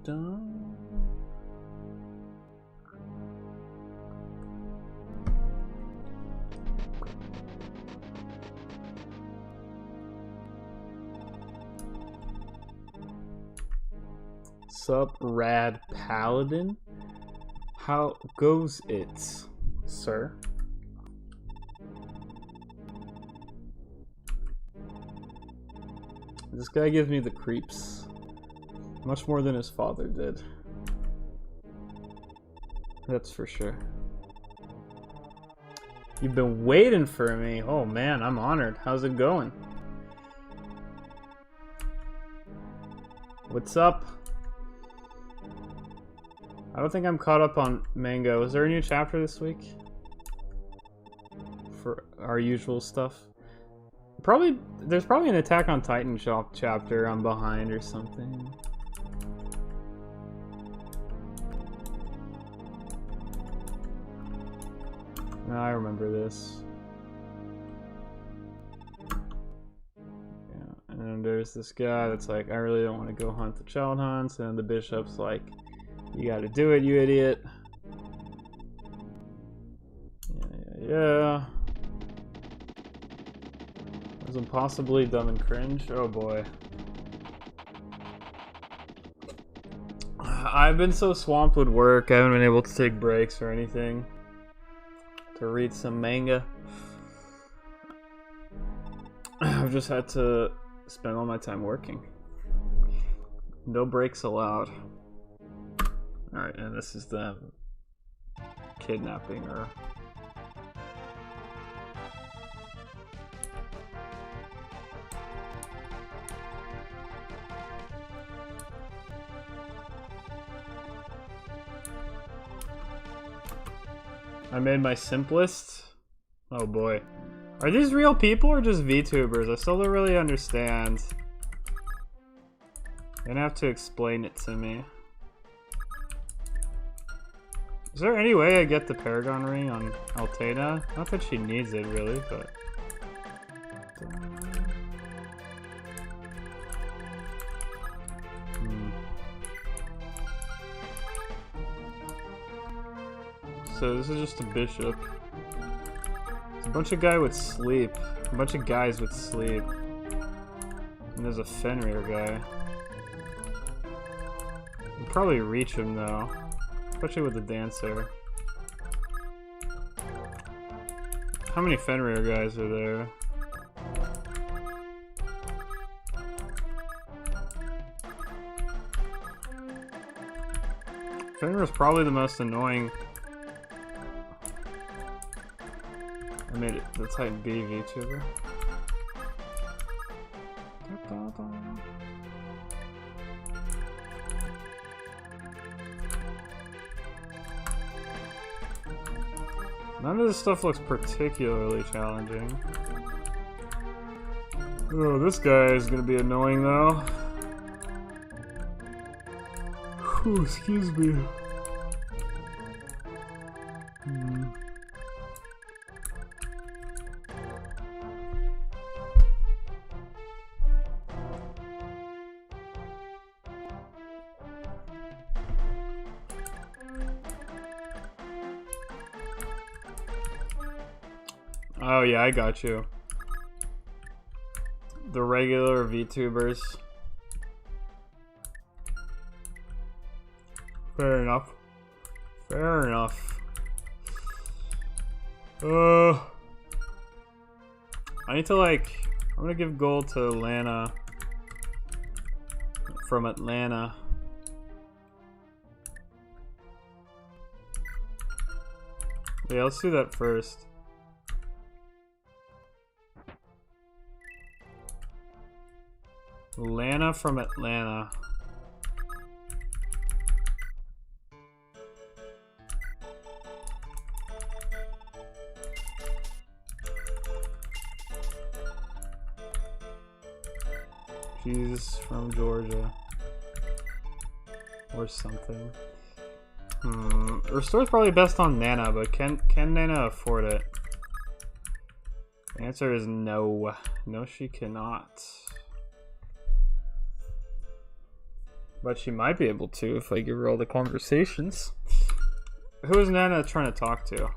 dun. Sup, Rad Paladin? How goes it, sir? This guy gives me the creeps. Much more than his father did. That's for sure. You've been waiting for me. Oh man, I'm honored. How's it going? What's up? I don't think I'm caught up on manga. Was there a new chapter this week? For our usual stuff? There's probably an Attack on Titan chapter I'm behind or something. No, I remember this. Yeah, and then there's this guy that's like, I really don't want to go hunt the child hunts, and the bishop's like, you gotta do it, you idiot. Yeah. Was impossibly dumb and cringe? Oh boy. I've been so swamped with work, I haven't been able to take breaks or anything to read some manga. I've just had to spend all my time working. No breaks allowed. Alright, and this is the kidnapping her. I made my simplest. Oh boy. Are these real people or just VTubers? I still don't really understand. You're gonna have to explain it to me. Is there any way I get the Paragon ring on Altena? Not that she needs it really, but... So this is just a bishop. It's a bunch of guys with sleep. A bunch of guys with sleep. And there's a Fenrir guy. I'll probably reach him though. Especially with the dancer. How many Fenrir guys are there? Fenrir is probably the most annoying. I made it the Titan B VTuber. None of this stuff looks particularly challenging. Oh, this guy is gonna be annoying though. Ooh, excuse me. Oh yeah, I got you. The regular VTubers. Fair enough. Fair enough. I need to I'm gonna give gold to Lana from Atlanta. Yeah, let's do that first. Lana from Atlanta. She's from Georgia. Or something. Restore's probably best on Nana, but can Nana afford it? The answer is no. No, she cannot. But she might be able to if I give her all the conversations. Who is Nana trying to talk to?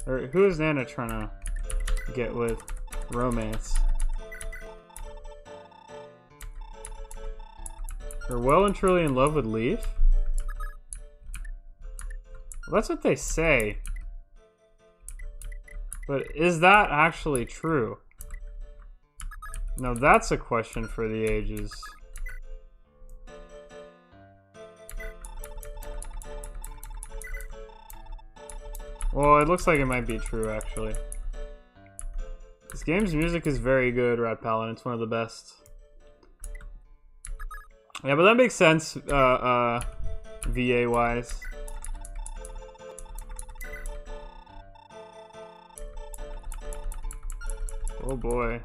Or who is Nana trying to get with? Romance. They're well and truly in love with Leaf? Well, that's what they say. But is that actually true? Now that's a question for the ages. Well, it looks like it might be true, actually. This game's music is very good, Rat Paladin. It's one of the best. Yeah, but that makes sense, VA-wise. Oh boy.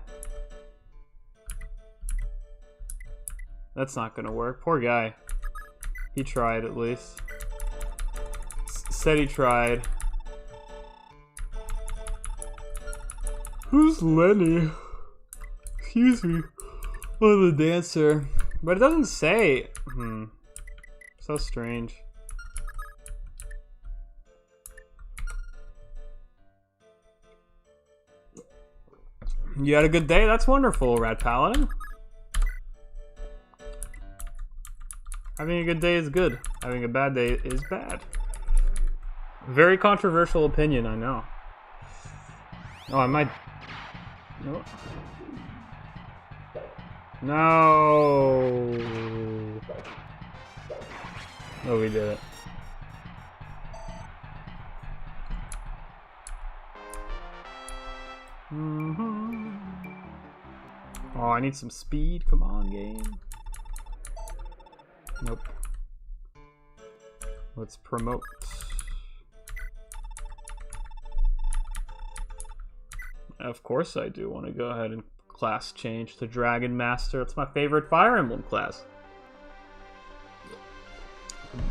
That's not gonna work. Poor guy. He tried, at least. Said he tried. Who's Lenny? Excuse me. Oh, the dancer. But it doesn't say. So strange. You had a good day? That's wonderful, Rat Paladin. Having a good day is good. Having a bad day is bad. Very controversial opinion, I know. Oh, I might... No. No. Oh, we did it. Oh, I need some speed. Come on, game. Nope. Let's promote. Of course I do want to go ahead and class change to Dragon Master. It's my favorite Fire Emblem class.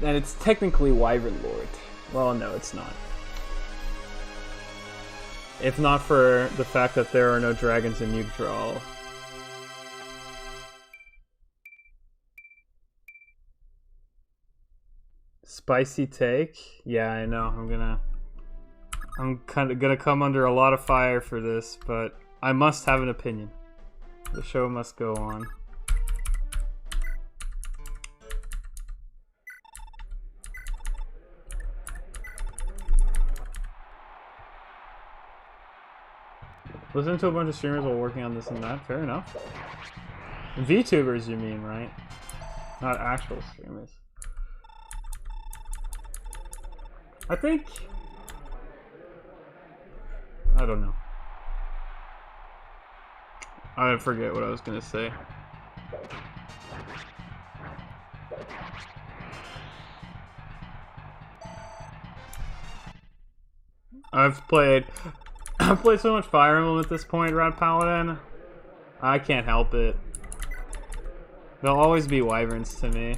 And it's technically Wyvern Lord. Well, no, it's not. If not for the fact that there are no dragons in Judgral. Spicy take? Yeah, I know. I'm kind of gonna come under a lot of fire for this, but I must have an opinion. The show must go on. Listen to a bunch of streamers while working on this and that. Fair enough. VTubers, you mean, right? Not actual streamers. I think... I don't know. I forget what I was gonna say. I've played so much Fire Emblem at this point, Rat Paladin. I can't help it. They'll always be wyverns to me.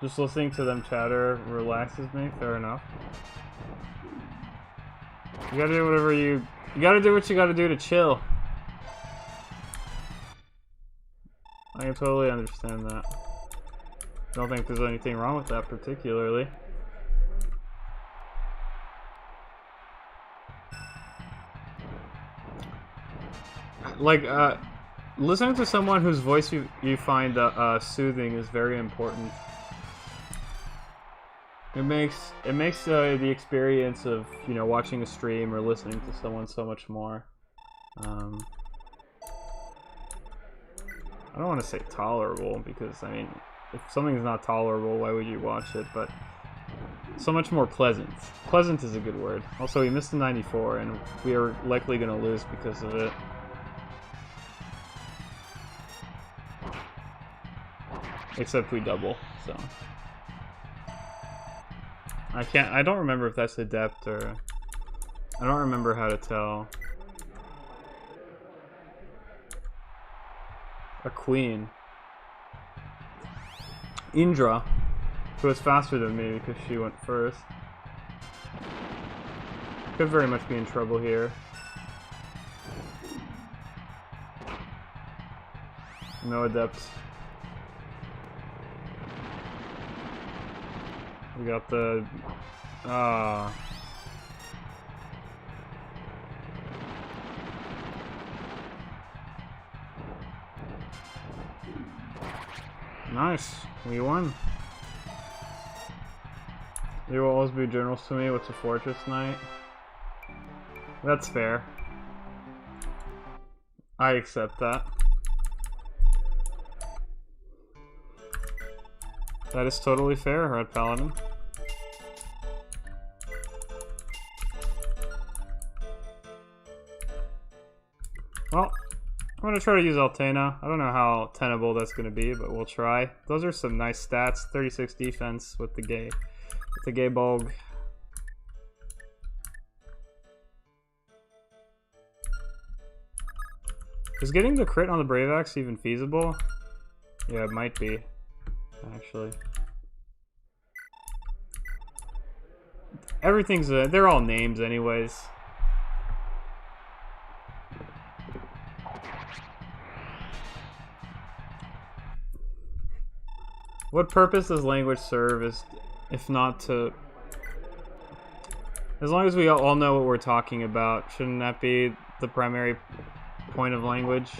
Just listening to them chatter relaxes me. Fair enough. You gotta do whatever you gotta do what you gotta do to chill. I can totally understand that. I don't think there's anything wrong with that particularly. Like, listening to someone whose voice you find soothing is very important. It makes the experience of, you know, watching a stream or listening to someone so much more. I don't want to say tolerable, because I mean, if something's not tolerable, why would you watch it? But so much more pleasant. Pleasant is a good word. Also, we missed the 94, and we are likely going to lose because of it. Except we double, so. I don't remember if that's adept or... I don't remember how to tell. A queen. Indra, who was faster than me because she went first. Could very much be in trouble here. No adept. We got the... Nice. We won. They will always be generals to me. What's a fortress knight? That's fair. I accept that. That is totally fair, Red Paladin. Well, I'm gonna try to use Altena. I don't know how tenable that's gonna be, but we'll try. Those are some nice stats. 36 defense with the gay bulg. Is getting the crit on the Brave Axe even feasible? Yeah, it might be, actually. Everything's they're all names anyways. What purpose does language serve if not to... As long as we all know what we're talking about, shouldn't that be the primary point of language?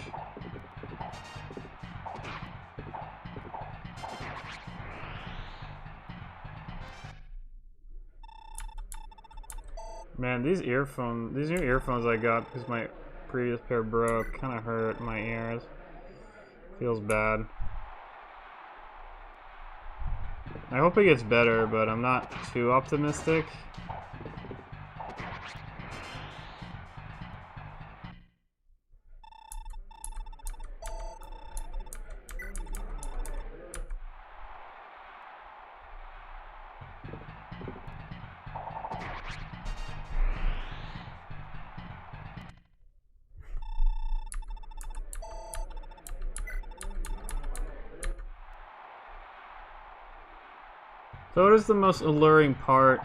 Man, these new earphones I got because my previous pair broke kind of hurt my ears. Feels bad. I hope it gets better, but I'm not too optimistic. So what is the most alluring part,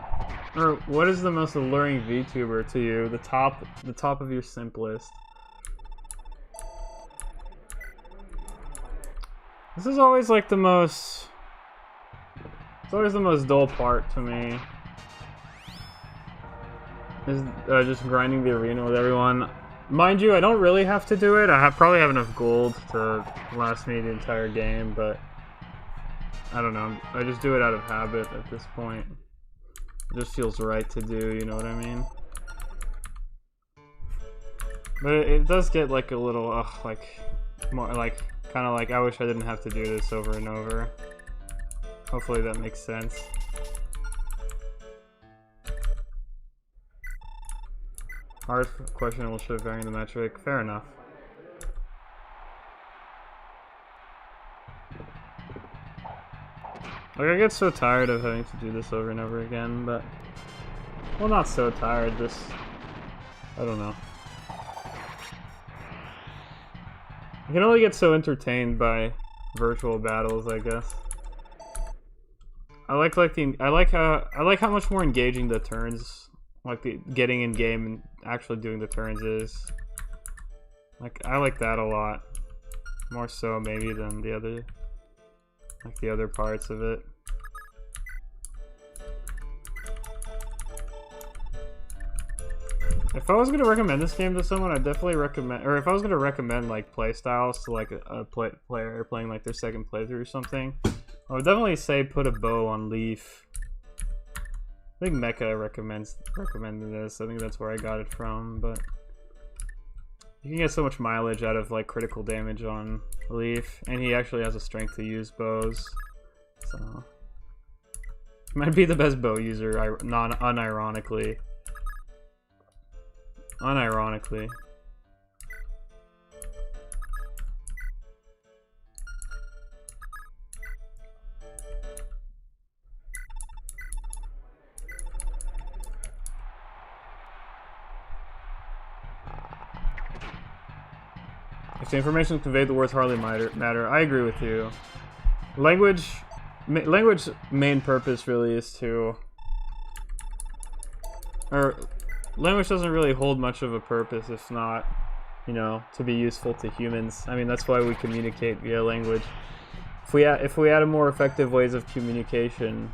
or what is the most alluring VTuber to you? The top of your simp list. This is always like the most... It's always the most dull part to me. Is just grinding the arena with everyone. Mind you, I don't really have to do it. I probably have enough gold to last me the entire game, but... I don't know, I just do it out of habit at this point. It just feels right to do, you know what I mean? But it does get like a little, like, more like, kind of like, I wish I didn't have to do this over and over. Hopefully that makes sense. Hard question will show varying the metric, fair enough. Like, I get so tired of having to do this over and over again, but... Well, not so tired, just... I don't know. I can only get so entertained by virtual battles, I guess. I like how much more engaging the turns, like the getting in game and actually doing the turns is. Like, I like that a lot. More so maybe than the other... like the other parts of it. If I was gonna recommend this game to someone, I'd definitely recommend, or if I was gonna recommend like play styles to like a player playing like their second playthrough or something, I would definitely say put a bow on Leaf. I think Mecha recommended this. I think that's where I got it from, but you can get so much mileage out of like critical damage on Leaf, and he actually has a strength to use bows, so he might be the best bow user, unironically. Unironically. If the information is conveyed, the words hardly matter. I agree with you. Language main purpose really is to... Or, language doesn't really hold much of a purpose if not... you know, to be useful to humans. I mean, that's why we communicate via language. If we had a more effective ways of communication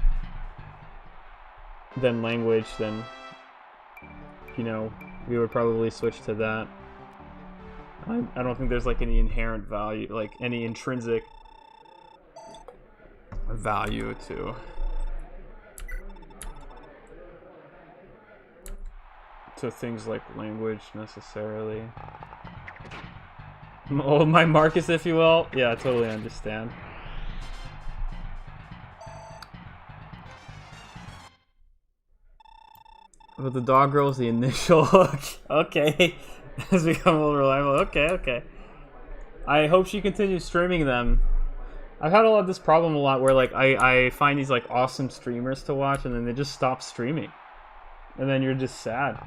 than language, then, you know, we would probably switch to that. I don't think there's like any inherent value, like any intrinsic value to things like language necessarily. Oh, my Marcus, if you will. Yeah, I totally understand. But the dog girl is the initial hook. Okay. Has become more reliable. Okay. I hope she continues streaming them. I've had this problem a lot where like I find these like awesome streamers to watch and then they just stop streaming. And then you're just sad.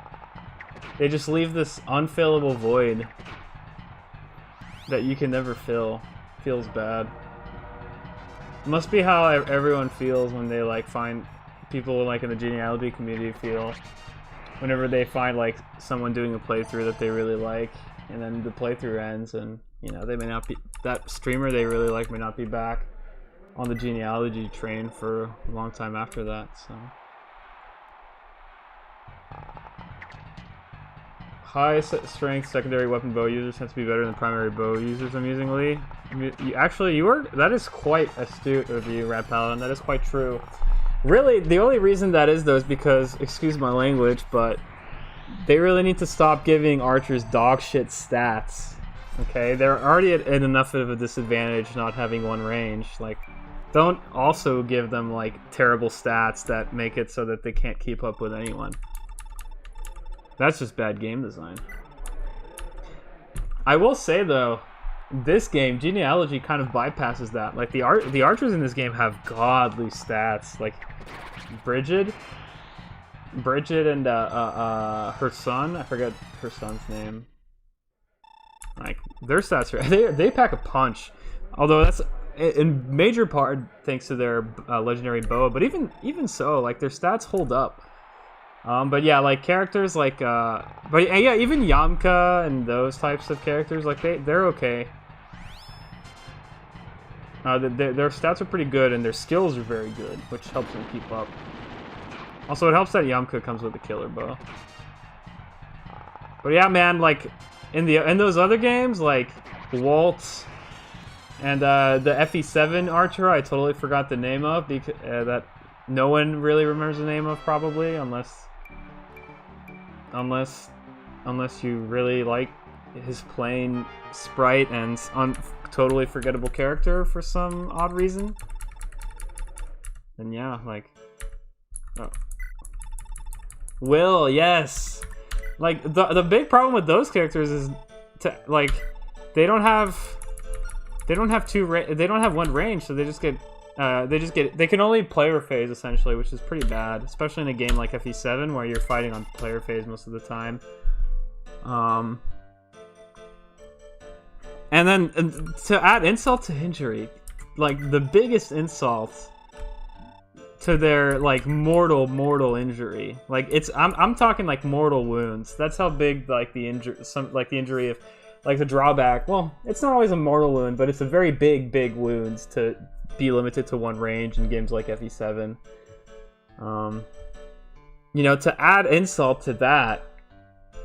They just leave this unfillable void that you can never fill. Feels bad. It must be how everyone feels when they like find people like in the genealogy community feel whenever they find like someone doing a playthrough that they really like, and then the playthrough ends, and you know they may not be, that streamer they really like may not be back on the genealogy train for a long time after that. So high strength secondary weapon bow users tend to be better than primary bow users, amusingly. That is quite astute of you, Rat Paladin. That is quite true. Really, the only reason that is, though, is because, excuse my language, but they really need to stop giving archers dog shit stats. Okay? They're already at enough of a disadvantage not having one range. Like, don't also give them, like, terrible stats that make it so that they can't keep up with anyone. That's just bad game design. I will say, though, this game, Genealogy, kind of bypasses that. Like, the archers in this game have godly stats. Like, Bridget and her son, I forget her son's name. Like, their stats are, they pack a punch. Although that's in major part thanks to their legendary bow, but even so, like, their stats hold up. But yeah, like characters like but yeah, even Yamka and those types of characters, like they're okay. Their stats are pretty good, and their skills are very good, which helps them keep up. Also, it helps that Yamka comes with a killer bow. But yeah, man, like in those other games, like Walt and the FE7 archer, I totally forgot the name of, because that no one really remembers the name of, probably, unless you really like his plain sprite and totally forgettable character for some odd reason. Then yeah, like, oh. Will, yes. Like the big problem with those characters is like they don't have one range, so they can only player phase essentially, which is pretty bad, especially in a game like FE7 where you're fighting on player phase most of the time. And then to add insult to injury, like the biggest insult to their like mortal injury, like I'm talking like mortal wounds. That's how big like the injury of like the drawback. Well, it's not always a mortal wound, but it's a very big wounds to be limited to one range in games like FE7. You know, to add insult to that,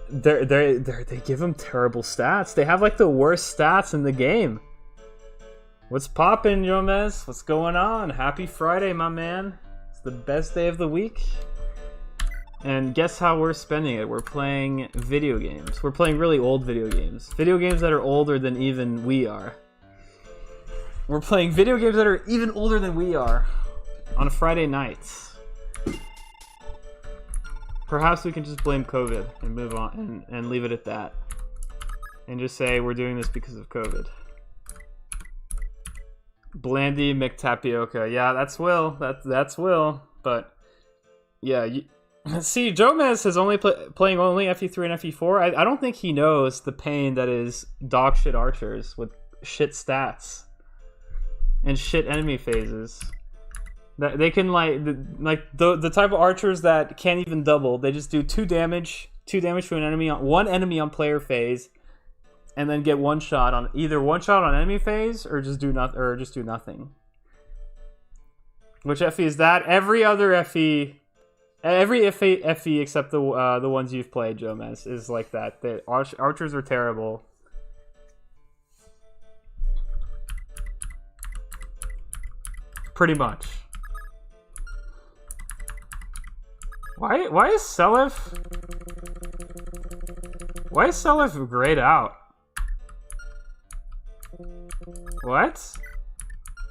they give them terrible stats. They have like the worst stats in the game. What's poppin', Jomez? What's going on? Happy Friday, my man. It's the best day of the week. And guess how we're spending it? We're playing video games. We're playing really old video games. Video games that are older than even we are. We're playing video games that are even older than we are on a Friday night. Perhaps we can just blame COVID and move on and leave it at that. And just say we're doing this because of COVID. Blandy McTapioca. Yeah, that's Will. That's Will. But yeah, see, Jomez is only playing only FE3 and FE4. I don't think he knows the pain that is dog shit archers with shit stats and shit enemy phases. That they can like the type of archers that can't even double. They just do 2 damage to an enemy on one enemy on player phase, and then get one shot on either one shot on enemy phase or just do nothing. Which FE is that? Every other FE, every FE except the ones you've played, Jomez, is like that. The archers are terrible. Pretty much. Why is Selef? Why is Selef grayed out? What?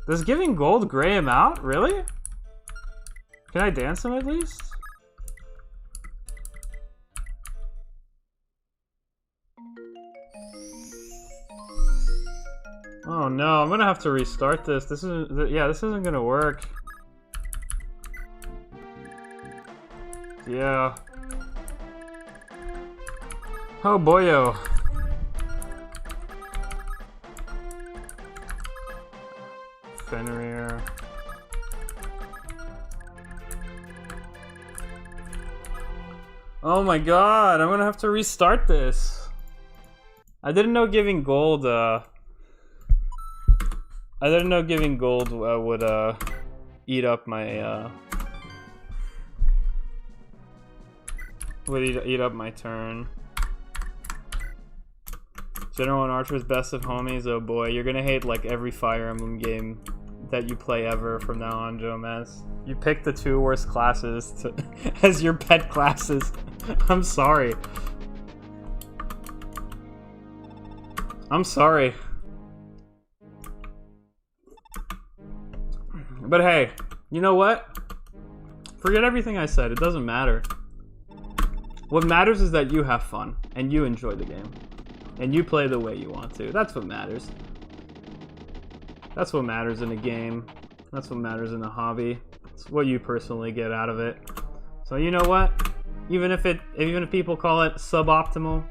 Does giving gold gray him out? Really? Can I dance him at least? Oh no, I'm gonna have to restart this. This isn't gonna work. Yeah. Oh boyo. Fenrir. Oh my god, I'm gonna have to restart this. I didn't know giving gold, would, eat up my, would eat up my turn. General and Archer's best of homies, oh boy, you're gonna hate like every Fire Emblem game that you play ever from now on, Jomez. You picked the 2 worst classes as your pet classes. I'm sorry. I'm sorry. But hey, you know what? Forget everything I said, it doesn't matter. What matters is that you have fun, and you enjoy the game. And you play the way you want to. That's what matters. That's what matters in a game. That's what matters in a hobby. It's what you personally get out of it. So you know what? Even if people call it suboptimal,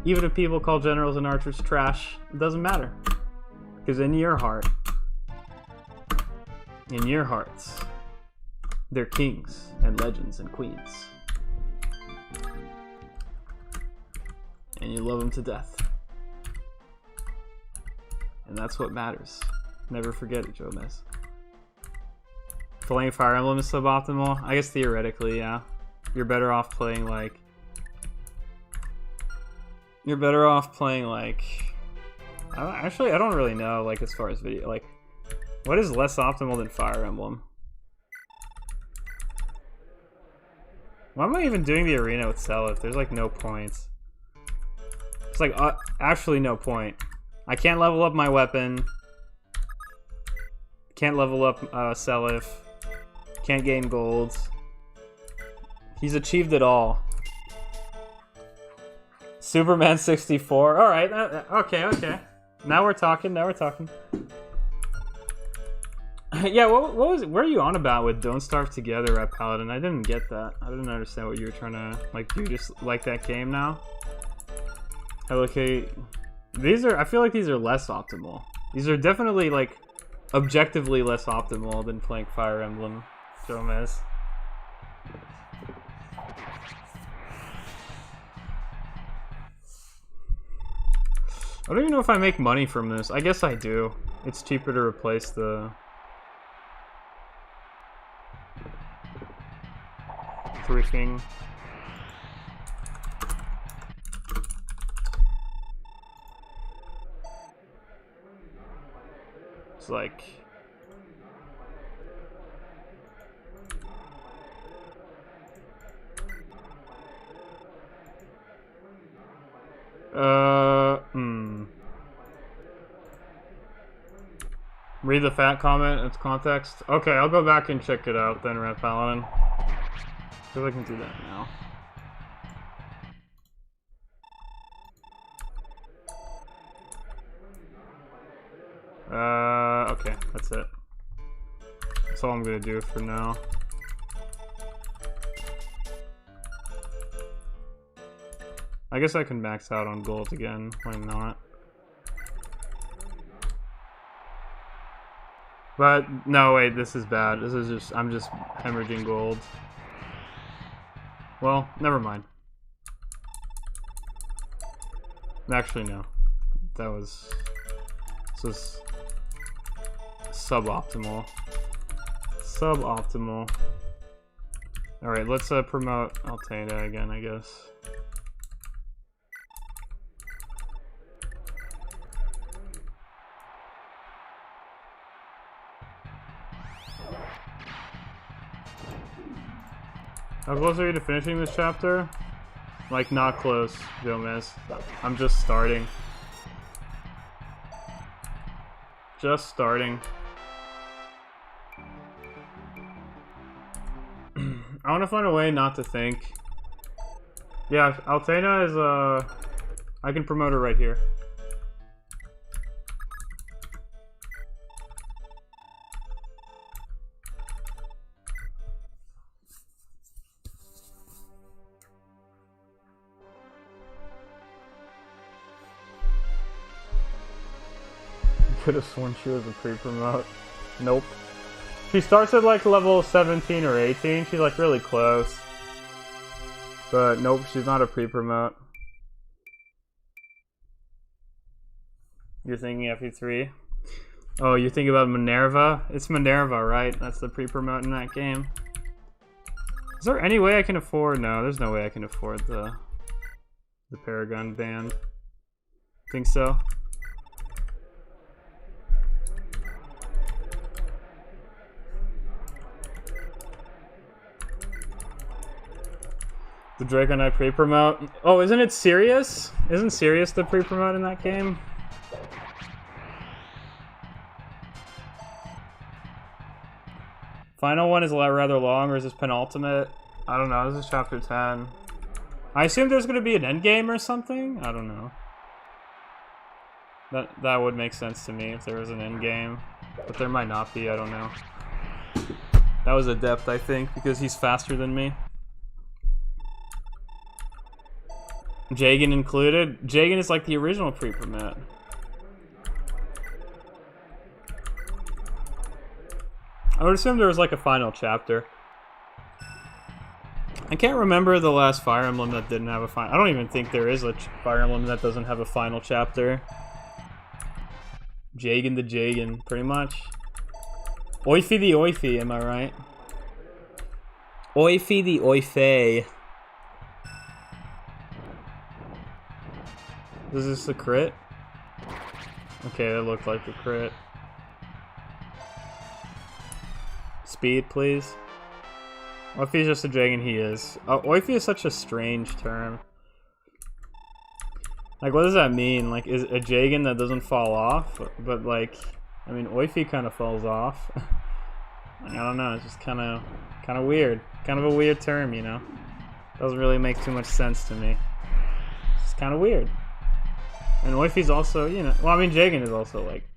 even if people call generals and archers trash, it doesn't matter. Because in your heart, in your hearts, they're kings and legends and queens. And you love them to death. And that's what matters. Never forget it, Jomez. Playing Fire Emblem is suboptimal? I guess theoretically, yeah. You're better off playing like... You're better off playing like... Actually, I don't really know, like, as far as video... Like, what is less optimal than Fire Emblem? Why am I even doing the arena with Selef? There's like no points. It's like actually no point. I can't level up my weapon. Can't level up Selef. Can't gain gold. He's achieved it all. Superman 64. All right. Okay. Now we're talking. Yeah, what was it? Where are you on about with Don't Starve Together, Red Paladin? I didn't get that. I didn't understand what you were trying to, like, do you just like that game now? Okay, I feel like these are less optimal. These are definitely, like, objectively less optimal than playing Fire Emblem, Jomez. I don't even know if I make money from this. I guess I do. It's cheaper to replace the... Freaking... It's like... Read the fat comment, its context. Okay, I'll go back and check it out then, Red Paladin. I feel I can do that now. Okay, that's it. That's all I'm gonna do for now. I guess I can max out on gold again, why not? But, no, wait, this is bad. This is just, I'm just hemorrhaging gold. Well, never mind. Actually, no. was... This was... suboptimal. Suboptimal. Alright, let's promote Altena again, I guess. How close are you to finishing this chapter? Like, not close, Gomez. I'm just starting. Just starting. I want to find a way not to think. Yeah, Altena is, I can promote her right here. Could have sworn she was a pre-promote. Nope. She starts at like level 17 or 18. She's like really close. But nope, she's not a pre-promote. You're thinking FE3? Oh, you're thinking about Minerva? It's Minerva, right? That's the pre-promote in that game. Is there any way I can afford? No, there's no way I can afford the Paragon band. Think so? The Draco Knight pre-promote. Oh, isn't it Sirius? Isn't Sirius the pre-promote in that game? Final one is rather long, or is this penultimate? I don't know, this is chapter 10. I assume there's gonna be an endgame or something? I don't know. That would make sense to me if there was an endgame. But there might not be, I don't know. That was Adept, I think, because he's faster than me. Jagan included? Jagan is like the original pre-promote. I would assume there was like a final chapter. I can't remember the last Fire Emblem that didn't have a final. I don't even think there is a Fire Emblem that doesn't have a final chapter. Jagan the Jagan, pretty much. Oifi the Oifi, am I right? Oifi the Oife. Is this a crit? Okay, that looked like a crit. Speed, please. Oifi is just a dragon, he is. Oifi is such a strange term. Like, what does that mean? Like, is a dragon that doesn't fall off? But, like, I mean, Oifi kind of falls off. Like, I don't know, it's just kind of weird. Kind of a weird term, you know? Doesn't really make too much sense to me. It's kind of weird. And Oifi's also, you know, well, I mean, Jagan is also, like,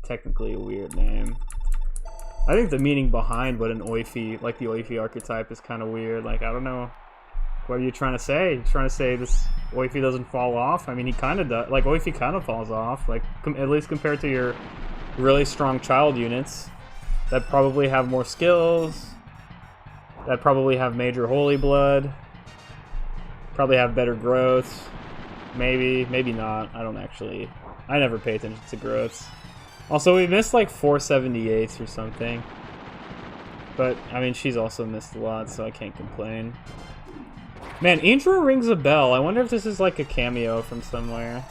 technically a weird name. I think the meaning behind what an Oifi, like the Oifi archetype, is kind of weird. Like, I don't know, what are you trying to say? You're trying to say this Oifi doesn't fall off? I mean, he kind of does. Like, Oifi kind of falls off, like, at least compared to your really strong child units that probably have more skills, that probably have major holy blood, probably have better growth. Maybe, maybe not. I don't actually. I never pay attention to growths. Also, we missed like 478s or something. But, I mean, she's also missed a lot, so I can't complain. Man, intro rings a bell. I wonder if this is like a cameo from somewhere.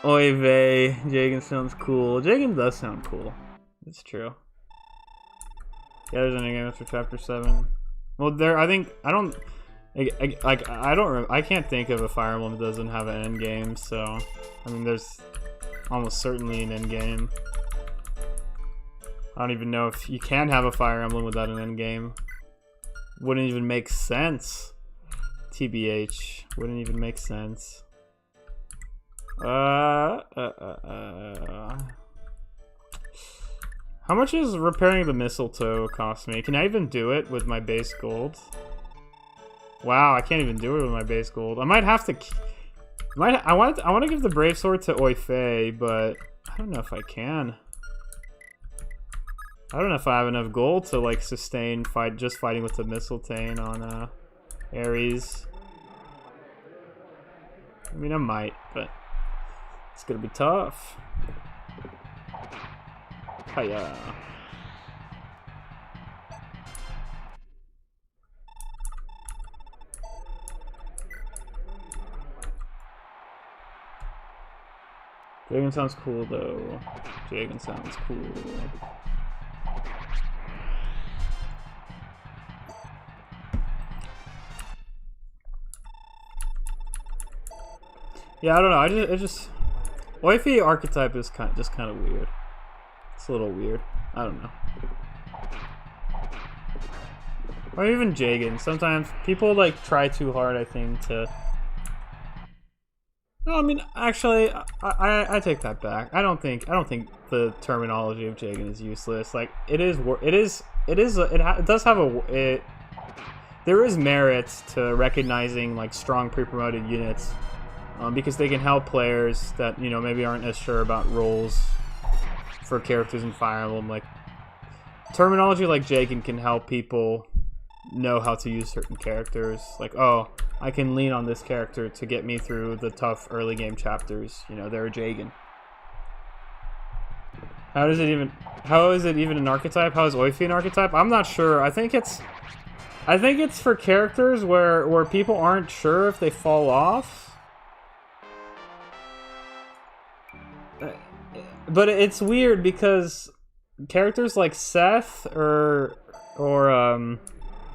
Oy vey. Jagan sounds cool. Jagan does sound cool. It's true. Yeah, there's an endgame after chapter 7. Well, there, I think, I can't think of a Fire Emblem that doesn't have an end game, so, I mean, there's almost certainly an end game. I don't even know if you can have a Fire Emblem without an end game. Wouldn't even make sense. TBH. Wouldn't even make sense. How much is repairing the mistletoe cost me? Can I even do it with my base gold? Wow, I can't even do it with my base gold. I might have to. I want to give the brave sword to Oife, but I don't know if I can. I don't know if I have enough gold to like sustain just fighting with the mistletoe on Ares. I mean, I might, but it's gonna be tough. Hiya. Jagan sounds cool though. Jagan sounds cool. Yeah, I don't know. It just wifey archetype is kind of weird. It's a little weird. I don't know. Or even Jagan. Sometimes people like try too hard, I think, to. No, I mean, actually, I take that back. I don't think the terminology of Jagan is useless. Like, it does have a. There is merit to recognizing like strong pre-promoted units, because they can help players that maybe aren't as sure about roles for characters in Fire Emblem. Like, terminology like Jagan can help people know how to use certain characters. Like, oh, I can lean on this character to get me through the tough early game chapters. They're a Jagan. How is it even an archetype? How is Oifi an archetype? I'm not sure. I think it's for characters where people aren't sure if they fall off. But it's weird because characters like Seth or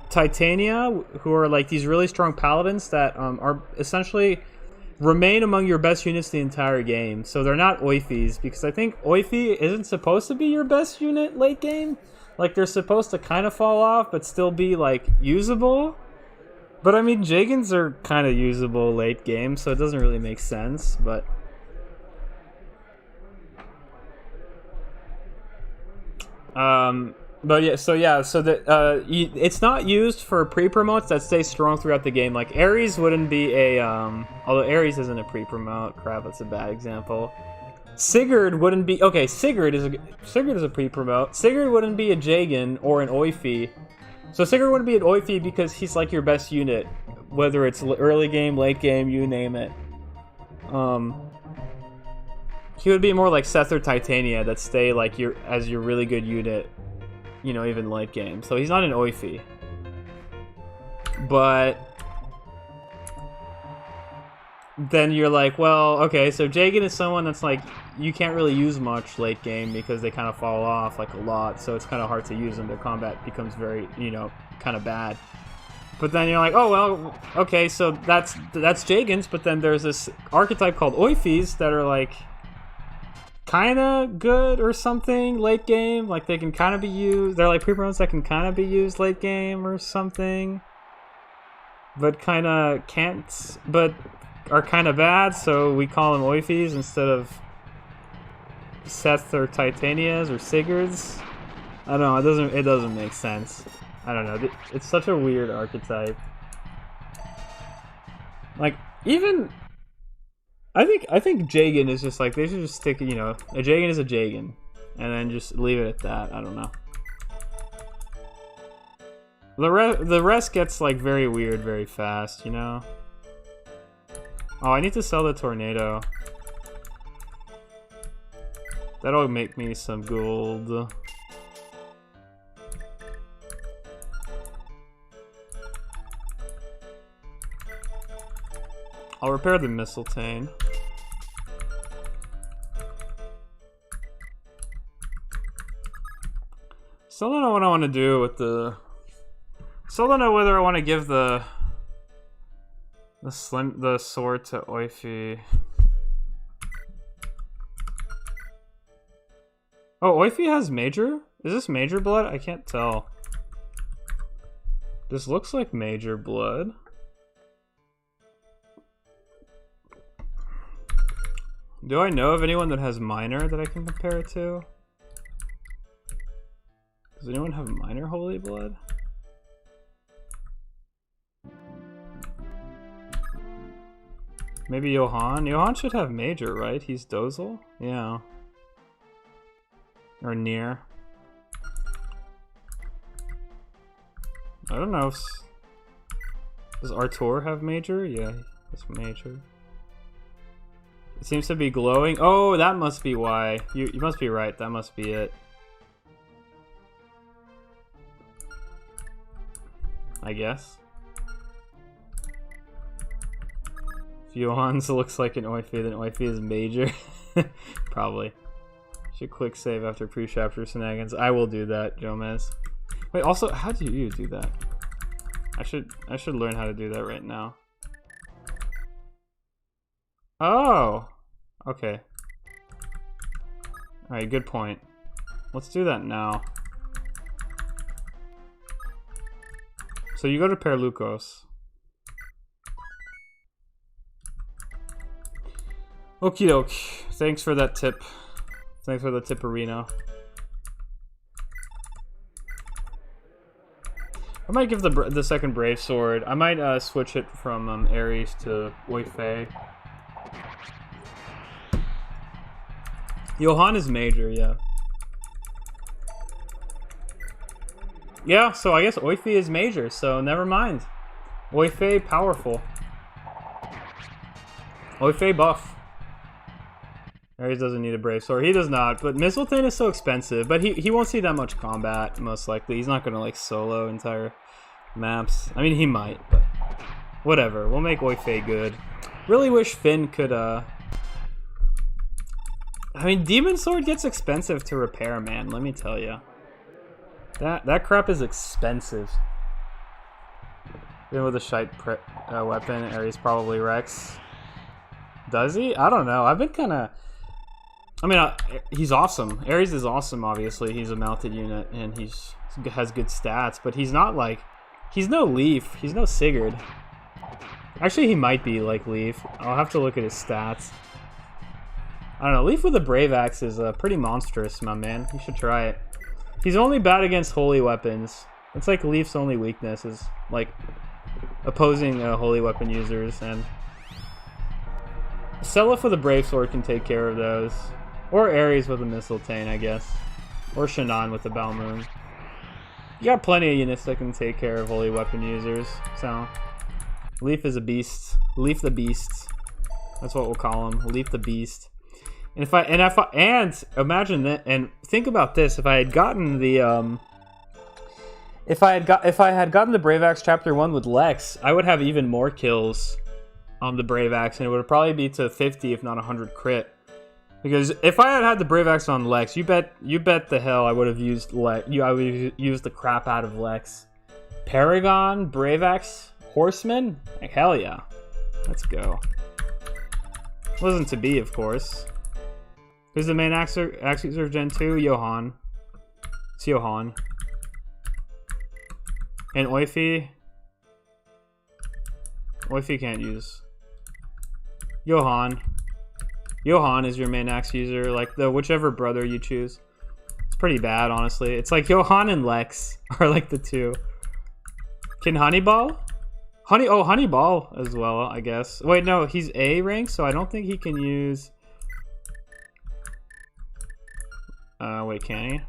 Titania, who are like these really strong paladins that are essentially remain among your best units the entire game. So they're not Oifis, because I think Oifi isn't supposed to be your best unit late game. Like, they're supposed to kind of fall off but still be like usable. But I mean, Jagans are kind of usable late game, so it doesn't really make sense. But yeah, so that it's not used for pre-promotes that stay strong throughout the game. Like, Ares wouldn't be a although Ares isn't a pre-promote. Crap, that's a bad example. Sigurd wouldn't be Sigurd is a pre-promote. Sigurd wouldn't be a Jagan or an Oifi. So Sigurd wouldn't be an Oifi because he's like your best unit, whether it's early game, late game, you name it. He would be more like Seth or Titania that stay like your really good unit, even late game. So he's not an Oifi. But then you're like, well, okay, so Jagan is someone that's like, you can't really use much late game because they kind of fall off like a lot, so it's kind of hard to use them. Their combat becomes very, kind of bad. But then you're like, oh, well, okay, so that's Jagans, but then there's this archetype called Oifis that are like kind of good or something late game. Like, they can kind of be used. They're like pre-promotes that can kind of be used late game or something, but kind of can't, but are kind of bad, so we call them Oifis instead of Seth or Titanias or Sigurds. I don't know, it doesn't make sense. I don't know, it's such a weird archetype. Like, even I think Jagan is just like, they should just stick, a Jagan is a Jagan, and then just leave it at that. I don't know. The rest gets like very weird very fast, Oh, I need to sell the tornado. That'll make me some gold. I'll repair the mistletoe. Still don't know what I want to do with the. Still don't know whether I want to give the sword to Oifi. Oh, Oifi has major? Is this major blood? I can't tell. This looks like major blood. Do I know of anyone that has minor that I can compare it to? Does anyone have minor holy blood? Maybe Johan? Johan should have major, right? He's Dozel? Yeah. Or near. I don't know if... Does Artur have major? Yeah, he has major. It seems to be glowing. Oh, that must be why. You must be right. That must be it. I guess. If Johan's looks like an Oifi, then Oifi is major. Probably. Should click save after pre-chapter shenanigans. I will do that, Jomez. Wait, also, how do you do that? I should learn how to do that right now. Oh! Okay. Alright, good point. Let's do that now. So you go to Perlucos. Okie doke. Thanks for that tip. Thanks for the tipperino. I might give the second Brave Sword. I might switch it from Ares to Oife. Johan is major, yeah. Yeah, so I guess Oife is major, so never mind. Oife powerful. Oife buff. Ares doesn't need a Brave Sword. He does not, but Mistletoe is so expensive. But he won't see that much combat, most likely. He's not going to, like, solo entire maps. I mean, he might, but whatever. We'll make Oife good. Really wish Finn could, I mean, Demon Sword gets expensive to repair, man. Let me tell you. That crap is expensive. Even with a shite weapon, Ares probably wrecks. Does he? I don't know. I've been kind of... I mean, he's awesome. Ares is awesome, obviously. He's a mounted unit, and he has good stats, but he's not like... He's no Leaf. He's no Sigurd. Actually, he might be like Leaf. I'll have to look at his stats. I don't know. Leaf with a Brave Axe is pretty monstrous, my man. You should try it. He's only bad against holy weapons. It's like Leaf's only weakness is, like, opposing holy weapon users, and... Seliph with a Brave Sword can take care of those. Or Ares with a Mistletoe, I guess. Or Shannon with the Balmoon. You got plenty of units that can take care of holy weapon users, so... Leaf is a beast. Leaf the Beast. That's what we'll call him. Leaf the Beast. And and imagine that, and think about this, if I had gotten the, if I had gotten the Brave Axe Chapter 1 with Lex, I would have even more kills on the Brave Axe, and it would probably be to 50, if not 100 crit. Because if I had had the Brave Axe on Lex, you bet the hell I would have used I would have used the crap out of Lex. Paragon, Brave Axe, Horseman? Like, hell yeah. Let's go. Wasn't to be, of course. Who's the main axe user of Gen 2? Johan. It's Johan. And Oife? Oife can't use. Johan. Johan is your main axe user, like the whichever brother you choose. It's pretty bad, honestly. It's like Johan and Lex are like the two. Can Honeyball? Honeyball as well, I guess. Wait, no, he's A rank, so I don't think he can use... wait, can he?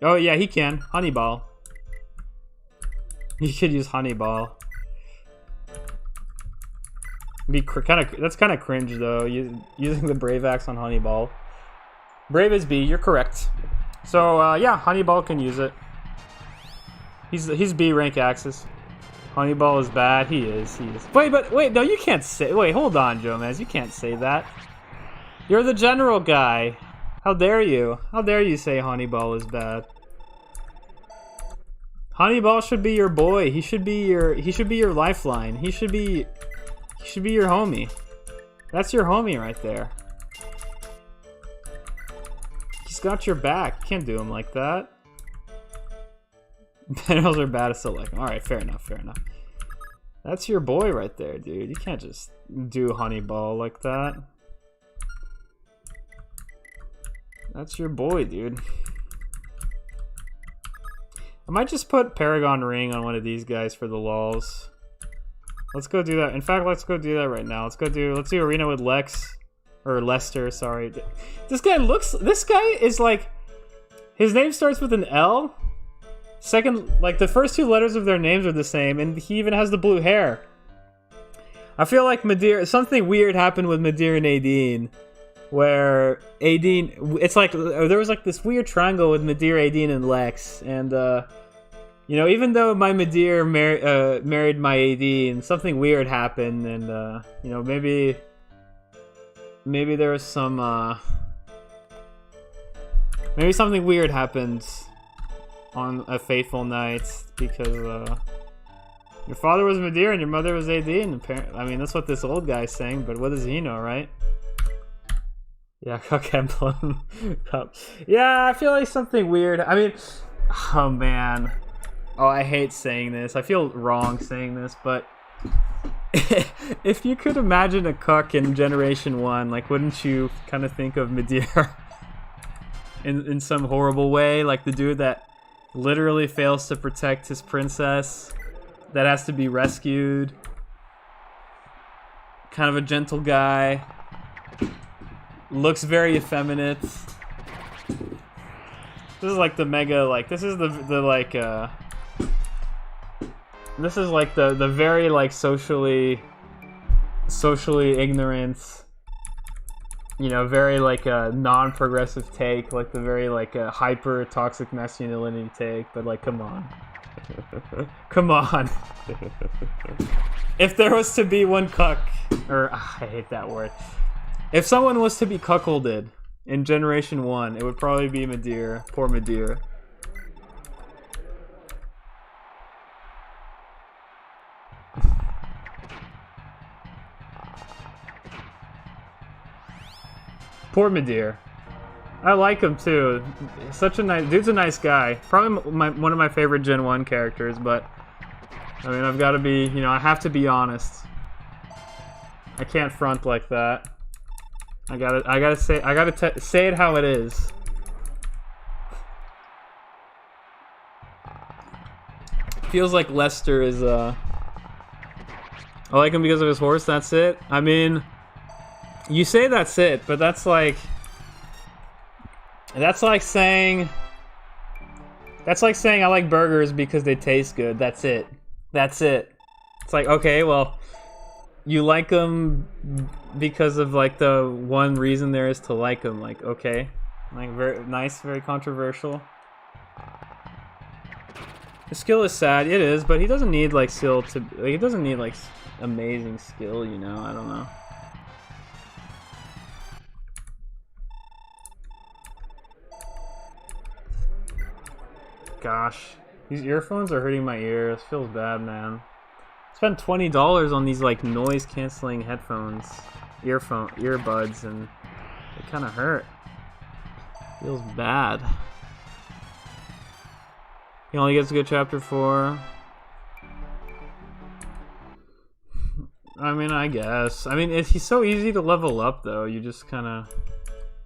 Oh, yeah, he can. Honeyball. He could use Honeyball. That's kind of cringe, though, using the Brave Axe on Honeyball. Brave is B, you're correct. So, yeah, Honeyball can use it. He's B rank axes. Honeyball is bad. He is. Wait, no, you can't say... Wait, hold on, Jomez. You can't say that. You're the general guy. How dare you? How dare you say Honeyball is bad? Honeyball should be your boy. He should be your lifeline. He should be your homie. That's your homie right there. He's got your back. Can't do him like that. Panels are bad at selecting. Alright, fair enough, fair enough. That's your boy right there, dude. You can't just do Honeyball like that. That's your boy, dude. I might just put Paragon Ring on one of these guys for the lulz. Let's go do that. In fact, let's go do that right now. Let's do Arena with Lex. Or Lester, sorry. This guy is like... His name starts with an L. Second, like the first two letters of their names are the same, and he even has the blue hair. I feel like Madeira, something weird happened with Madeira and Aideen, where Aideen, it's like, there was like this weird triangle with Madeira, Aideen, and Lex, and, you know, even though my Madeira married my Aideen, something weird happened, and, you know, maybe there was some, maybe something weird happened on a fateful night, because, your father was Madeira and your mother was Aideen, apparently. I mean, that's what this old guy's saying, but what does he know, right? Yeah, Cuck Emblem. Cup. Yeah, I feel like something weird. I mean, oh man. Oh, I hate saying this. I feel wrong saying this, but if you could imagine a Cuck in Generation 1, like, wouldn't you kind of think of Madeira in some horrible way? Like the dude that literally fails to protect his princess, that has to be rescued. Kind of a gentle guy. Looks very effeminate. This is like the mega, like, this is the like, this is like the very, like, socially ignorant, you know, very, like, a non-progressive take, like the very, like, a hyper toxic masculinity take, but, like, come on. Come on. If there was to be one cuck, or I hate that word. If someone was to be cuckolded in Generation 1, it would probably be Madeira. Poor Madeira. Poor Madeira. I like him too. Such a nice dude's a nice guy. Probably one of my favorite Gen 1 characters, but I mean, I've got to be, you know, I have to be honest. I can't front like that. I gotta say it how it is. Feels like Lester is I like him because of his horse, that's it. I mean, you say that's it, but that's like saying I like burgers because they taste good. That's it. That's it. It's like, okay, well, you like them because of, like, the one reason there is to like them. Like, okay. Like, very nice, very controversial. The skill is sad. It is, but he doesn't need, like, skill to... Like, he doesn't need, like, amazing skill, you know? I don't know. Gosh. These earphones are hurting my ears. Feels bad, man. Spent $20 on these, like, noise-canceling headphones, earbuds, and it kind of hurt. Feels bad. He only gets a good chapter 4. I mean, I guess. I mean, he's so easy to level up, though. You just kind of...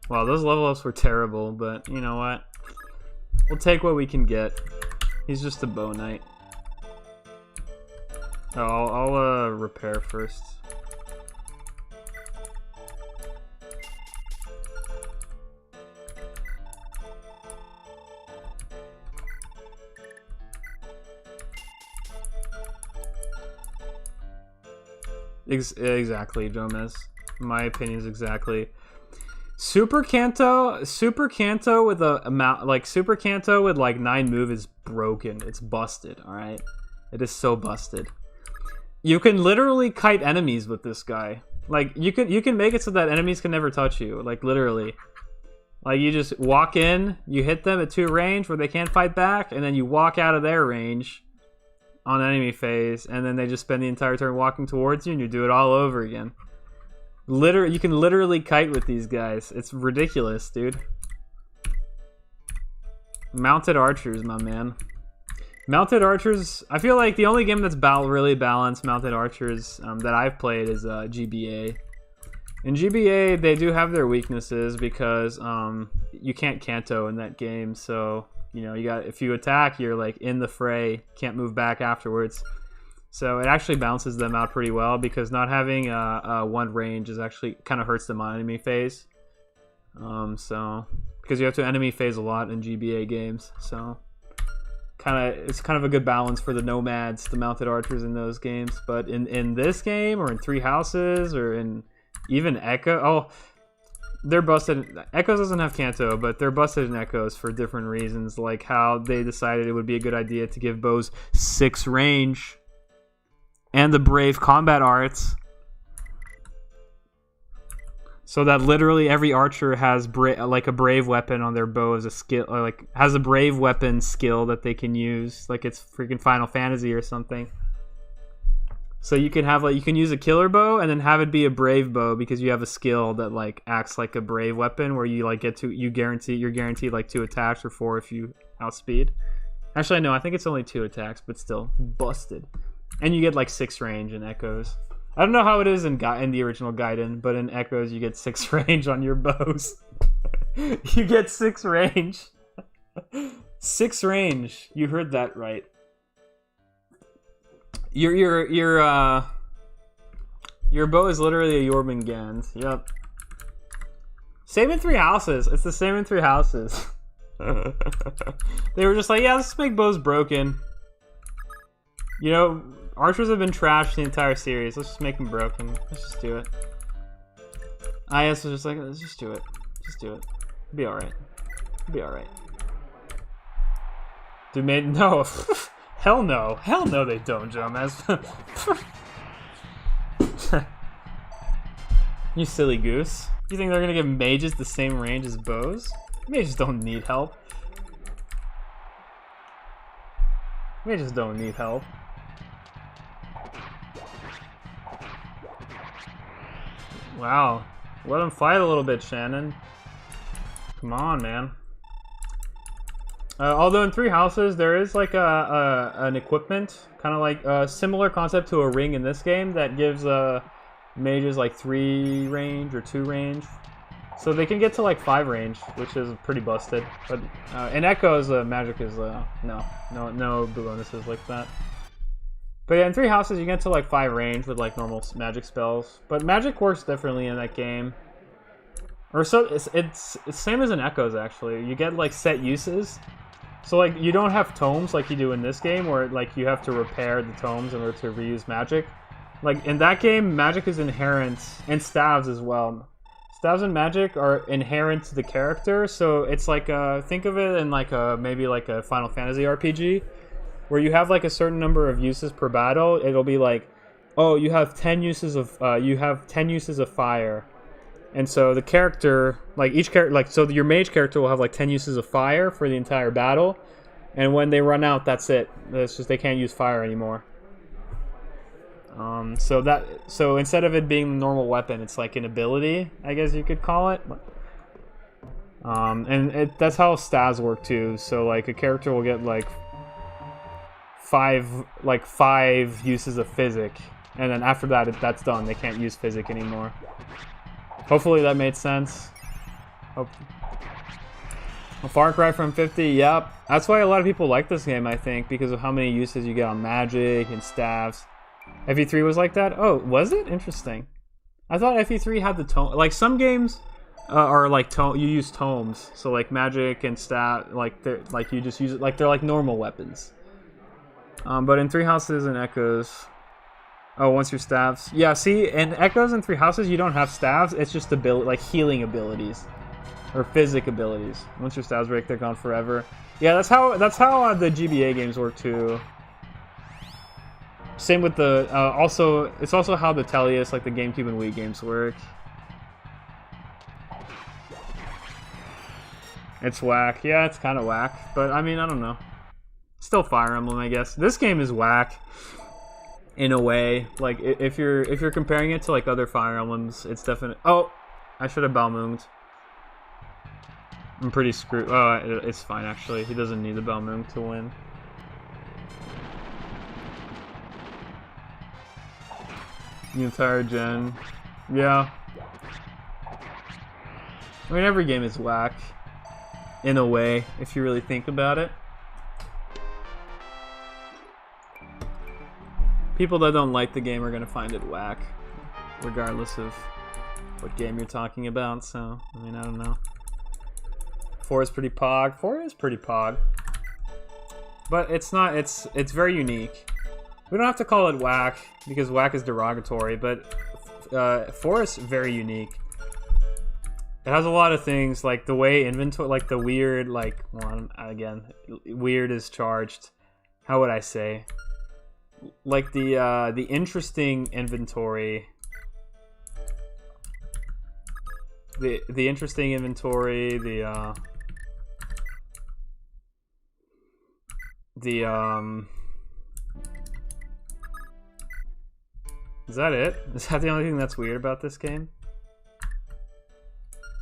Wow, those level ups were terrible, but you know what? We'll take what we can get. He's just a bow knight. Oh, I'll repair first. Exactly, Jomez. My opinion is exactly. Super Kanto with a amount, like, Super Kanto with, like, 9 move is broken. It's busted, alright? It is so busted. You can literally kite enemies with this guy. Like, you can make it so that enemies can never touch you. Like, literally. Like, you just walk in, you hit them at 2 range where they can't fight back, and then you walk out of their range on enemy phase, and then they just spend the entire turn walking towards you, and you do it all over again. You can literally kite with these guys. It's ridiculous, dude. Mounted archers, my man. Mounted archers, I feel like the only game that's really balanced mounted archers that I've played is GBA. In GBA, they do have their weaknesses because you can't Kanto in that game, so you know, if you attack, you're like in the fray, can't move back afterwards. So it actually balances them out pretty well because not having one range is actually kind of hurts them on enemy phase. So because you have to enemy phase a lot in GBA games, so it's kind of a good balance for the nomads, the mounted archers in those games. But in this game, or in Three Houses, or in even Echo, they're busted. Echoes doesn't have Kanto, but they're busted in Echoes for different reasons, like how they decided it would be a good idea to give bows 6 range and the brave combat arts, so that literally every archer has like a brave weapon on their bow as a skill, or like has a brave weapon skill that they can use, like it's freaking Final Fantasy or something. So you can have you can use a killer bow and then have it be a brave bow because you have a skill that like acts like a brave weapon, where you like you're guaranteed like 2 attacks or 4 if you outspeed. Actually, no, I think it's only 2 attacks, but still busted. And you get like 6 range in Echoes. I don't know how it is in the original Gaiden, but in Echoes you get 6 range on your bows. You get 6 range. 6 range. You heard that right. Your bow is literally a Jormungand. Yep. Same in Three Houses. It's the same in Three Houses. They were just like, yeah, let's make bows broken. You know, archers have been trashed the entire series. Let's just make them broken. Let's just do it. IS was just like, let's just do it. Just do it. It'll be alright. It'll be alright. Dude made no. Hell no. Hell no they don't, Jomez. You silly goose. You think they're gonna give mages the same range as bows? Mages don't need help. Mages don't need help. Wow. Let them fight a little bit, Shannon. Come on, man. Although in Three Houses, there is like an equipment, kind of like a similar concept to a ring in this game, that gives mages like 3 range or 2 range. So they can get to like 5 range, which is pretty busted. But in Echoes, magic is no bonuses like that. But yeah, in Three Houses, you get to like 5 range with like normal magic spells. But magic works differently in that game. Or so it's same as in Echoes actually. You get like set uses. So like you don't have tomes like you do in this game, where like you have to repair the tomes in order to reuse magic. Like in that game, magic is inherent, and staves as well. Staves and magic are inherent to the character, so it's like think of it in like maybe like a Final Fantasy RPG, where you have like a certain number of uses per battle. It'll be like, oh, you have 10 uses of fire. And so the character, like each character, like so your mage character will have like 10 uses of fire for the entire battle, and when they run out, that's it. It's just they can't use fire anymore. So instead of it being a normal weapon, it's like an ability, I guess you could call it. And that's how stats work too. So like a character will get like 5 uses of physic, and then after that, that's done. They can't use physic anymore. Hopefully that made sense. A far cry from 50, yep. That's why a lot of people like this game, I think, because of how many uses you get on magic and staffs. FE3 was like that? Oh, was it? Interesting. I thought FE3 had the tome. Like some games are like you use tomes. So like magic and staff, like you just use it like they're like normal weapons. But in Three Houses and Echoes, oh, once your staffs, yeah. See, in Echoes and Three Houses, you don't have staffs. It's just like healing abilities or physic abilities. Once your staffs break, they're gone forever. Yeah, that's how the GBA games work too. Same with the it's also how the Tellius, like the GameCube and Wii games work. It's whack. Yeah, it's kind of whack, but I mean, I don't know. Still Fire Emblem, I guess. This game is whack in a way. Like if you're comparing it to like other Fire Emblems, it's definitely. Oh, I should have Balmunged. I'm pretty screwed. Oh, it's fine actually. He doesn't need the Balmung to win. The entire gen. Yeah. I mean, every game is whack. In a way, if you really think about it. People that don't like the game are gonna find it whack. Regardless of what game you're talking about, so, I mean, I don't know. 4 is pretty pog. 4 is pretty pog. but it's not. It's very unique. We don't have to call it whack because whack is derogatory, but forest very unique. It has a lot of things like the way inventory, like the weird, like well, again, weird is charged. How would I say? Like the interesting inventory. The interesting inventory, is that it? Is that the only thing that's weird about this game?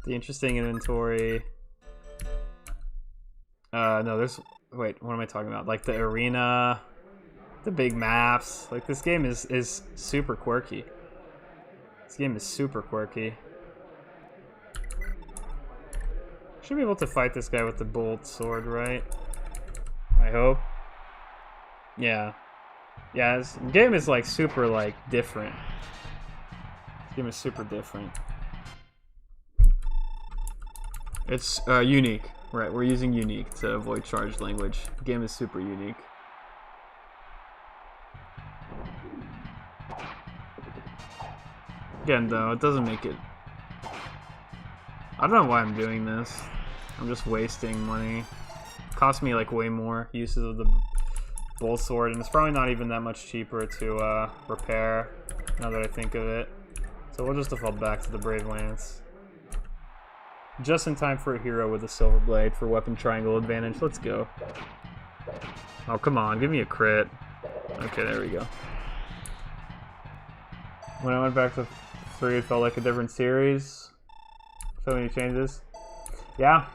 The interesting inventory. No, there's... Wait, what am I talking about? Like the arena, the big maps. Like this game is super quirky. This game is super quirky. Should be able to fight this guy with the bolt sword, right? I hope. Yeah. Yeah, this game is like super like different. This game is super different. It's unique. Right, we're using unique to avoid charged language. The game is super unique. Again, though, it doesn't make it... I don't know why I'm doing this. I'm just wasting money. It cost me like way more uses of the bolt sword, and it's probably not even that much cheaper to repair, now that I think of it. So we'll just default back to the Brave Lance. Just in time for a hero with a silver blade for weapon triangle advantage. Let's go. Oh, come on. Give me a crit. Okay, there we go. When I went back to 3, it felt like a different series. So many changes. Yeah.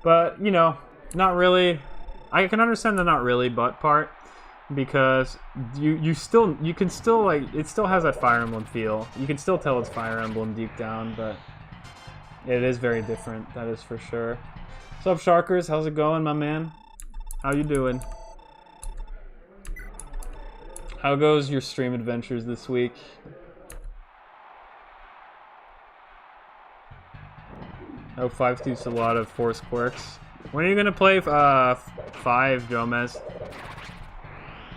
But, you know, not really. I can understand the not really but part. Because you can still, like, it still has that Fire Emblem feel. You can still tell it's Fire Emblem deep down, but... it is very different, that is for sure. What's up, Sharkers? How's it going, my man? How you doing? How goes your stream adventures this week? Oh, 5 keeps a lot of force quirks. When are you gonna play 5, Jomez?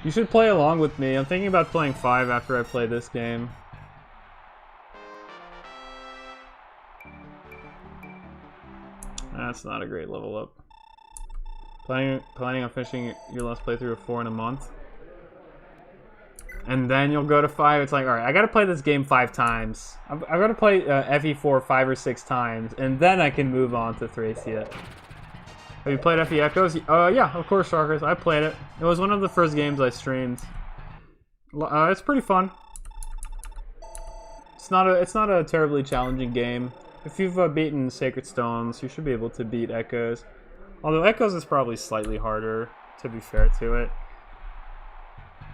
You should play along with me. I'm thinking about playing 5 after I play this game. That's not a great level up. Planning on finishing your last playthrough of 4 in a month. And then you'll go to 5. It's like, alright, I gotta play this game 5 times. I gotta play FE4 5 or 6 times, and then I can move on to Thracia. Have you played FE Echoes? Yeah, of course, Sharkers. I played it. It was one of the first games I streamed. It's pretty fun. It's not a terribly challenging game. If you've beaten Sacred Stones, you should be able to beat Echoes. Although Echoes is probably slightly harder, to be fair to it.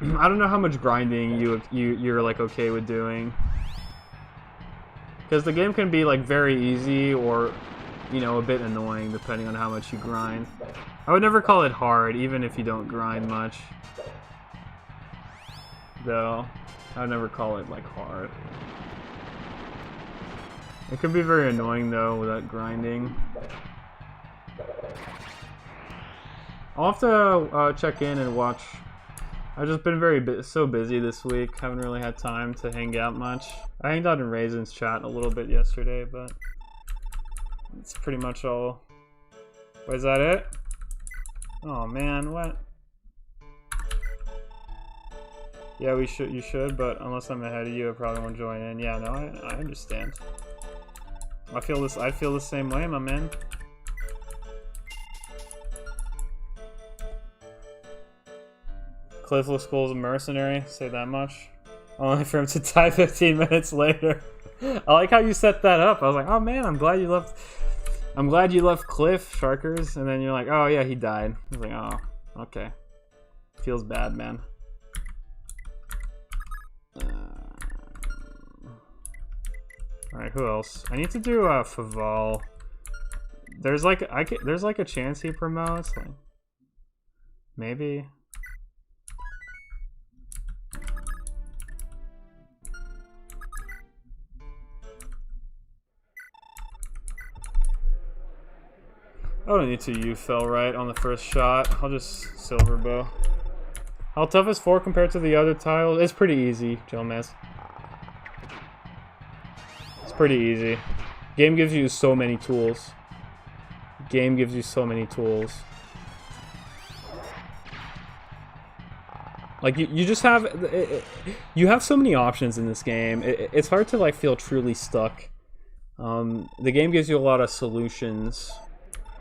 I don't know how much grinding you're like okay with doing. Because the game can be like very easy or, you know, a bit annoying depending on how much you grind. I would never call it hard, even if you don't grind much. Though, I would never call it like hard. It could be very annoying though without grinding. I'll have to check in and watch. I've just been so busy this week. Haven't really had time to hang out much. I hanged out in Raisin's chat a little bit yesterday, but it's pretty much all. Wait, is that it? Oh man, what? Yeah, you should, but unless I'm ahead of you, I probably won't join in. Yeah, no, I understand. I feel the same way, my man. Cliffless School's a mercenary, say that much. Only for him to die 15 minutes later. I like how you set that up. I was like, oh man, I'm glad you left Cliff, Sharkers, and then you're like, oh yeah, he died. I was like, oh, okay. Feels bad, man. Alright, who else? I need to do Faval. There's like a chance he promotes. Like, maybe. I don't need to U fell right on the first shot. I'll just silver bow. How tough is 4 compared to the other tiles? It's pretty easy, Jomez. It's pretty easy. Game gives you so many tools. Game gives you so many tools. Like you just have you have so many options in this game. It's hard to like feel truly stuck. The game gives you a lot of solutions,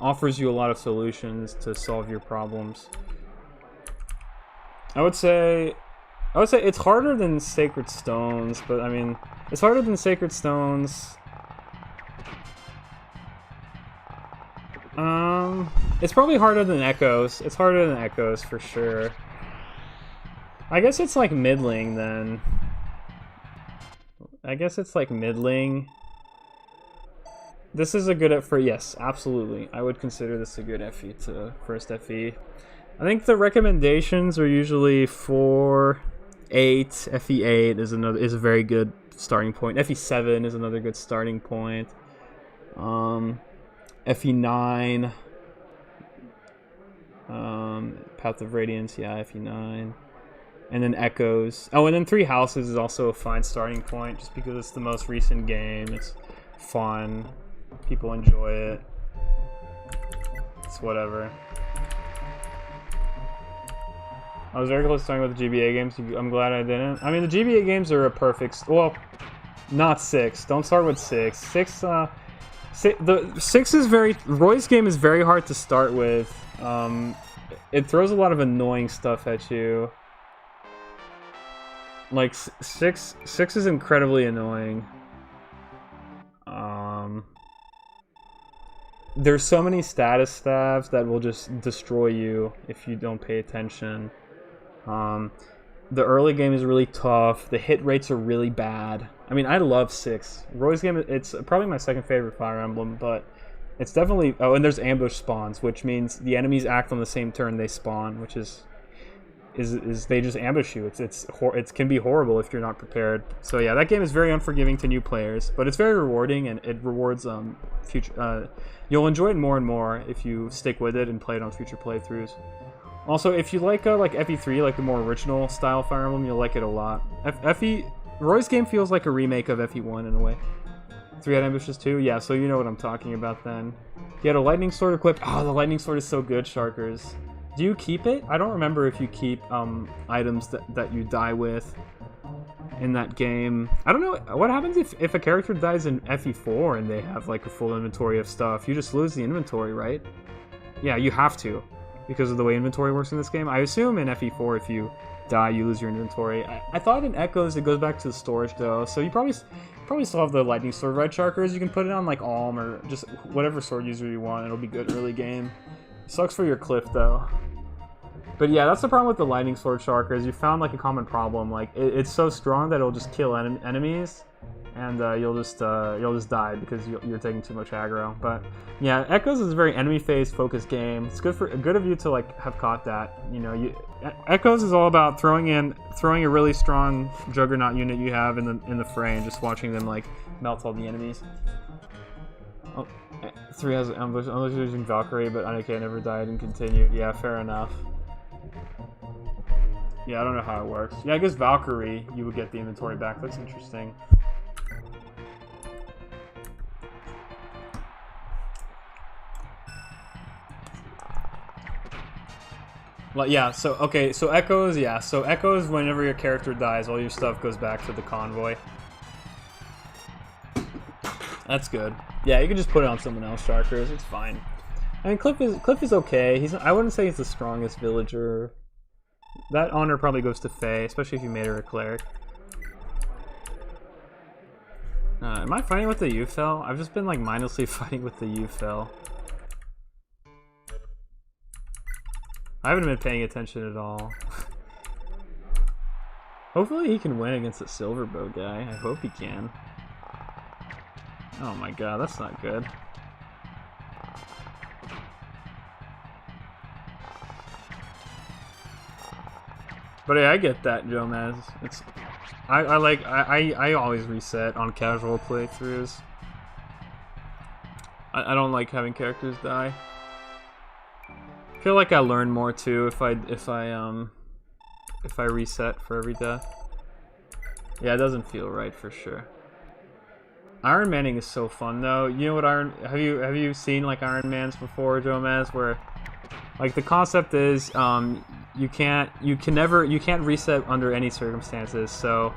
offers you a lot of solutions to solve your problems. I would say it's harder than Sacred Stones, but I mean, it's harder than Sacred Stones. It's probably harder than Echoes. It's harder than Echoes for sure. I guess it's like middling then. I guess it's like middling. This is a good for yes, absolutely. I would consider this a good FE to first FE. I think the recommendations are usually 4, 8. FE 8 is a very good starting point. FE 7 is another good starting point. FE 9. Path of Radiance, yeah, FE 9. And then Echoes. Oh, and then 3 Houses is also a fine starting point, just because it's the most recent game. It's fun. People enjoy it. It's whatever. I was very close to talking about the GBA games. I'm glad I didn't. I mean, the GBA games are a perfect... Well, not 6. Don't start with 6. 6 is very... Roy's game is very hard to start with. It throws a lot of annoying stuff at you. Like, 6 is incredibly annoying. There's so many status stabs that will just destroy you if you don't pay attention. The early game is really tough. The hit rates are really bad. I mean, I love 6. Roy's game, it's probably my second favorite Fire Emblem, but it's definitely... Oh, and there's ambush spawns, which means the enemies act on the same turn they spawn, which is they just ambush you. It can be horrible if you're not prepared. So yeah, that game is very unforgiving to new players, but it's very rewarding, and it rewards future. You'll enjoy it more and more if you stick with it and play it on future playthroughs. Also, if you like FE3, like the more original style Fire Emblem, you'll like it a lot. Roy's game feels like a remake of FE1 in a way. 3 had ambushes too? Yeah, so you know what I'm talking about then. You had a lightning sword equipped. Oh, the lightning sword is so good, Sharkers. Do you keep it? I don't remember if you keep items that you die with in that game. I don't know. What happens if a character dies in FE4 and they have like a full inventory of stuff? You just lose the inventory, right? Yeah, you have to, because of the way inventory works in this game. I assume in FE4 if you die, you lose your inventory. I thought in Echoes it goes back to the storage though, so you probably still have the lightning sword, right, Sharkers? You can put it on like Alm or just whatever sword user you want. It'll be good early game. Sucks for your cliff though. But yeah, that's the problem with the lightning sword, Sharkers. You found like a common problem. Like it's so strong that it'll just kill enemies, and you'll just die because you're taking too much aggro. But yeah, Echoes is a very enemy phase focused game. It's good of you to like have caught that. You know, Echoes is all about throwing a really strong Juggernaut unit you have in the fray and just watching them like melt all the enemies. Oh, 3 has ambush. I was using Valkyrie, but Annika never died and continued. Yeah, fair enough. Yeah, I don't know how it works. Yeah, I guess Valkyrie, you would get the inventory back. That's interesting. Well, yeah, so, okay, so Echoes, yeah. So Echoes, whenever your character dies, all your stuff goes back to the convoy. That's good. Yeah, you can just put it on someone else, Sharkers. It's fine. I mean, Cliff is okay. I wouldn't say he's the strongest villager. That honor probably goes to Faye, especially if you made her a cleric. Am I fighting with the U-Fell? I've just been like mindlessly fighting with the U-Fell. I haven't been paying attention at all. Hopefully he can win against the Silverbow guy. I hope he can. Oh my god, that's not good. But yeah, I get that, Jomez. I always reset on casual playthroughs. I don't like having characters die. feel like I learn more too if I reset for every death. Yeah, it doesn't feel right for sure. Iron Manning is so fun though. You know what have you seen like Iron Mans before, Jomez, where like the concept is you can't reset under any circumstances. So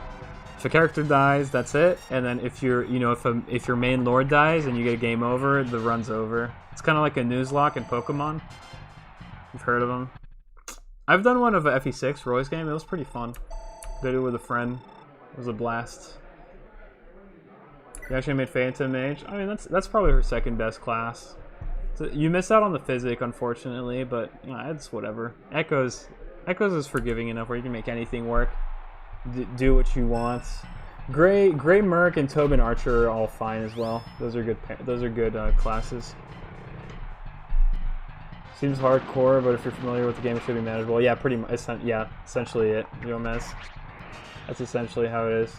if a character dies, that's it. And then if if your main lord dies and you get a game over, the run's over. It's kind of like a Nuzlocke in Pokemon. You've heard of them. I've done one of a FE6 Roy's game. It was pretty fun. Did it with a friend. It was a blast. You actually made Phantom Mage. I mean, that's probably her second best class. So you miss out on the physic, unfortunately, but you know, it's whatever. Echoes is forgiving enough where you can make anything work. Do what you want. Gray Merc and Tobin Archer are all fine as well. Those are good classes. Seems hardcore, but if you're familiar with the game, it should be manageable. Yeah, pretty much. Yeah, essentially it. Gomez. That's essentially how it is.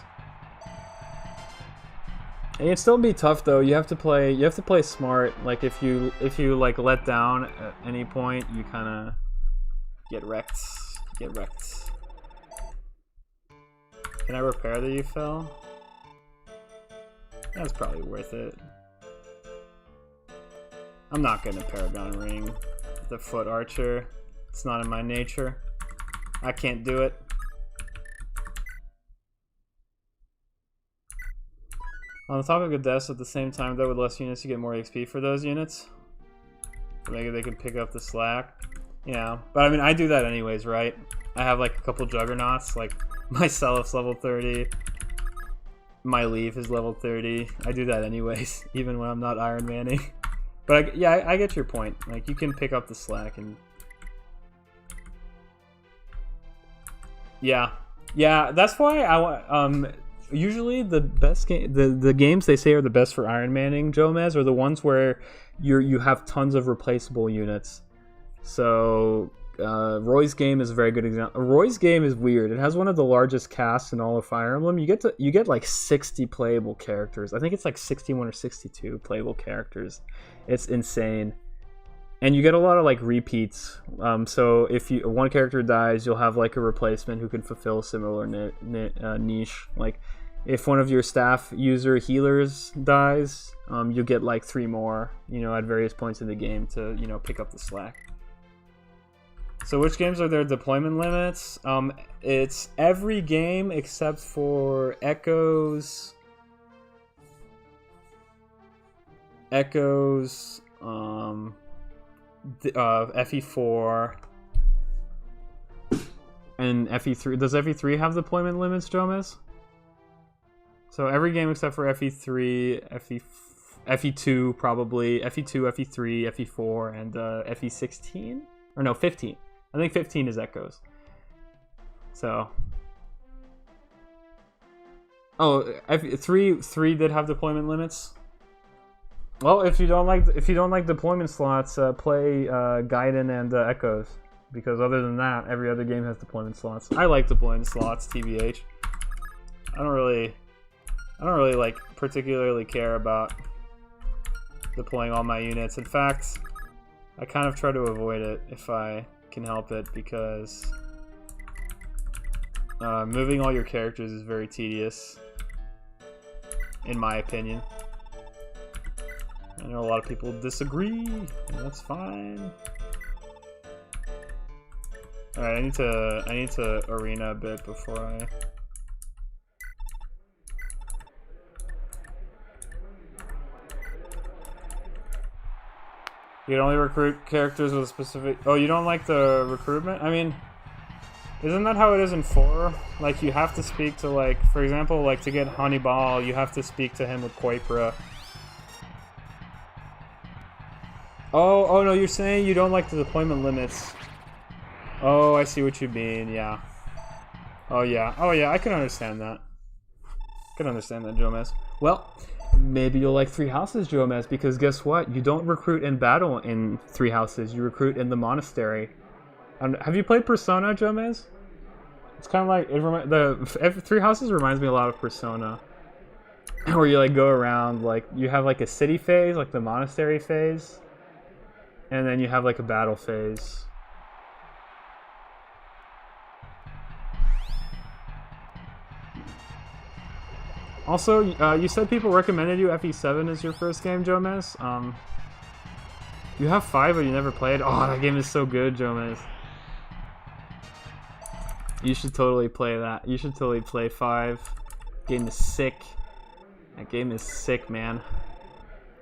And it'd still be tough though. You have to play smart. Like if you like let down at any point, you kind of get wrecked. Can I repair that you fell? That's probably worth it. I'm not gonna Paragon Ring the Foot Archer. It's not in my nature. I can't do it. On the topic of deaths, at the same time though, with less units you get more XP for those units. So maybe they can pick up the slack. Yeah, but I mean I do that anyways, right? I have like a couple Juggernauts, like my Selef's level 30. My Leaf is level 30. I do that anyways, even when I'm not Iron Manning. But yeah, I get your point. Like you can pick up the slack and yeah, that's why I want usually the best game, the games they say are the best for Iron Manning, Jomez, are the ones where you have tons of replaceable units. So Roy's game is a very good example. Roy's game is weird. It has one of the largest casts in all of Fire Emblem. You get like 60 playable characters. I think it's like 61 or 62 playable characters. It's insane. And you get a lot of like repeats. So if one character dies, you'll have like a replacement who can fulfill a similar niche. Like if one of your staff user healers dies, you get like 3 more, at various points in the game to, pick up the slack. So which games are there deployment limits? It's every game except for Echoes, FE4, and FE3. Does FE3 have deployment limits, Jomez? So every game except for FE3, FE2 probably, FE2, FE3, FE4, and FE16? Or no, 15. I think 15 is Echoes. So... Oh, FE3 did have deployment limits? Well, if you don't like deployment slots, play Gaiden and Echoes, because other than that, every other game has deployment slots. I like deployment slots, TBH. I don't really like particularly care about deploying all my units. In fact, I kind of try to avoid it if I can help it, because moving all your characters is very tedious, in my opinion. I know a lot of people disagree, and that's fine. Alright, I need to arena a bit before I... You can only recruit characters with a specific... Oh, you don't like the recruitment? I mean, isn't that how it is in 4? Like, you have to speak to, like, for example, like, to get Hannibal, you have to speak to him with Quapra. Oh no, you're saying you don't like the deployment limits. Oh, I see what you mean, yeah. Oh yeah, I can understand that. Jomez. Well, maybe you'll like 3 houses, Jomez, because guess what? You don't recruit in battle in 3 houses, you recruit in the monastery. Have you played Persona, Jomez? It's kind of like, the 3 houses reminds me a lot of Persona. Where you like go around, like, you have like a city phase, like the monastery phase. And then you have like a battle phase. Also, you said people recommended you FE7 as your first game, Jomez. You have 5, but you never played. Oh, that game is so good, Jomez. You should totally play that. You should totally play 5. Game is sick. That game is sick, man.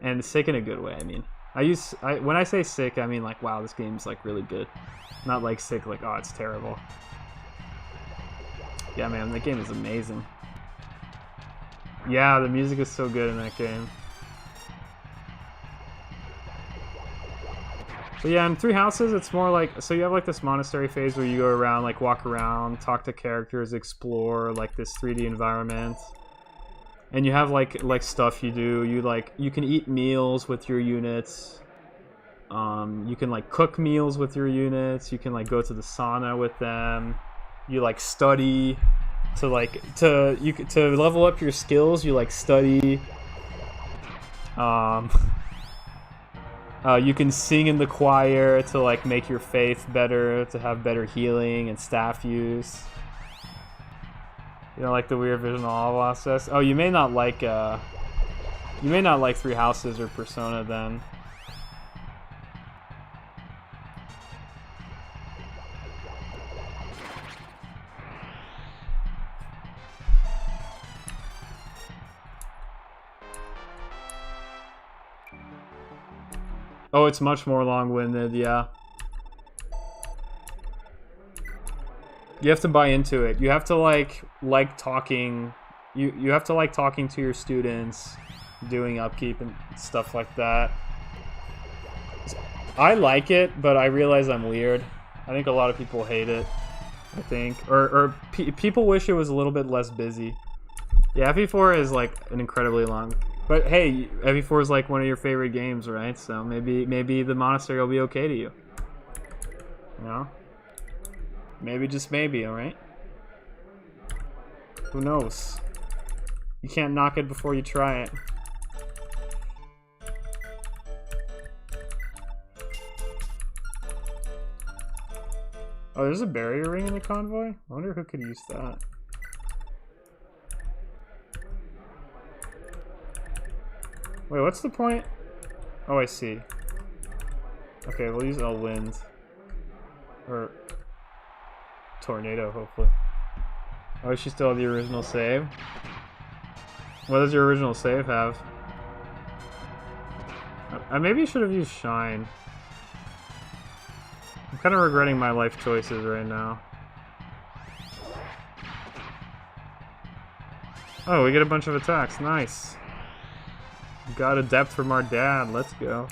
And sick in a good way. I mean, when I say sick, I mean like, wow, this game's like really good. Not like sick, like, oh, it's terrible. Yeah, man, the game is amazing. Yeah, the music is so good in that game. But yeah, in 3 Houses, it's more like, so you have like this monastery phase where you go around, like walk around, talk to characters, explore like this 3D environment. And you have like stuff you do. You can eat meals with your units. You can like cook meals with your units. You can like go to the sauna with them. You like study. To level up your skills, you like study. You can sing in the choir to like make your faith better, to have better healing and staff use. You know, like the weird visual process. Oh, you may not like 3 Houses or Persona then. Oh, it's much more long-winded, yeah. You have to buy into it. You have to like talking. You have to like talking to your students, doing upkeep and stuff like that. I like it, but I realize I'm weird. I think a lot of people hate it. I think, or people wish it was a little bit less busy. Yeah, FE4 is like an incredibly long. But hey, FE4 is like one of your favorite games, right? So maybe the monastery will be okay to you. You know? Maybe, just maybe, alright? Who knows? You can't knock it before you try it. Oh, there's a barrier ring in the convoy? I wonder who could use that. Wait, what's the point? Oh, I see. Okay, we'll use El Wind. Or Tornado, hopefully. Oh, she still have the original save? What does your original save have? I maybe should have used Shine. I'm kind of regretting my life choices right now. Oh, we get a bunch of attacks. Nice. Got a depth from our dad. Let's go.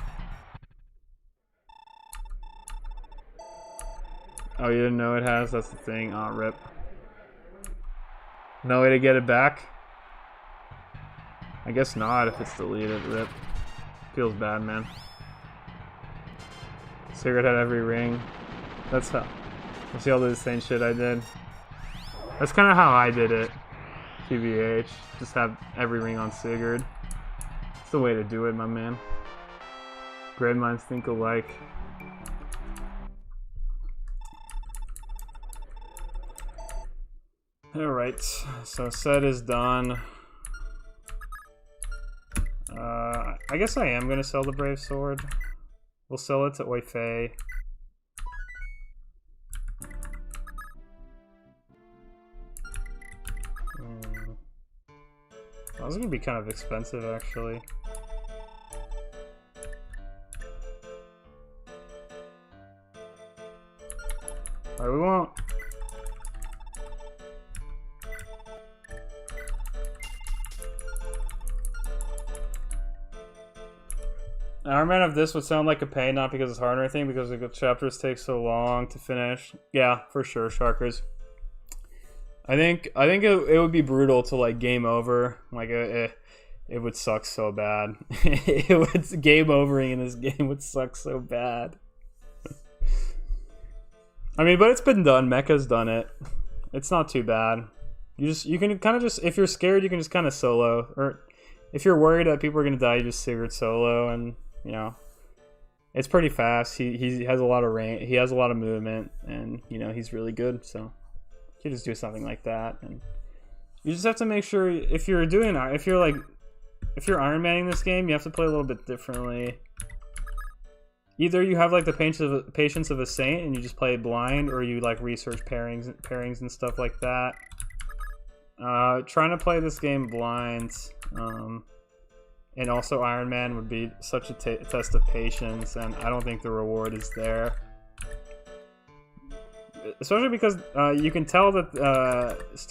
Oh, you didn't know it has? That's the thing. Aw, rip. No way to get it back? I guess not if it's deleted. Rip. Feels bad, man. Sigurd had every ring. That's how. Let's see all the insane shit I did. That's kind of how I did it. TBH. Just have every ring on Sigurd. It's the way to do it, my man. Great minds think alike. Alright, so set is done. I guess I am gonna sell the Brave Sword. We'll sell it to Oifei. That was gonna be kind of expensive, actually. Alright, we won't. Iron Man of this would sound like a pain, not because it's hard or anything, because the chapters take so long to finish. Yeah, for sure, Sharkers. I think it would be brutal to like game over. Like it would suck so bad. Game overing in this game would suck so bad. I mean, but it's been done. Mecha's done it. It's not too bad. You can kind of just, if you're scared, you can just kind of solo, or if you're worried that people are gonna die, you just Sigurd solo, and you know, It's pretty fast. He has a lot of range. He has a lot of movement, and you know he's really good. So you just do something like that, and you just have to make sure if you're Iron Manning this game, you have to play a little bit differently. Either you have like the patience of a saint and you just play blind, or you like research pairings and stuff like that. Trying to play this game blind, and also Iron Man would be such a test of patience, and I don't think the reward is there. Especially because you can tell that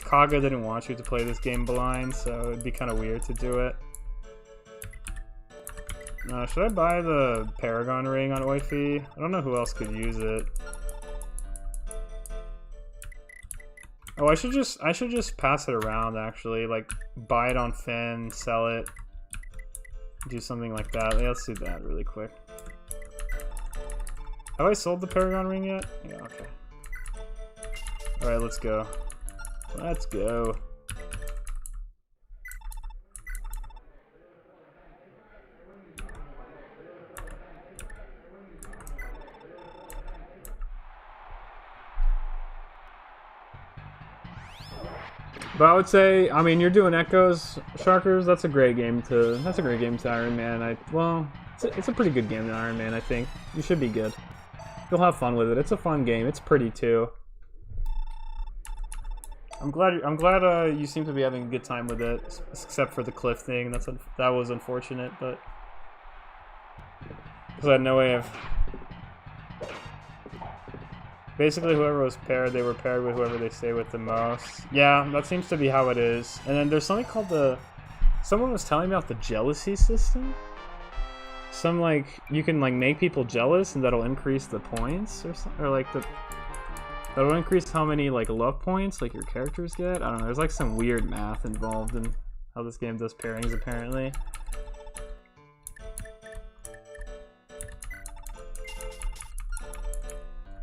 Kaga didn't want you to play this game blind, so it'd be kind of weird to do it. Should I buy the Paragon ring on Oifi? I don't know who else could use it. Oh, I should just pass it around actually. Like buy it on Finn, sell it, do something like that. Yeah, let's do that really quick. Have I sold the Paragon ring yet? Yeah, okay. Alright, let's go. Let's go. But I would say, I mean, you're doing Echoes, Sharkers. That's a great game to Iron Man. Well, it's a pretty good game to Iron Man. I think you should be good. You'll have fun with it. It's a fun game. It's pretty too. I'm glad you seem to be having a good time with it, except for the cliff thing. That was unfortunate, but because I had no way of. Basically, whoever was paired, they were paired with whoever they stay with the most. Yeah, that seems to be how it is. And then there's something called someone was telling me about the jealousy system. Some, like, you can, like, make people jealous and that'll increase the points or something. Or, like, that'll increase how many, like, love points, like, your characters get. I don't know, there's, like, some weird math involved in how this game does pairings, apparently.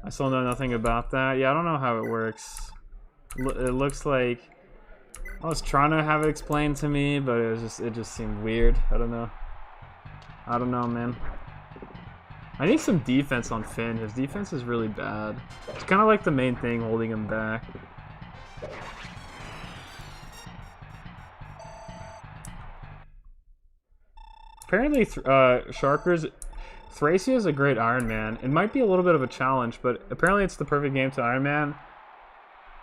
I still know nothing about that. Yeah, I don't know how it works. It looks like I was trying to have it explained to me, but it just seemed weird. I don't know. I don't know, man. I need some defense on Finn. His defense is really bad. It's kind of like the main thing holding him back. Apparently, Sharkers. Thracia is a great Iron Man. It might be a little bit of a challenge, but apparently it's the perfect game to Iron Man.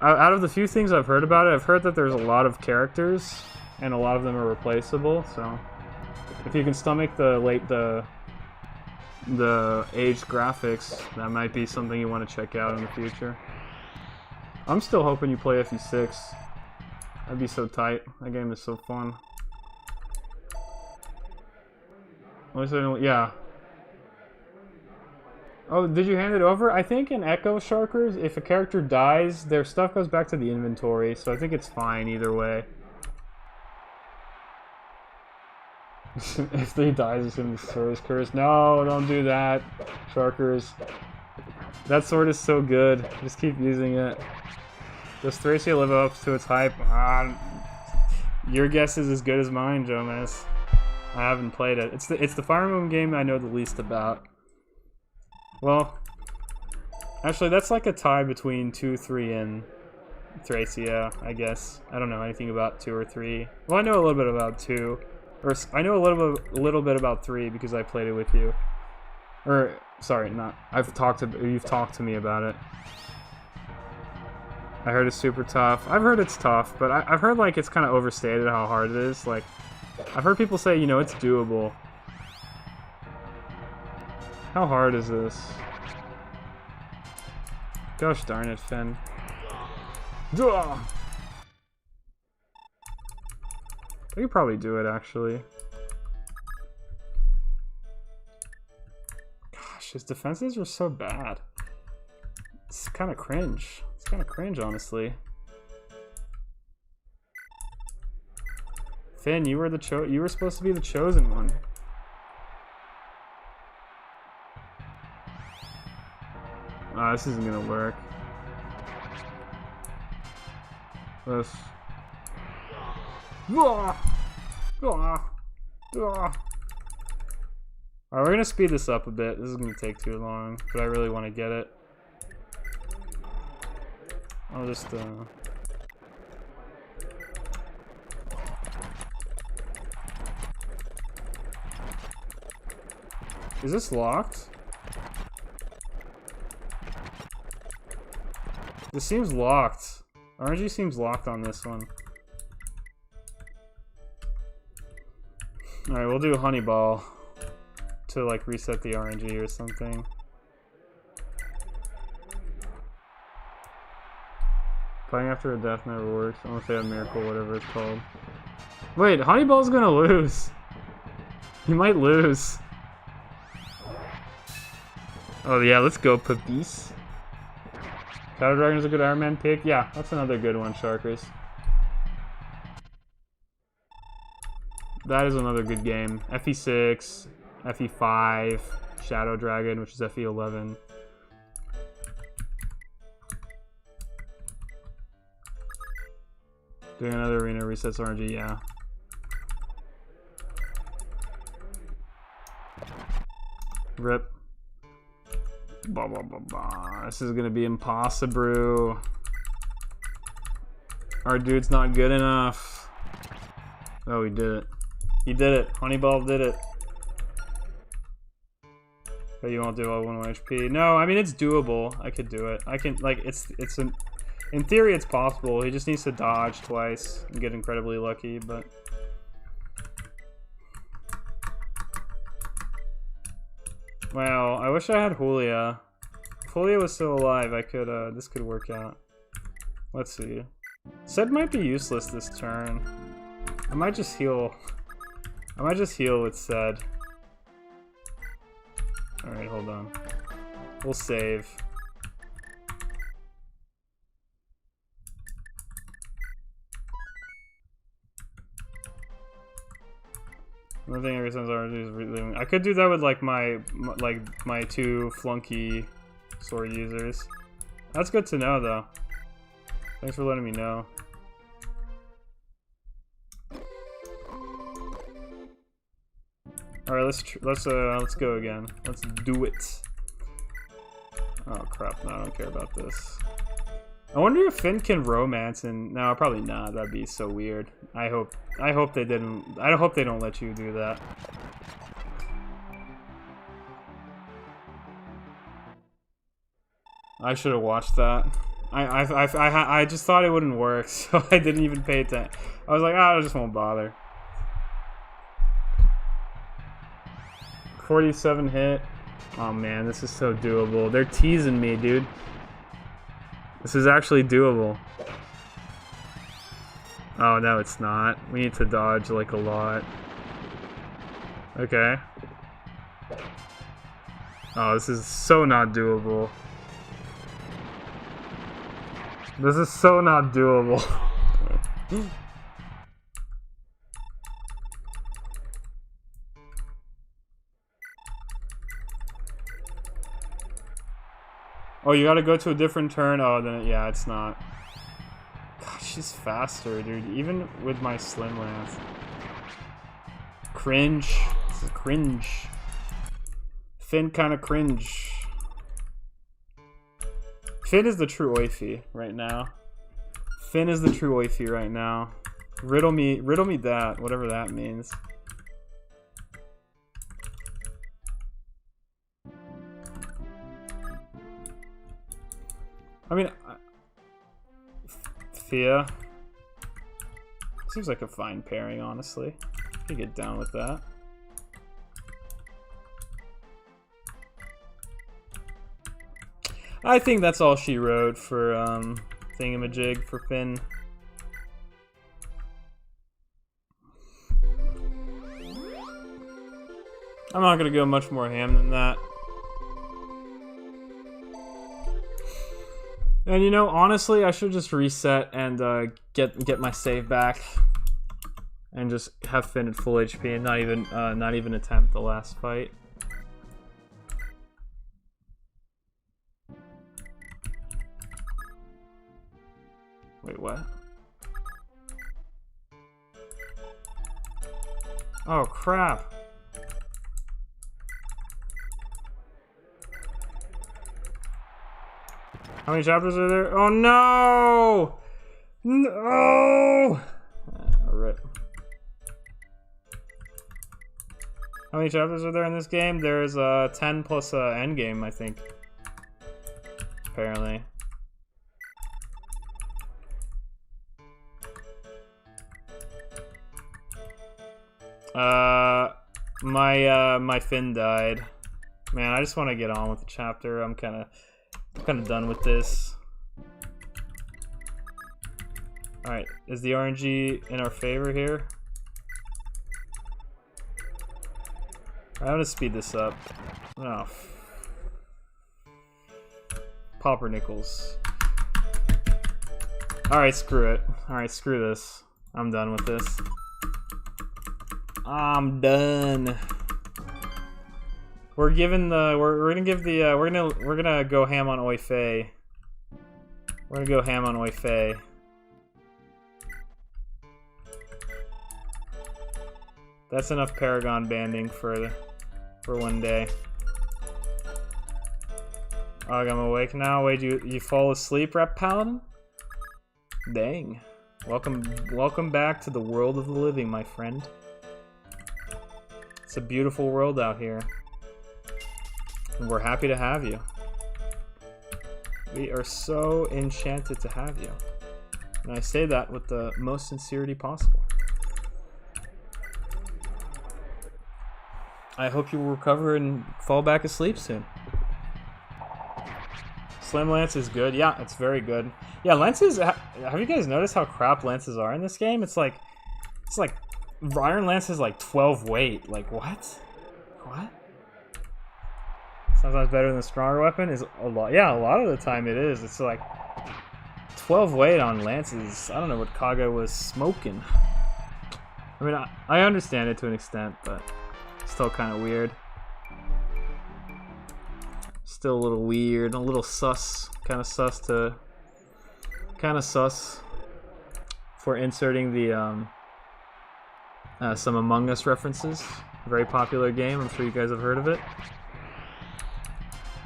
Out of the few things I've heard about it, I've heard that there's a lot of characters, and a lot of them are replaceable, so if you can stomach the aged graphics, that might be something you want to check out in the future. I'm still hoping you play FE6. That'd be so tight. That game is so fun. Yeah. Oh, did you hand it over? I think in Echo Sharkers, if a character dies, their stuff goes back to the inventory, so I think it's fine either way. If he dies, it's gonna be Sword's Curse. No, don't do that, Sharkers. That sword is so good. Just keep using it. Does Thracia live up to its hype? Your guess is as good as mine, Jonas. I haven't played it. It's the Fire Emblem game I know the least about. Well, actually, that's like a tie between 2, 3, and Thracia, I guess. I don't know anything about 2 or 3. Well, I know a little bit about 2. Or, I know a little bit about 3 because I played it with you. Or, sorry, not. You've talked to me about it. I heard it's super tough. I've heard it's tough, but I've heard, like, it's kind of overstated how hard it is. Like, I've heard people say, you know, it's doable. How hard is this? Gosh darn it, Finn. Duh! I could probably do it, actually. Gosh, his defenses were so bad. It's kind of cringe. It's kind of cringe, honestly. Finn, you were supposed to be the chosen one. This isn't gonna work. This. Alright, we're gonna speed this up a bit. This is gonna take too long, but I really want to get it. I'll just, Is this locked? This seems locked. RNG seems locked on this one. Alright, we'll do Honey Ball to like reset the RNG or something. Playing after a death never works. I want to say a miracle, whatever it's called. Wait, Honey Ball's gonna lose. He might lose. Oh yeah, let's go, Pabis. Shadow Dragon is a good Iron Man pick. Yeah, that's another good one, Sharkers. That is another good game. FE6, FE5, Shadow Dragon, which is FE11. Doing another arena resets RNG, yeah. Rip. Blah, blah, blah, blah. This is gonna be impossible. Our dude's not good enough. Oh, he did it. He did it. Honeyball did it. But you won't do all 1 HP. No, I mean, it's doable. I could do it. I can, like, in theory, it's possible. He just needs to dodge twice and get incredibly lucky, but... Wow, I wish I had Julia. If Julia was still alive, I could, this could work out. Let's see. Zed might be useless this turn. I might just heal. I might just heal with Zed. Alright, hold on. We'll save. One thing every since RNG is reliving. I could do that with like my two flunky sword users. That's good to know though. Thanks for letting me know. All right, let's go again. Let's do it. Oh crap! No, I don't care about this. I wonder if Finn can romance and no, probably not. That'd be so weird. I hope they didn't. I hope they don't let you do that. I should have watched that. I just thought it wouldn't work, so I didn't even pay attention. I was like, I just won't bother. 47 hit. Oh man, this is so doable. They're teasing me, dude. This is actually doable. Oh no, it's not. We need to dodge like a lot. Okay. Oh, this is so not doable. This is so not doable. Oh, you gotta go to a different turn? Oh, then yeah, it's not. Gosh, she's faster, dude. Even with my slim lance. Cringe. This is cringe. Finn kinda cringe. Finn is the true Oifi right now. Finn is the true Oifi right now. Riddle me that, whatever that means. I mean, Thea seems like a fine pairing, honestly. I could get down with that. I think that's all she wrote for Thingamajig for Finn. I'm not gonna go much more ham than that. And you know, honestly, I should just reset and get my save back, and just have Finn at full HP and not even attempt the last fight. Wait, what? Oh crap! How many chapters are there? Oh no! No! Rip. How many chapters are there in this game? There's 10 plus endgame, I think. Apparently. My Finn died. Man, I just want to get on with the chapter. I'm kind of done with this. All right, is the RNG in our favor here? I'm gonna speed this up. Oh. Popper Nickels. Alright, screw it. Alright, screw this. I'm done with this. I'm done. We're giving the we're gonna give the we're gonna go ham on Oi Fei. We're gonna go ham on Oi Fei. That's enough Paragon banding for one day. Oh, I'm awake now. Wait, you fall asleep, Rep Paladin? Dang. Welcome back to the world of the living, my friend. It's a beautiful world out here. And we're happy to have you. We are so enchanted to have you. And I say that with the most sincerity possible. I hope you will recover and fall back asleep soon. Slim Lance is good. Yeah, it's very good. Yeah, lances. Have you guys noticed how crap lances are in this game? It's like Iron Lance is like 12 weight. Like what? What? Sometimes better than a stronger weapon is a lot. Yeah, a lot of the time it is. It's like 12 weight on lances. I don't know what Kaga was smoking. I mean, I understand it to an extent, but still kind of weird. Still a little weird, a little sus, kind of sus for inserting the some Among Us references. Very popular game. I'm sure you guys have heard of it.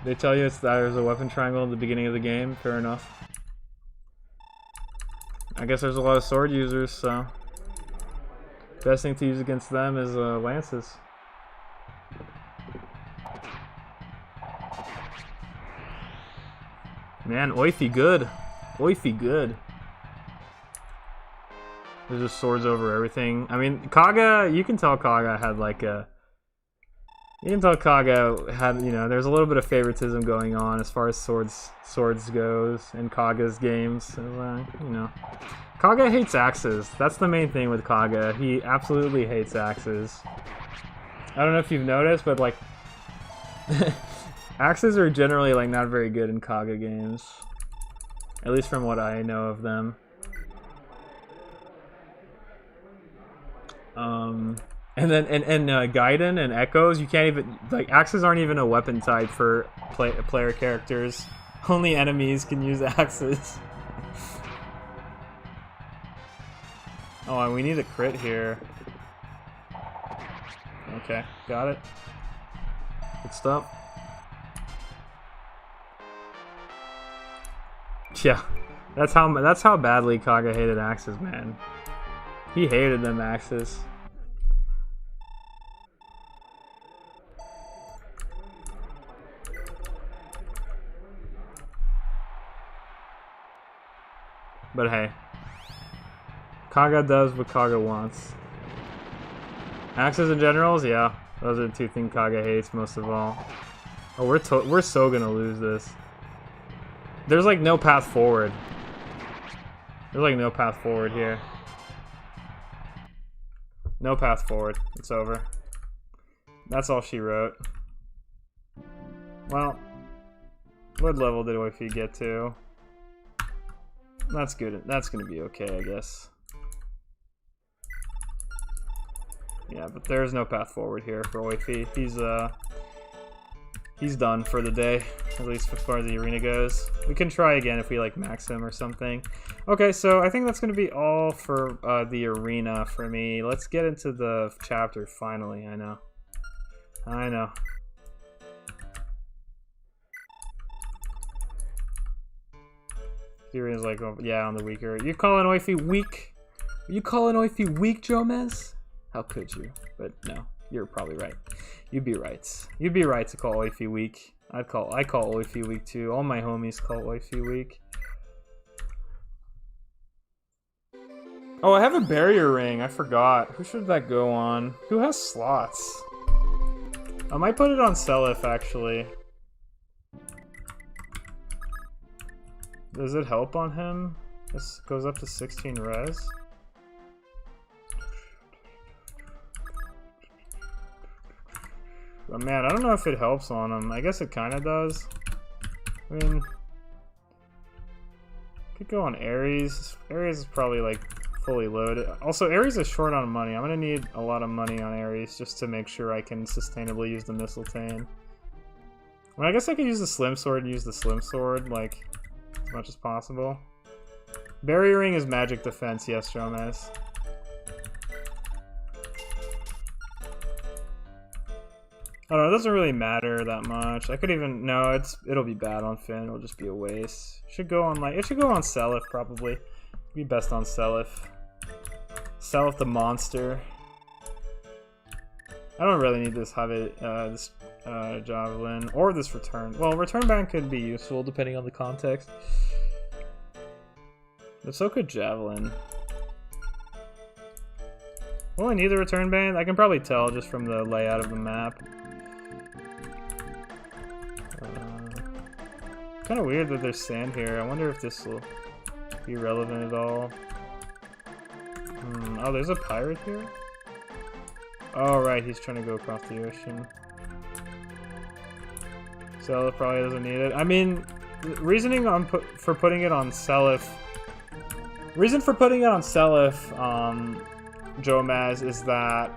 They tell you there's a weapon triangle at the beginning of the game. Fair enough. I guess there's a lot of sword users, so best thing to use against them is lances. Man, Oify good. Oify good. There's just swords over everything. I mean, Kaga, you can tell Kaga had like a... You can tell Kaga had, you know, there's a little bit of favoritism going on as far as swords goes in Kaga's games. So, you know. Kaga hates axes. That's the main thing with Kaga. He absolutely hates axes. I don't know if you've noticed, but like... axes are generally like not very good in Kaga games, at least from what I know of them. And then Gaiden and Echoes, you can't even like axes aren't even a weapon type for player characters. Only enemies can use axes. Oh, and we need a crit here. Okay, got it. Good stuff. Yeah, that's how badly Kaga hated axes, man. He hated them axes. But hey, Kaga does what Kaga wants. Axes and generals, yeah, those are the two things Kaga hates most of all. Oh, we're so gonna lose this. There's like no path forward. There's like no path forward here. No path forward. It's over. That's all she wrote. Well, what level did Oify get to? That's good. That's gonna be okay, I guess. Yeah, but there's no path forward here for Oify. He's done for the day, at least as far as the arena goes. We can try again if we like max him or something. Okay, so I think that's gonna be all for the arena for me. Let's get into the chapter finally. I know. Fury is like, oh, yeah, on the weaker. You calling Oifi weak? Are you calling Oifi weak, Jomez? How could you? But no, you're probably right. You'd be right. You'd be right to call Oifi weak. I call Oifi weak too. All my homies call Oifi weak. Oh, I have a barrier ring. I forgot. Who should that go on? Who has slots? I might put it on Seliph, actually. Does it help on him? This goes up to 16 res. But man, I don't know if it helps on him. I guess it kind of does. I mean, could go on Ares. Ares is probably like fully loaded. Also, Ares is short on money. I'm gonna need a lot of money on Ares just to make sure I can sustainably use the Mistletoe. Well, I guess I could use the Slim Sword and use the Slim Sword, like, as much as possible. Barrier Ring is magic defense, yes, Jomez. I don't know, it doesn't really matter that much. I could even, no, it'll be bad on Finn, it'll just be a waste. It should go on Seliph, probably. It'd be best on Seliph. Seliph the monster. I don't really need this this Javelin, or this Return. Well, Return Band could be useful depending on the context. But so could Javelin. Will I need the Return Band? I can probably tell just from the layout of the map. Kind of weird that there's sand here. I wonder if this will be relevant at all. Oh, there's a pirate here? Oh, right, he's trying to go across the ocean. Seliph probably doesn't need it. I mean, reasoning for putting it on Seliph... Reason for putting it on Seliph, Jomaz, is that...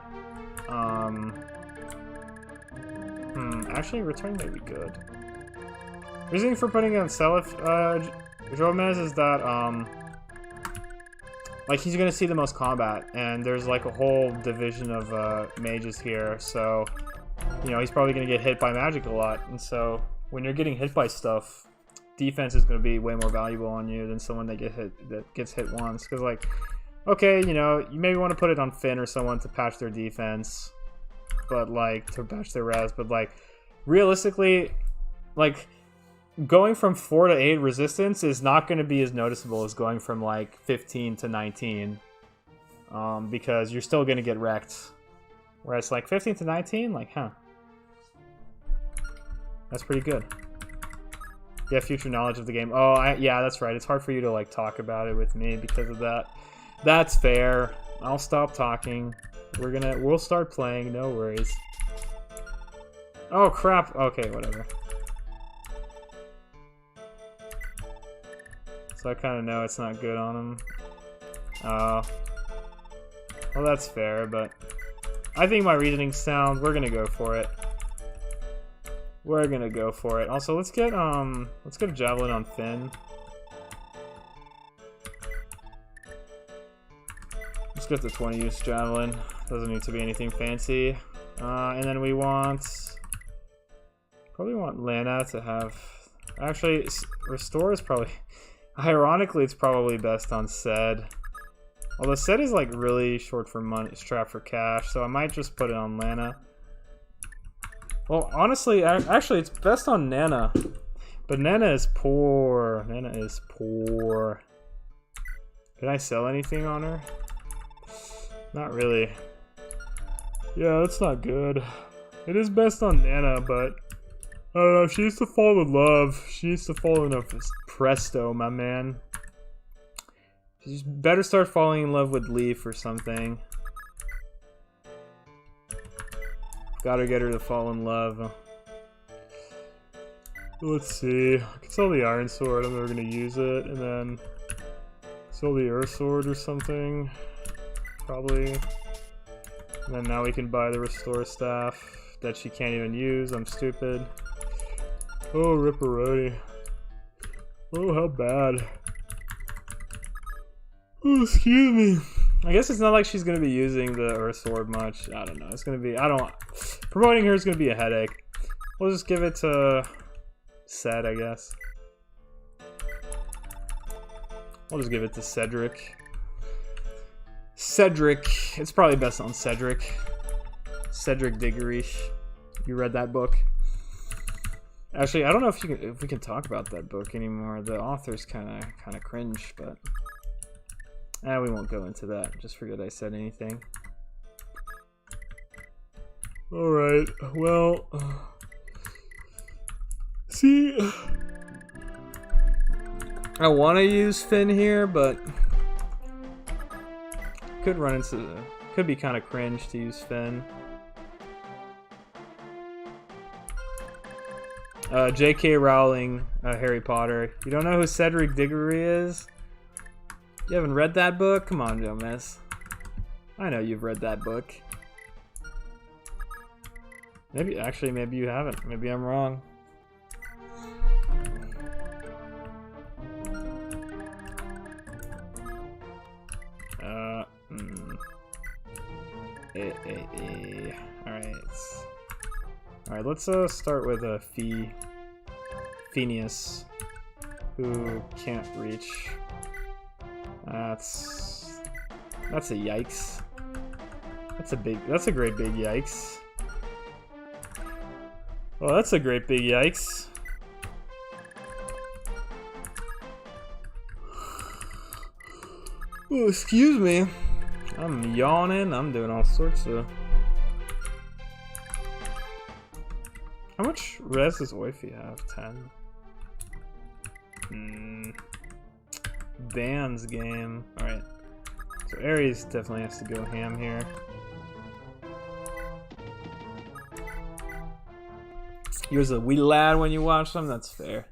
actually, Return may be good. Reasoning for putting it on Seliph, Jomez, is that, like, he's gonna see the most combat, and there's, like, a whole division of, mages here, so, you know, he's probably gonna get hit by magic a lot, and so, when you're getting hit by stuff, defense is gonna be way more valuable on you than someone that gets hit once, because, like, okay, you know, you maybe want to put it on Finn or someone to patch their defense, but, like, to patch their res, but, like, realistically, like, going from 4 to 8 resistance is not going to be as noticeable as going from like 15 to 19, because you're still going to get wrecked. Whereas like 15 to 19, like, huh, that's pretty good. Yeah, future knowledge of the game. Oh, yeah, that's right. It's hard for you to like talk about it with me because of that. That's fair. I'll stop talking. We'll start playing. No worries. Oh crap. Okay, whatever. So I kind of know it's not good on him. Well, that's fair, but I think my reasoning's sound. We're gonna go for it. We're gonna go for it. Also, let's get a Javelin on Finn. Let's get the 20 use Javelin. Doesn't need to be anything fancy. And then we probably want Lana to have. Actually, Restore is probably. Ironically, it's probably best on Sed. Although Sed is like really short for money, strapped for cash, so I might just put it on Lana. Well, honestly, actually, it's best on Nana. But Nana is poor. Nana is poor. Can I sell anything on her? Not really. Yeah, that's not good. It is best on Nana, but I don't know, she needs to fall in love. She needs to fall in love with Presto, my man. She better start falling in love with Leaf or something. Gotta get her to fall in love. Let's see. I can sell the Iron Sword, I'm never gonna use it, and then sell the Earth Sword or something. Probably. And then now we can buy the Restore Staff that she can't even use. I'm stupid. Oh, Ripperoni. Oh, how bad. Oh, excuse me. I guess it's not like she's going to be using the Earth Sword much. I don't know. It's going to be... Promoting her is going to be a headache. We'll just give it to Sed, I guess. We'll just give it to Cedric. Cedric. It's probably best on Cedric. Cedric Diggory. You read that book? Actually, I don't know if we can talk about that book anymore. The author's kind of cringe, but we won't go into that. Just forget I said anything. All right. Well, see, I want to use Finn here, but could be kind of cringe to use Finn. J.K. Rowling, Harry Potter. You don't know who Cedric Diggory is? You haven't read that book? Come on, Gomez. I know you've read that book. Maybe you haven't. Maybe I'm wrong. Alright, let's start with Phineas, who can't reach. That's a yikes. That's a great big yikes. Well, that's a great big yikes. Oh, excuse me. I'm yawning. I'm doing all sorts of... How much res does Oify have? 10. Dan's game. Alright. So Ares definitely has to go ham here. He was a wee lad when you watched him? That's fair.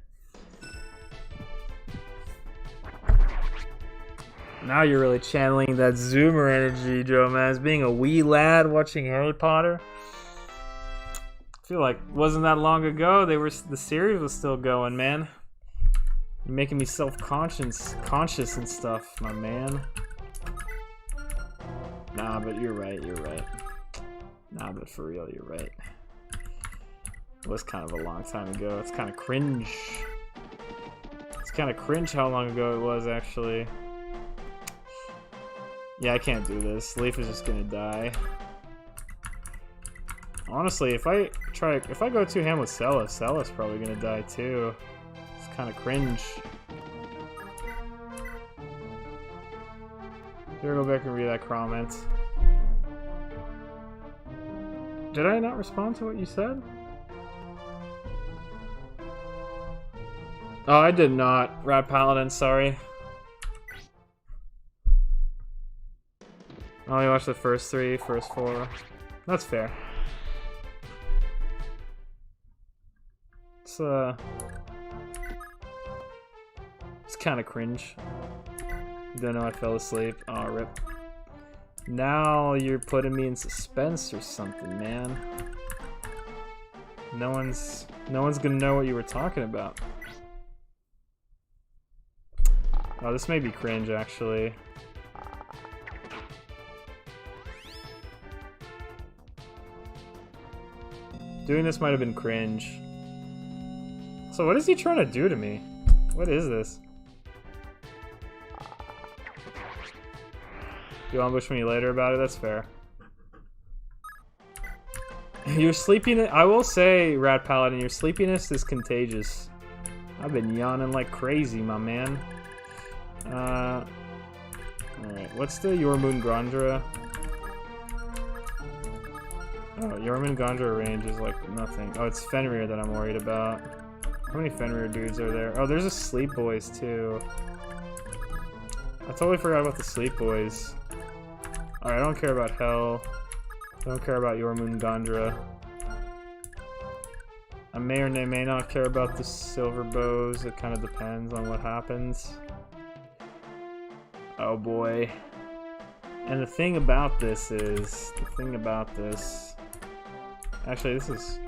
Now you're really channeling that Zoomer energy, Joe, man. As being a wee lad watching Harry Potter. I feel like it wasn't that long ago. The series was still going, man. You're making me self-conscious and stuff, my man. Nah, but you're right. Nah, but for real, you're right. It was kind of a long time ago. It's kind of cringe. It's kind of cringe how long ago it was, actually. Yeah, I can't do this. Leaf is just gonna die. Honestly, if I go too ham with Cella's probably gonna die too. It's kind of cringe. Here, go back and read that comment. Did I not respond to what you said? Oh, I did not. Rat Paladin, sorry. I only watched the first 4. That's fair. It's kind of cringe. Don't know I fell asleep. Oh, rip. Now you're putting me in suspense or something, man. No one's gonna know what you were talking about. Oh, this may be cringe, actually. Doing this might have been cringe. So what is he trying to do to me? What is this? You ambush me later about it? That's fair. Your sleepiness... I will say, Rat Paladin, your sleepiness is contagious. I've been yawning like crazy, my man. Alright, what's the Jormungandr? Oh, Jormungandr range is like nothing. Oh, it's Fenrir that I'm worried about. How many Fenrir dudes are there? Oh, there's a Sleep Boys too. I totally forgot about the Sleep Boys. Alright, I don't care about Hell. I don't care about Jormungandr. I may or may not care about the Silver Bows. It kind of depends on what happens. Oh boy. And the thing about this is... Actually, this is...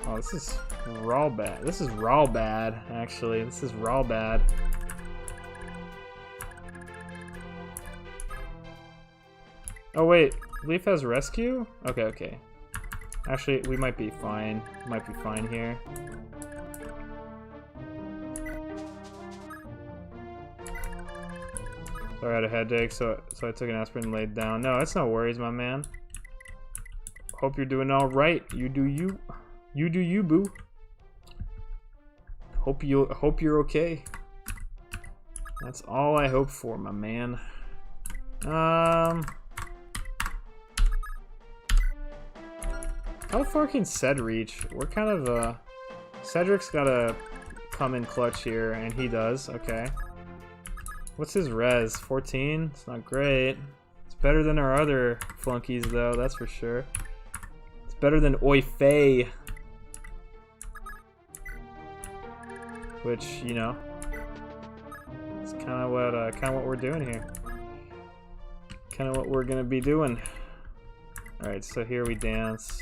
Oh, this is raw bad. This is raw bad, actually. This is raw bad. Oh wait, Leaf has rescue? Okay. Actually, we might be fine. Might be fine here. Sorry, I had a headache, so I took an aspirin and laid down. No, that's no worries, my man. Hope you're doing all right. You do you. You do you, boo. Hope you're okay. That's all I hope for, my man. How far can Ced reach? We're kind of Cedric's gotta come in clutch here, and he does. Okay. What's his res? 14? It's not great. It's better than our other flunkies, though, that's for sure. It's better than Oi Fei. Which, you know, it's kind of what we're doing here. Kind of what we're gonna be doing. All right, so here we dance.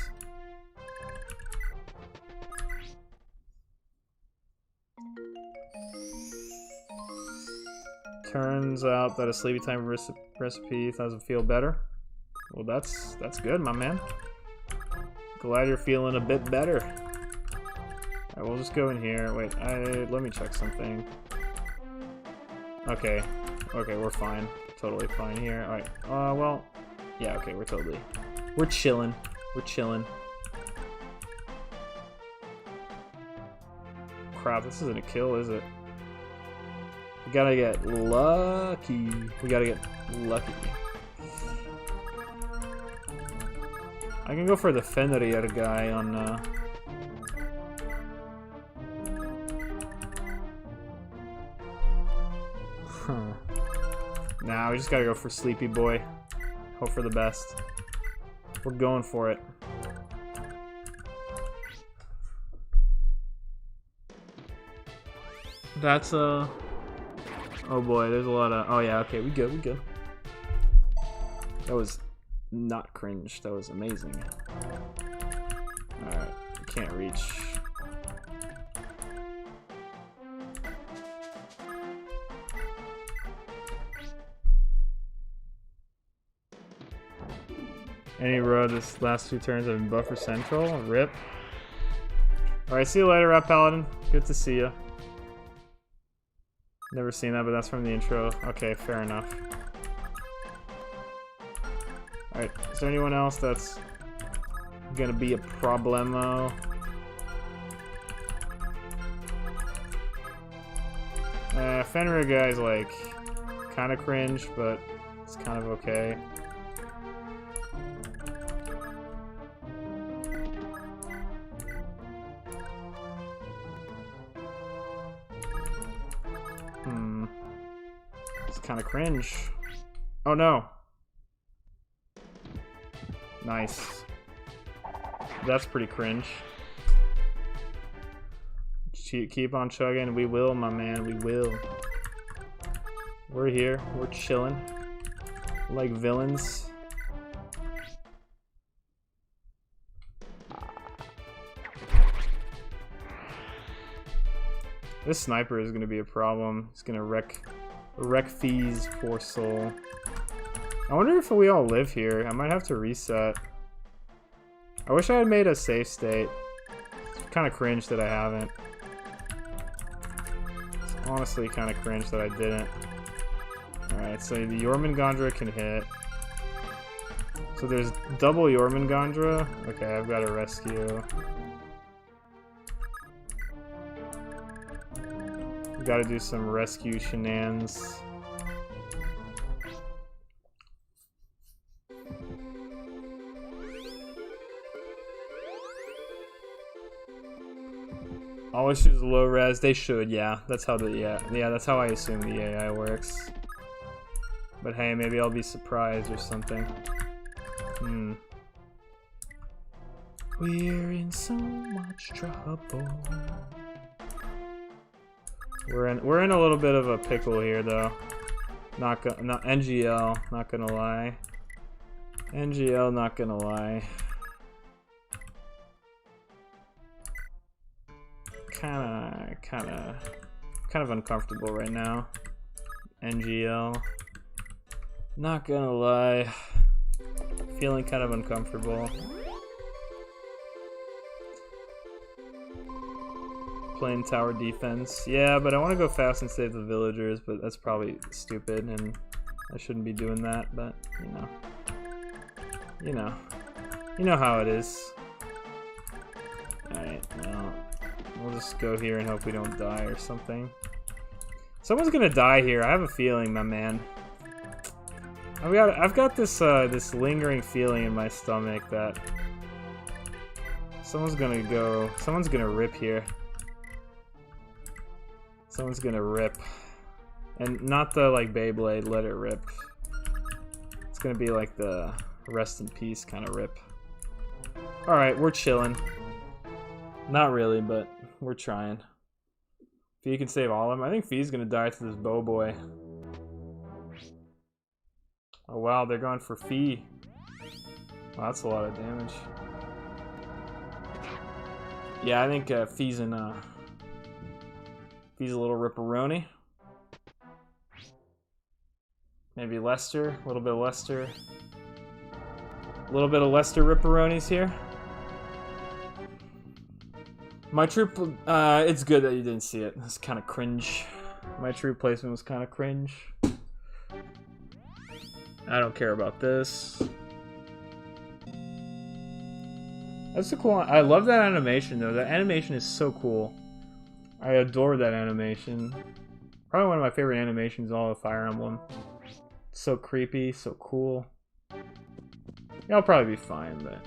Turns out that a sleepy time recipe doesn't feel better. Well, that's good, my man. Glad you're feeling a bit better. Alright, we'll just go in here. Wait, let me check something. Okay, we're fine. Totally fine here. Alright, well, yeah, okay, we're chilling. We're chilling. Crap, this isn't a kill, is it? We gotta get lucky. We gotta get lucky. I can go for the Fenrir guy on, Nah, we just gotta go for Sleepy Boy. Hope for the best. We're going for it. That's, oh boy, there's a lot of... Oh yeah, okay, we good. That was not cringe, that was amazing. Alright, can't reach. Any road this last 2 turns have been buffer central. Rip. Alright, see you later, Rat Paladin. Good to see you. Never seen that, but that's from the intro. Okay, fair enough. Alright, is there anyone else that's gonna be a problemo? Fenrir guy's like kind of cringe, but it's kind of okay. It's kind of cringe. Oh no. Nice. That's pretty cringe. Keep on chugging. We will, my man. We will. We're here. We're chilling. Like villains. This sniper is going to be a problem. It's going to wreck Fee's poor soul. I wonder if we all live here. I might have to reset. I wish I had made a save state. It's kind of cringe that I haven't. It's honestly kind of cringe that I didn't. Alright, so the Jormungandr can hit. So there's double Jormungandr. Okay, I've got to rescue. Gotta do some rescue shenanigans. Always choose low res. They should, yeah. That's how the yeah. That's how I assume the AI works. But hey, maybe I'll be surprised or something. We're in so much trouble. We're in a little bit of a pickle here, though. Not NGL, not gonna lie. NGL, not gonna lie. Kind of uncomfortable right now. NGL, not gonna lie. Feeling kind of uncomfortable. Playing tower defense. Yeah, but I want to go fast and save the villagers, but that's probably stupid, and I shouldn't be doing that, but you know how it is. Alright, now we'll just go here and hope we don't die or something. Someone's gonna die here. I have a feeling, my man. I've got this this lingering feeling in my stomach that someone's gonna rip here. Someone's gonna rip. And not the like Beyblade, let it rip. It's gonna be like the rest in peace kind of rip. Alright, we're chilling. Not really, but we're trying. Fee can save all of them. I think Fee's gonna die to this bow boy. Oh wow, they're going for Fee. Wow, that's a lot of damage. Yeah, I think Fee's a little ripperoni. Maybe Lester, a little bit of Lester. A little bit of Lester ripperonis here. My troop, it's good that you didn't see it. It's kind of cringe. My troop placement was kind of cringe. I don't care about this. That's a cool one. I love that animation though. That animation is so cool. I adore that animation. Probably one of my favorite animations in all of Fire Emblem. It's so creepy, so cool. Yeah, I'll probably be fine, but...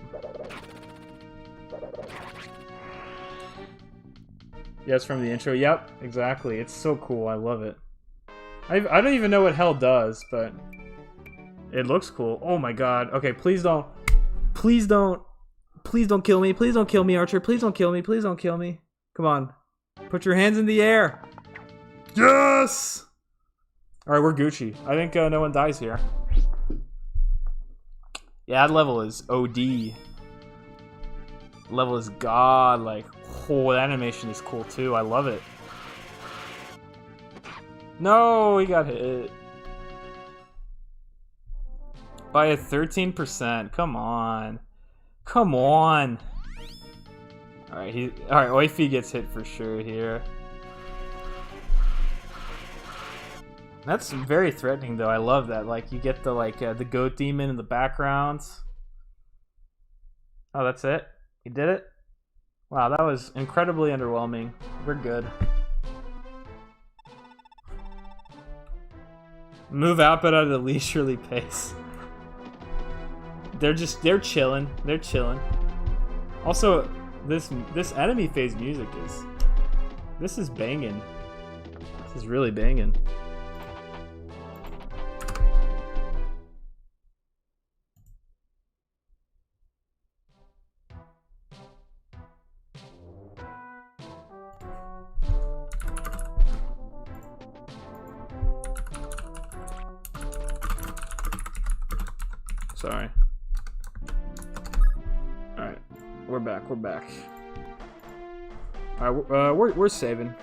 Yeah, it's from the intro. Yep, exactly. It's so cool. I love it. I don't even know what hell does, but... It looks cool. Oh my god. Okay, please don't... Please don't... Please don't kill me. Please don't kill me, Archer. Please don't kill me. Please don't kill me. Come on. Put your hands in the air. Yes! Alright, we're Gucci. I think no one dies here. Yeah, that level is OD. Level is god, like... Oh, that animation is cool too. I love it. No, he got hit. By a 13%. Come on. Come on. Alright, Oifi gets hit for sure here. That's very threatening though. I love that. Like you get the the goat demon in the background. Oh, that's it? You did it? Wow, that was incredibly underwhelming. We're good. Move out, but at a leisurely pace. They're chilling. They're chilling. Also, this enemy phase music is banging. This is really banging. Sorry. Alright. We're back. We're back. Alright, we're saving.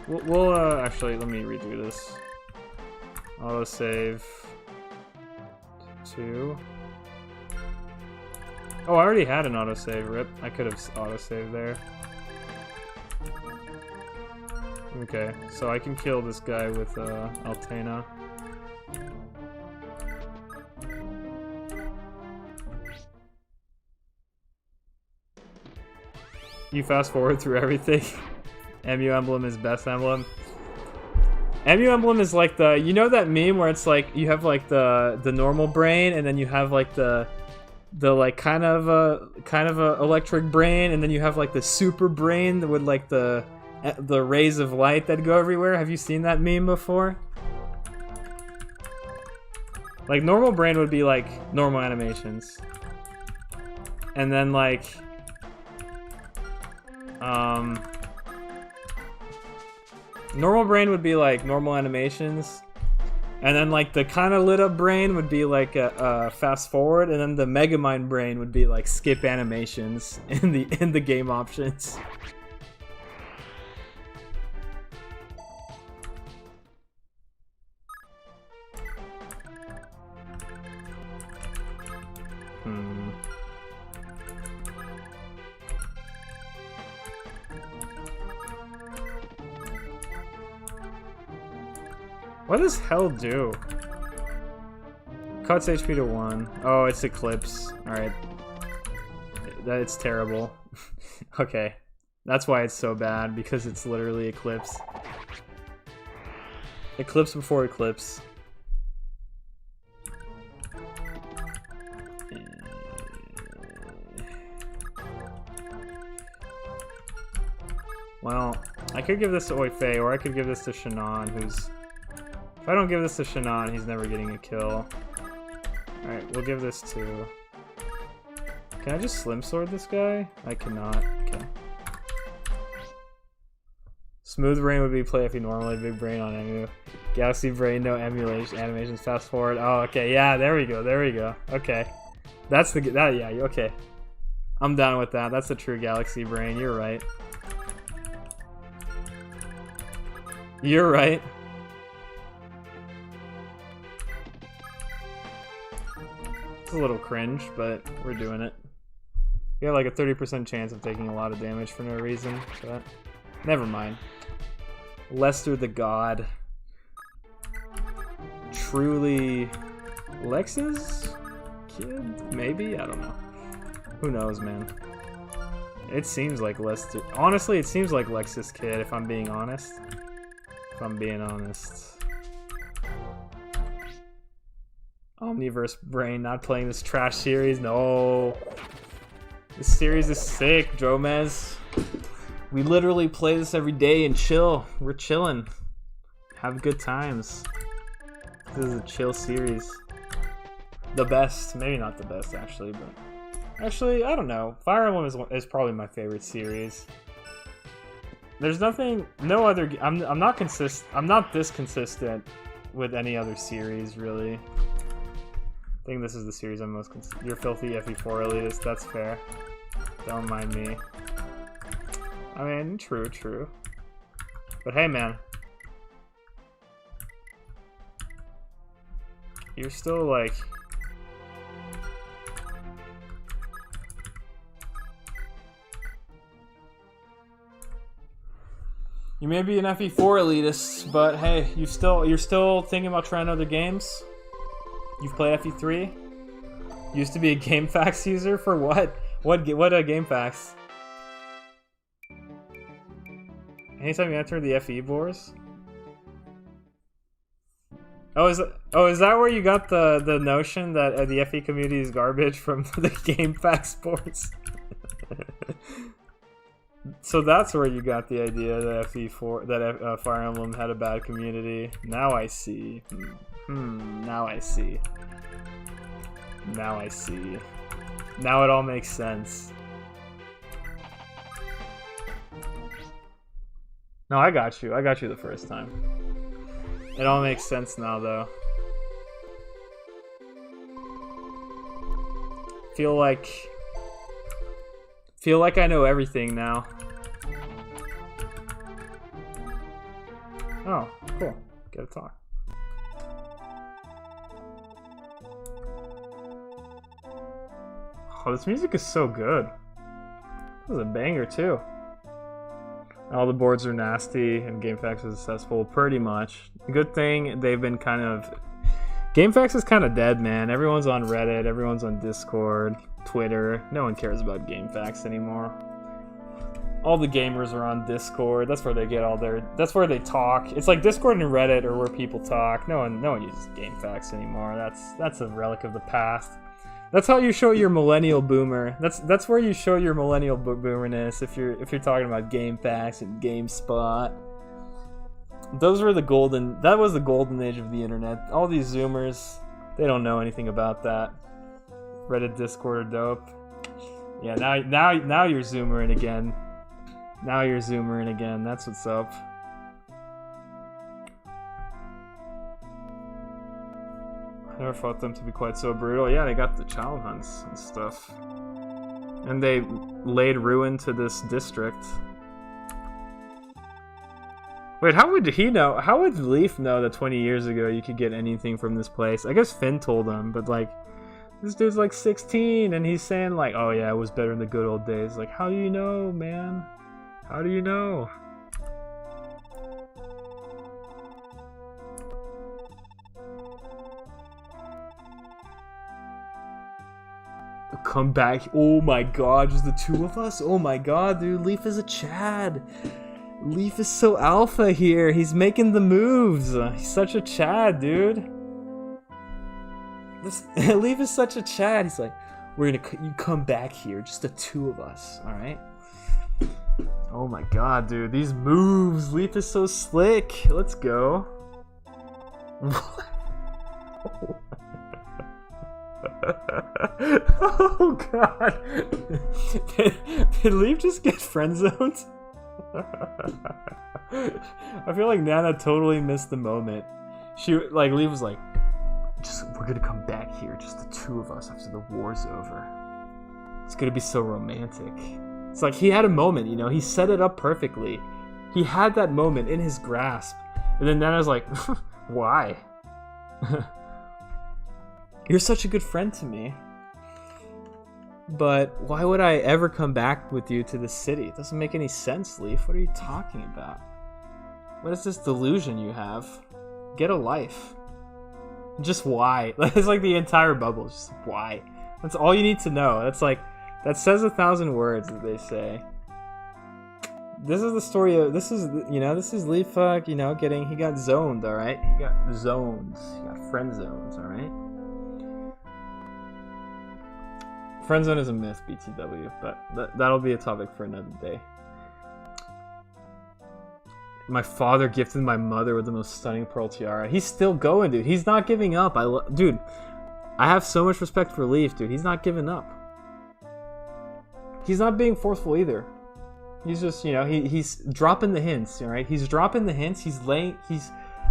We'll actually, let me redo this. Auto save. 2. Oh, I already had an auto save. Rip. I could have auto saved there. Okay, so I can kill this guy with Altena. You fast forward through everything. MU Emblem is best emblem. MU Emblem is like the, you know that meme where it's like you have like the normal brain and then you have like the like kind of a electric brain and then you have like the super brain with like the rays of light that go everywhere. Have you seen that meme before? Like normal brain would be like normal animations. And then like normal brain would be like normal animations. And then like the kind of lit up brain would be like a fast forward, and then the Megamind brain would be like skip animations in the game options. What does hell do? Cuts HP to 1. Oh, it's Eclipse. Alright. It's terrible. Okay. That's why it's so bad, because it's literally Eclipse. Eclipse before Eclipse. Well, I could give this to Oifei, or I could give this to Shannon, who's... If I don't give this to Shannon, he's never getting a kill. Alright, we'll give this to... Can I just Slim Sword this guy? I cannot. Okay. Smooth Brain would be play if you normally Big Brain on Emu. Galaxy Brain, no emulation, animations, fast forward. Oh, okay, yeah, there we go, there we go. Okay. That's the... yeah, okay. I'm down with that. That's the true Galaxy Brain, you're right. You're right. It's a little cringe, but we're doing it. We have like a 30% chance of taking a lot of damage for no reason, but never mind. Lester the God. Truly Lex's kid? Maybe? I don't know. Who knows, man. It seems like Lester... Honestly, it seems like Lex's kid, if I'm being honest. If I'm being honest. Omniverse Brain not playing this trash series. No. This series is sick, Dromez. We literally play this every day and chill. We're chilling. Have good times. This is a chill series. The best. Maybe not the best, actually, but... Actually, I don't know. Fire Emblem is probably my favorite series. There's nothing... No other... I'm not this consistent with any other series, really. I think this is the series I'm most... You're filthy FE4 elitist. That's fair. Don't mind me. I mean, true. But hey, man. You're still, like... You may be an FE4 elitist, but hey, you're still thinking about trying other games? You've played FE3? Used to be a GameFAQs user for what? What a GameFAQs? Anytime you enter the FE boars? Oh, is that where you got the notion that the FE community is garbage from the GameFAQs boards? So that's where you got the idea that that Fire Emblem had a bad community. Now I see. Now I see. Now I see. Now it all makes sense. No, I got you. I got you the first time. It all makes sense now, though. Feel like I know everything now. Oh, cool. Get a talk. Oh, this music is so good. This is a banger, too. All the boards are nasty, and GameFAQs is successful, pretty much. Good thing they've been kind of... GameFAQs is kind of dead, man. Everyone's on Reddit, everyone's on Discord, Twitter. No one cares about GameFAQs anymore. All the gamers are on Discord. That's where they get all their... That's where they talk. It's like Discord and Reddit are where people talk. No one uses GameFAQs anymore. That's a relic of the past. That's how you show your millennial boomer. That's where you show your millennial boomerness if you're talking about GameFAQs and GameSpot. Those were the golden... That was the golden age of the internet. All these Zoomers, they don't know anything about that. Reddit, Discord are dope. Yeah, now you're Zoomering again. Now you're Zoomering again. That's what's up. I never thought them to be quite so brutal. Yeah, they got the child hunts and stuff. And they laid ruin to this district. Wait, how would he know? How would Leaf know that 20 years ago you could get anything from this place? I guess Finn told him, but like, this dude's like 16 and he's saying like, oh yeah, it was better in the good old days. Like, how do you know, man? How do you know? come back. Oh my god, just the two of us? Oh my god, dude, Leaf is a Chad. Leaf is so alpha here. He's making the moves. He's such a Chad, dude. Leaf is such a Chad. He's like, you come back here, just the two of us, alright? Oh my god, dude, these moves. Leaf is so slick. Let's go. Oh god. Did Leaf just get friend zoned? I feel like Nana totally missed the moment. Leaf was like, we're gonna come back here, just the two of us after the war's over. It's gonna be so romantic. It's like he had a moment, you know, he set it up perfectly. He had that moment in his grasp. And then Nana's like, why? You're such a good friend to me. But why would I ever come back with you to the city? It doesn't make any sense, Leaf. What are you talking about? What is this delusion you have? Get a life. Just why? It's like the entire bubble. Just why? That's all you need to know. That's like, that says 1,000 words, as they say. This is the story of, this is Leaf, he got zoned, alright? He got zones. He got friend zones, alright? Friend zone is a myth, BTW, but that'll be a topic for another day. My father gifted my mother with the most stunning pearl tiara. He's still going, dude. He's not giving up. Dude, I have so much respect for Leaf, dude. He's not giving up. He's not being forceful either. He's just, he's dropping the hints, all right? He's dropping the hints. He's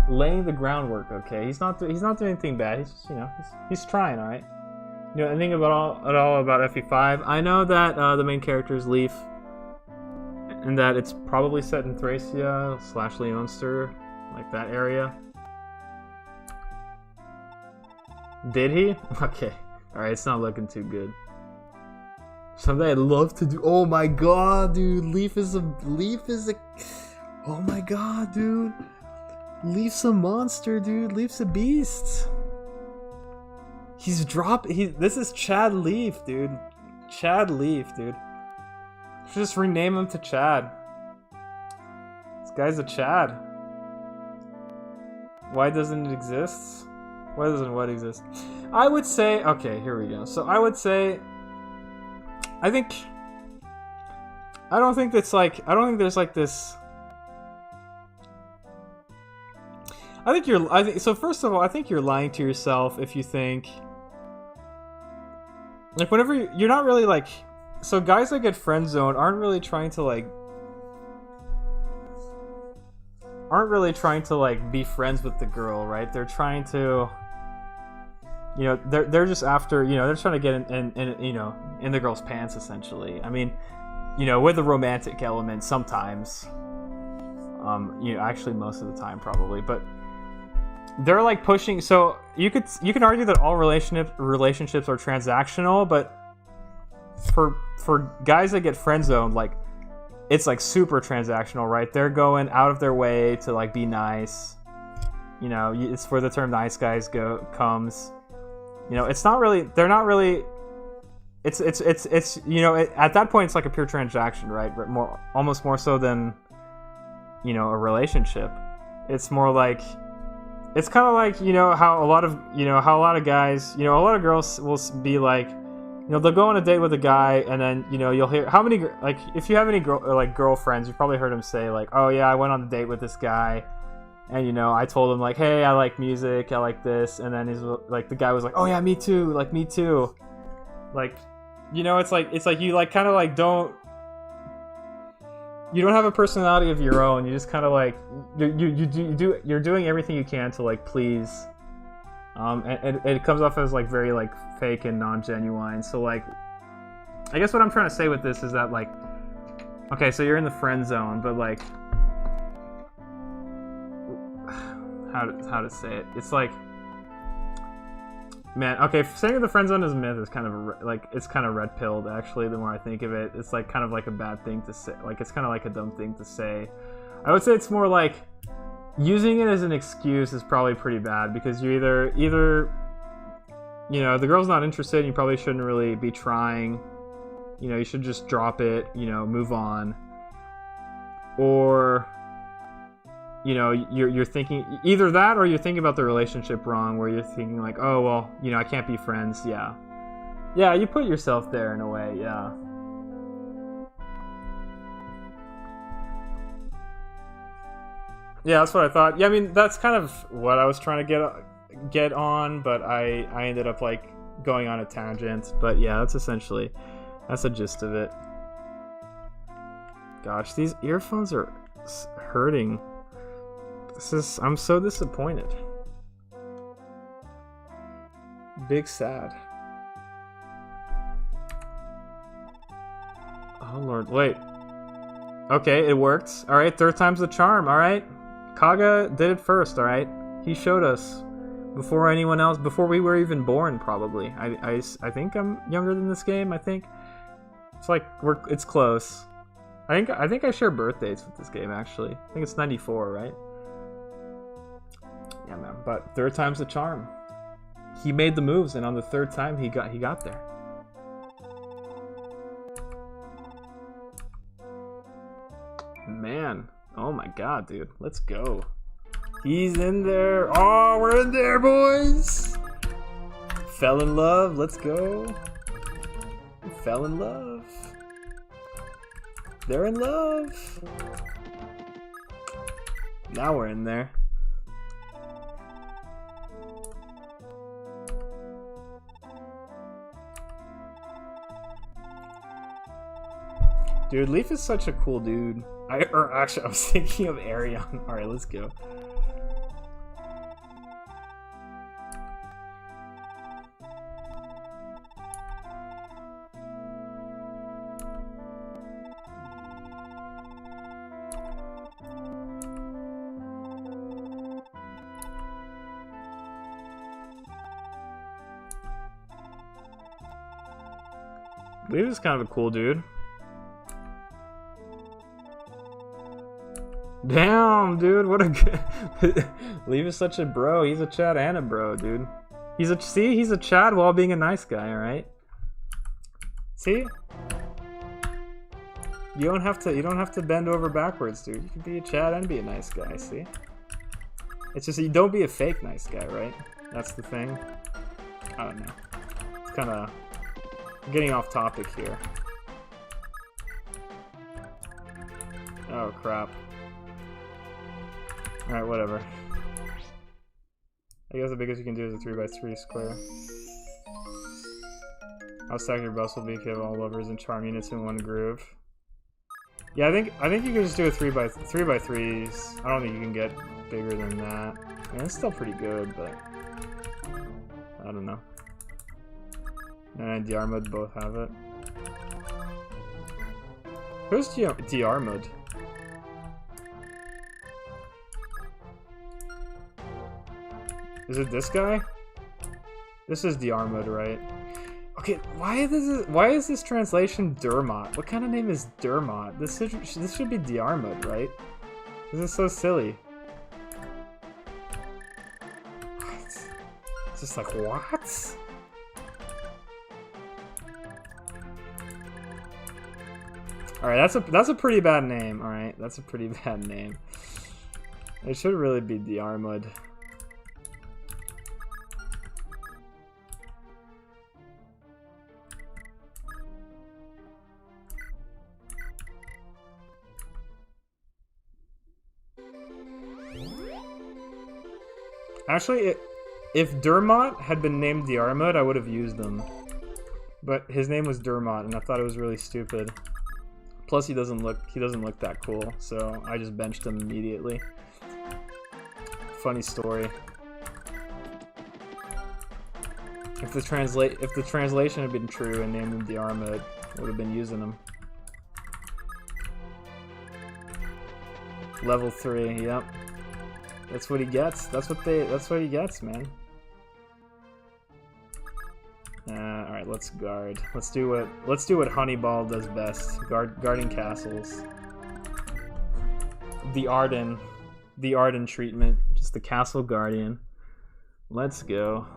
laying the groundwork, okay? He's not doing anything bad. He's just, he's trying, all right? You know anything at all about FE5? I know that the main character is Leaf, and that it's probably set in Thracia / Leonster, like that area. Did he? Okay. Alright, it's not looking too good. Someday I'd love to do. Oh my god, dude. Leaf is a. Oh my god, dude. Leaf's a monster, dude. Leaf's a beast. This is Chad Leaf, dude. Chad Leaf, dude. Should just rename him to Chad. This guy's a Chad. Why doesn't it exist? Why doesn't what exist? I would say, okay, here we go. So I would say, I don't think there's like this. So first of all, I think you're lying to yourself if you think, like, whenever you're not really like, so guys that get friend zoned aren't really trying to be friends with the girl, right? They're trying to, they're just after, they're trying to get in the girl's pants, essentially. I mean, with a romantic element sometimes, actually most of the time probably, but they're like pushing. So you can argue that all relationships are transactional, but for guys that get friend zoned, like, it's like super transactional, right? They're going out of their way to like be nice. It's where the term "nice guys" comes. It's not really. They're not really. It's at that point it's like a pure transaction, right? Almost more so than a relationship. It's more like, it's kind of like how a lot of guys, a lot of girls will be like, they'll go on a date with a guy, and then you'll hear how many, like, if you have any girlfriends, you've probably heard them say like, oh yeah, I went on a date with this guy, and I told him like, hey, I like music, I like this, and then he's like, the guy was like, oh yeah, me too, like, me too, like, it's like you like kind of like you don't have a personality of your own. You just kind of like you're doing everything you can to like please, and it comes off as like very like fake and non-genuine. So like, I guess what I'm trying to say with this is that, like, okay, so you're in the friend zone, but like, how to say it? It's like, man, okay, saying the friend zone is a myth is kind of it's kind of red pilled, actually. The more I think of it, it's like kind of like a bad thing to say. Like, it's kind of like a dumb thing to say. I would say it's more like using it as an excuse is probably pretty bad, because you either you know, the girl's not interested, you probably shouldn't really be trying. You know, you should just drop it, you know, move on. Or, you know, you're thinking either that, or you're thinking about the relationship wrong, where you're thinking like, oh well, you know, I can't be friends. Yeah, you put yourself there in a way. Yeah. Yeah, that's what I thought. Yeah, I mean, that's kind of what I was trying to get on, but I ended up like going on a tangent. But yeah, that's the gist of it. Gosh, these earphones are hurting. I'm so disappointed. Big sad. Oh lord, wait. Okay, it worked. Alright, third time's the charm, alright? Kaga did it first, alright? He showed us. Before anyone else, before we were even born, probably. I think I'm younger than this game, I think. It's like, it's close. I think I share birthdays with this game, actually. I think it's 94, right? Yeah, man. But third time's the charm. He made the moves, and on the third time, he got there. Man. Oh my god, dude. Let's go. He's in there. Oh, we're in there, boys. Fell in love. Let's go. Fell in love. They're in love. Now we're in there. Dude, Leaf is such a cool dude. Actually, I was thinking of Arion. Alright, let's go. Leaf is kind of a cool dude. Damn, dude, what a good... Leaf is such a bro. He's a Chad and a bro, dude. He's a Chad while being a nice guy, alright? See? You don't have to bend over backwards, dude. You can be a Chad and be a nice guy, see? It's just you don't be a fake nice guy, right? That's the thing. I don't know. It's kinda getting off topic here. Oh crap. Alright, whatever. I guess the biggest you can do is a 3x3 square. How stacked your bus will be if you have all lovers and charm units in one groove. Yeah, I think you can just do a 3x3s. I don't think you can get bigger than that. I mean, it's still pretty good, but I don't know. And Diarmid both have it. Who's Diarmid? Is it this guy? This is Diarmid, right? Okay, why is this translation Dermot? What kind of name is Dermot? This should be Diarmid, right? This is so silly. What? It's just like, what? Alright, that's a pretty bad name, alright? That's a pretty bad name. It should really be Diarmid. Actually, if Dermot had been named Diarmid, I would have used them. But his name was Dermot, and I thought it was really stupid. Plus, he doesn't look that cool, so I just benched him immediately. Funny story. If the translation had been true and named him Diarmid, I would have been using him. Level 3, yep. That's what he gets. That's what he gets, man. Alright, let's guard. Let's do what Honeyball does best. Guarding castles. The Arden treatment. Just the castle guardian. Let's go.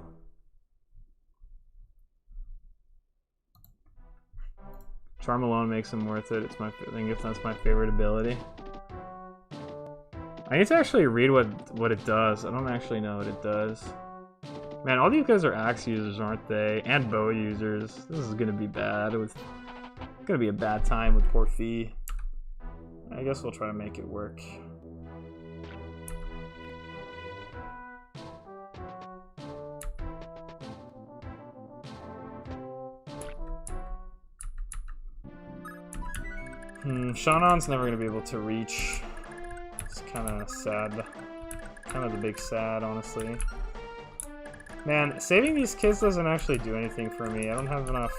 Charm alone makes him worth it. It's my, I think if that's my favorite ability. I need to actually read what it does. I don't actually know what it does. Man, all these guys are axe users, aren't they? And bow users. This is gonna be bad. It's gonna be a bad time with poor Fee. I guess we'll try to make it work. Shannon's never gonna be able to reach. It's kind of sad. Kind of the big sad, honestly. Man, saving these kids doesn't actually do anything for me. I don't have enough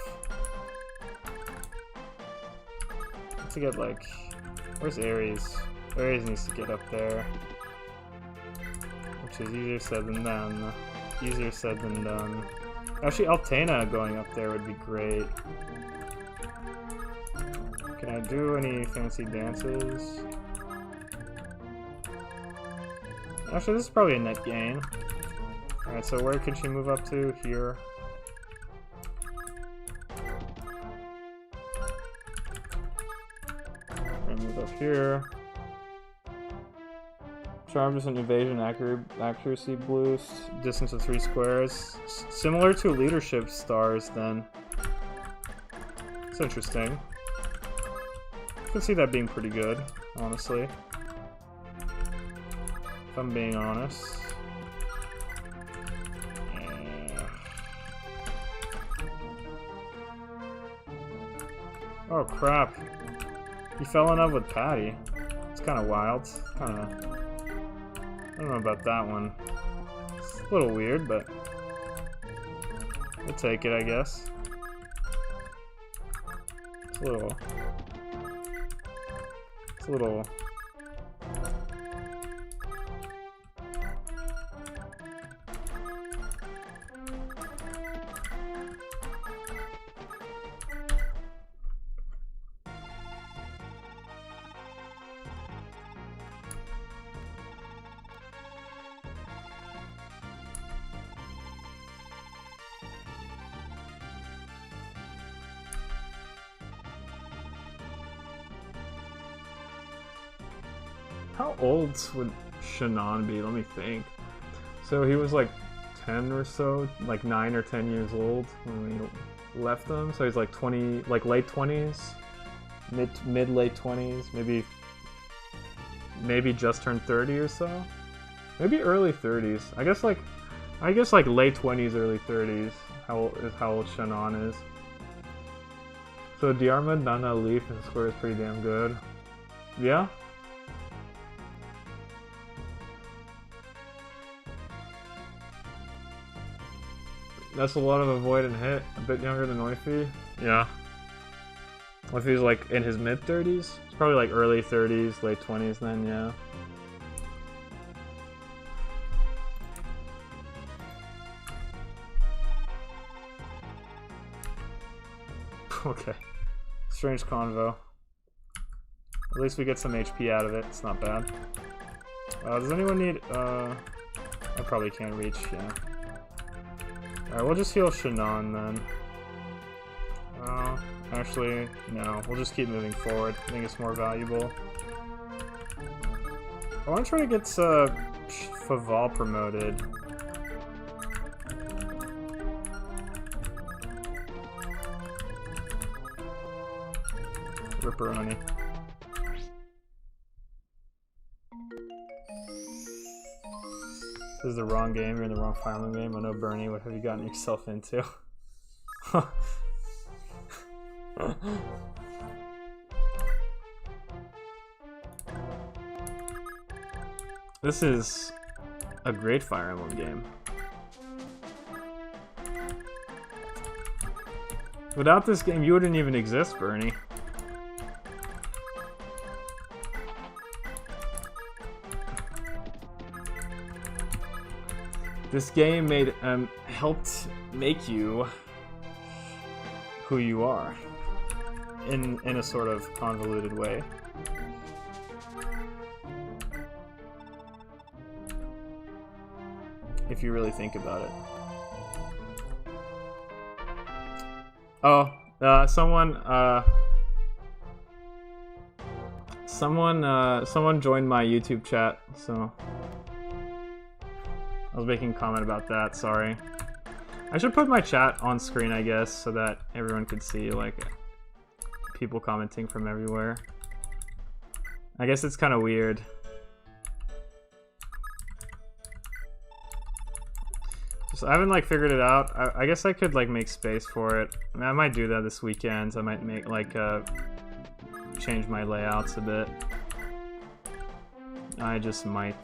to get, like... Where's Ares? Ares needs to get up there. Which is easier said than done. Easier said than done. Actually, Altena going up there would be great. Can I do any fancy dances? Actually, this is probably a net gain. Alright, so where could she move up to? Here. And move up here. Charm is an evasion accuracy boost. Distance of 3 squares. Similar to leadership stars, then. It's interesting. I can see that being pretty good, honestly. If I'm being honest. Oh crap. He fell in love with Patty. It's kind of wild. I don't know about that one. It's a little weird, but we'll take it, I guess. It's a little... How old would Shannon be? Let me think. So he was like 10 or so, like 9 or 10 years old when we left them. So he's like 20, like late 20s, mid late 20s, maybe just turned 30 or so. Maybe early 30s. I guess like late 20s, early 30s. How old Shannon is. So Diarmid, Nana, Leaf, and Square is pretty damn good. Yeah. That's a lot of avoid and hit. A bit younger than Oifi. Yeah. Oifi's like in his mid-30s? It's probably like early 30s, late 20s then, yeah. Okay. Strange convo. At least we get some HP out of it. It's not bad. Does anyone need... I probably can't reach, yeah. Alright, we'll just heal Shannon then. Actually, no. We'll just keep moving forward. I think it's more valuable. I want to try to get Faval promoted. Ripperoni. This is the wrong game, you're in the wrong farming game. I know, Bernie, what have you gotten yourself into? This is a great Fire Emblem game. Without this game, you wouldn't even exist, Bernie. This game helped make you who you are in a sort of convoluted way. If you really think about it. Oh, someone someone joined my YouTube chat, so I was making a comment about that. Sorry. I should put my chat on screen, I guess, so that everyone could see like people commenting from everywhere. I guess it's kind of weird. Just, I haven't like figured it out. I guess I could like make space for it. I mean, I might do that this weekend. I might make like change my layouts a bit. I just might.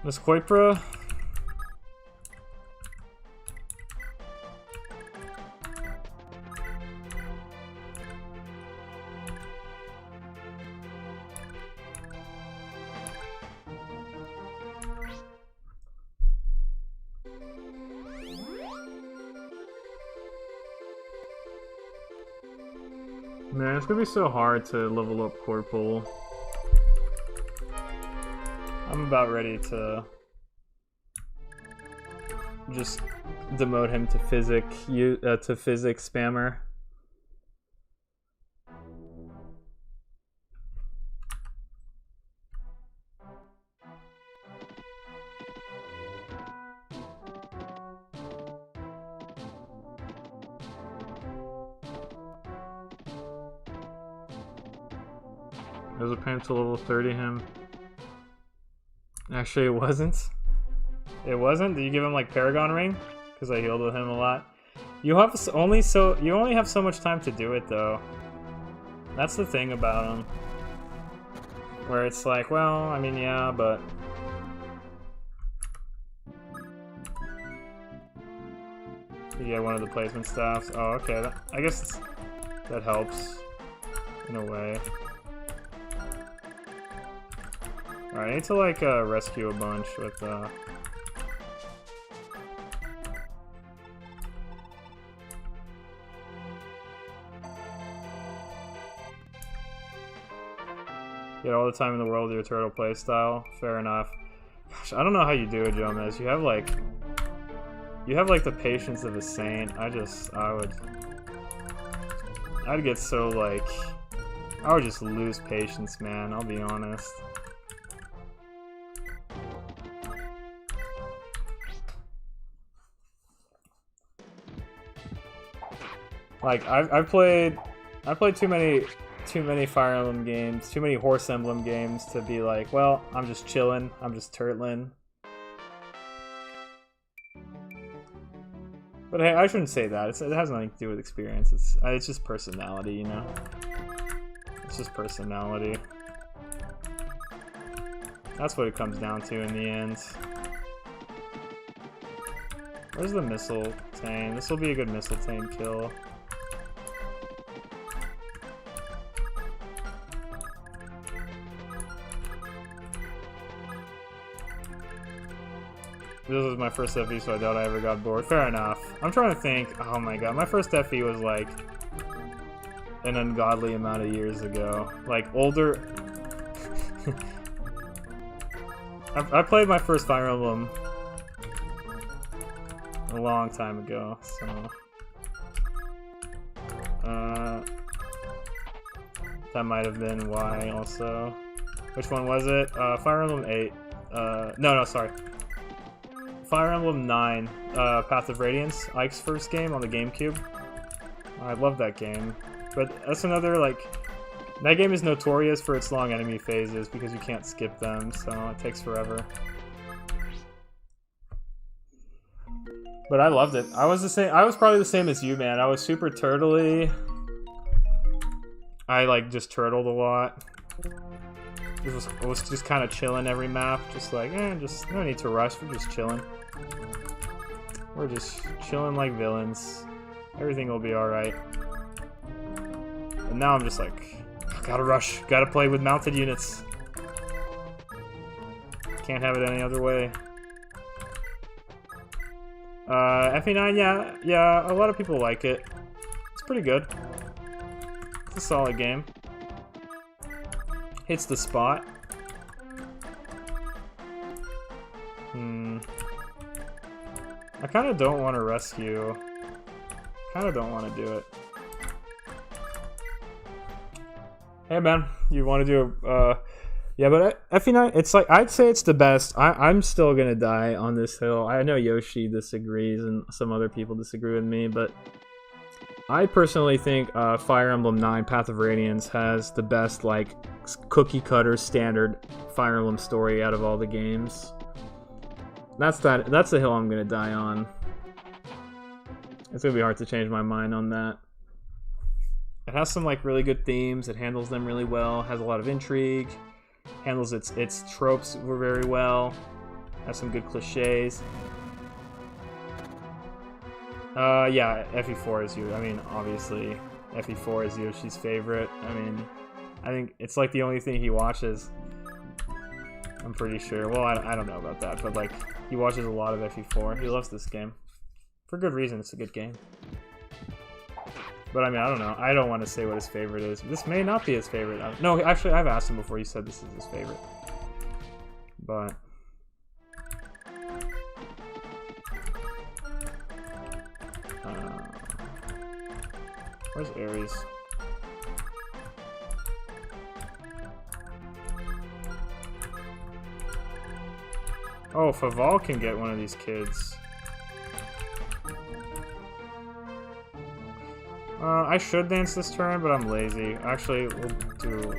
Miss Koipra? Man, it's gonna be so hard to level up Corporal. I'm about ready to just demote him to physics spammer. There's a plan to level 30 him. Actually, it wasn't. It wasn't? Did you give him like Paragon Ring? Because I healed with him a lot. You only have so much time to do it though. That's the thing about him. Where it's like, well, I mean, yeah, but you get one of the placement staffs. Oh, okay. I guess that helps in a way. Alright, I need to like rescue a bunch with get all the time in the world with your turtle playstyle. Fair enough. Gosh, I don't know how you do it, Jomez. You have like the patience of a saint. I'd get so like, I would just lose patience, man. I'll be honest. Like I played too many Fire Emblem games, too many Horse Emblem games to be like, well, I'm just chilling, I'm just turtling. But hey, I shouldn't say that. It has nothing to do with experience. It's just personality, you know. It's just personality. That's what it comes down to in the end. Where's the missile tame? This will be a good missile tame kill. This was my first FE, so I doubt I ever got bored. Fair enough. I'm trying to think. Oh my god, my first FE was like an ungodly amount of years ago. Like older. I played my first Fire Emblem a long time ago, so that might have been why. Also, which one was it? Fire Emblem 8. No, sorry. Fire Emblem 9, Path of Radiance, Ike's first game on the GameCube. I love that game. But that's another, like, that game is notorious for its long enemy phases because you can't skip them, so it takes forever. But I loved it. I was probably the same as you, man. I was super turtly. I, like, just turtled a lot. I was just kind of chilling every map, just like, just no need to rush, we're just chilling. We're just chilling like villains. Everything will be alright. And now I'm just like, gotta rush, gotta play with mounted units. Can't have it any other way. FE9, yeah, a lot of people like it. It's pretty good. It's a solid game. Hits the spot. I kind of don't want to rescue. Kind of don't want to do it. Hey man, you want to do yeah, but FE9, it's like, I'd say it's the best. I'm still gonna die on this hill. I know Yoshi disagrees and some other people disagree with me, but I personally think Fire Emblem 9 Path of Radiance has the best, like, cookie cutter standard Fire Emblem story out of all the games. That's the hill I'm gonna die on. It's gonna be hard to change my mind on that. It has some, like, really good themes. It handles them really well. Has a lot of intrigue. Handles its tropes very well. Has some good cliches. Yeah, FE4 is you. I mean, obviously, FE4 is Yoshi's favorite. I mean, I think it's like the only thing he watches. I'm pretty sure. Well, I don't know about that, but like, he watches a lot of FE4. He loves this game. For good reason, it's a good game. But I mean, I don't know. I don't want to say what his favorite is. This may not be his favorite. No, actually, I've asked him before. He said this is his favorite. But where's Ares? Oh, Faval can get one of these kids. I should dance this turn, but I'm lazy. Actually, we'll do...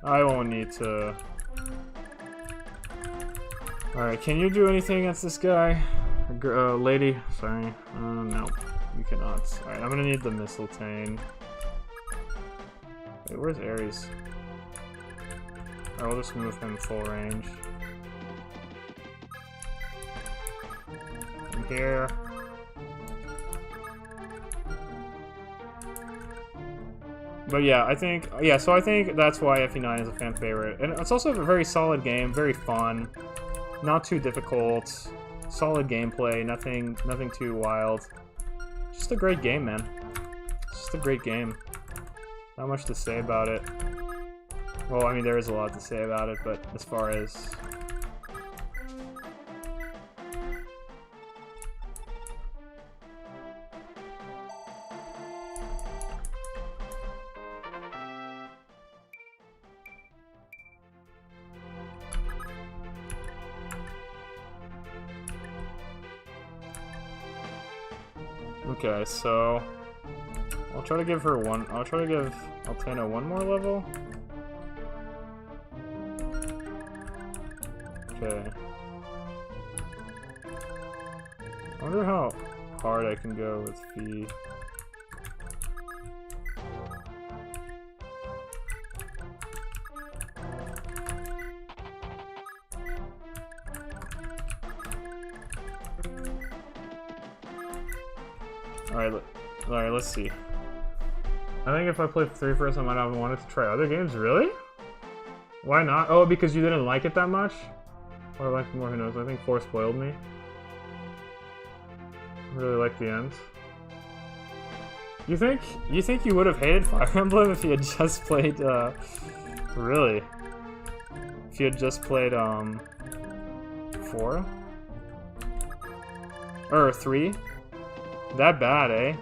I won't need to... Alright, can you do anything against this guy? Lady? Sorry. No. You cannot. Alright, I'm gonna need the Mistletoe. Wait, where's Ares? Alright, we'll just move him full range. In here. But yeah, I think that's why FE9 is a fan favorite. And it's also a very solid game, very fun, not too difficult, solid gameplay, nothing too wild. Just a great game, man. Just a great game. Not much to say about it. Well, I mean, there is a lot to say about it, but as far as... Okay, so I'll try to give her one. I'll try to give Altena one more level. Okay. I wonder how hard I can go with Fee. Alright, let's see. I think if I play 3 first, I might have wanted to try other games. Really? Why not? Oh, because you didn't like it that much? Or I liked more, who knows? I think 4 spoiled me. I really like the end. You think you would have hated Fire Emblem if you had just played, really? If you had just played, 4? Or 3? That bad, eh?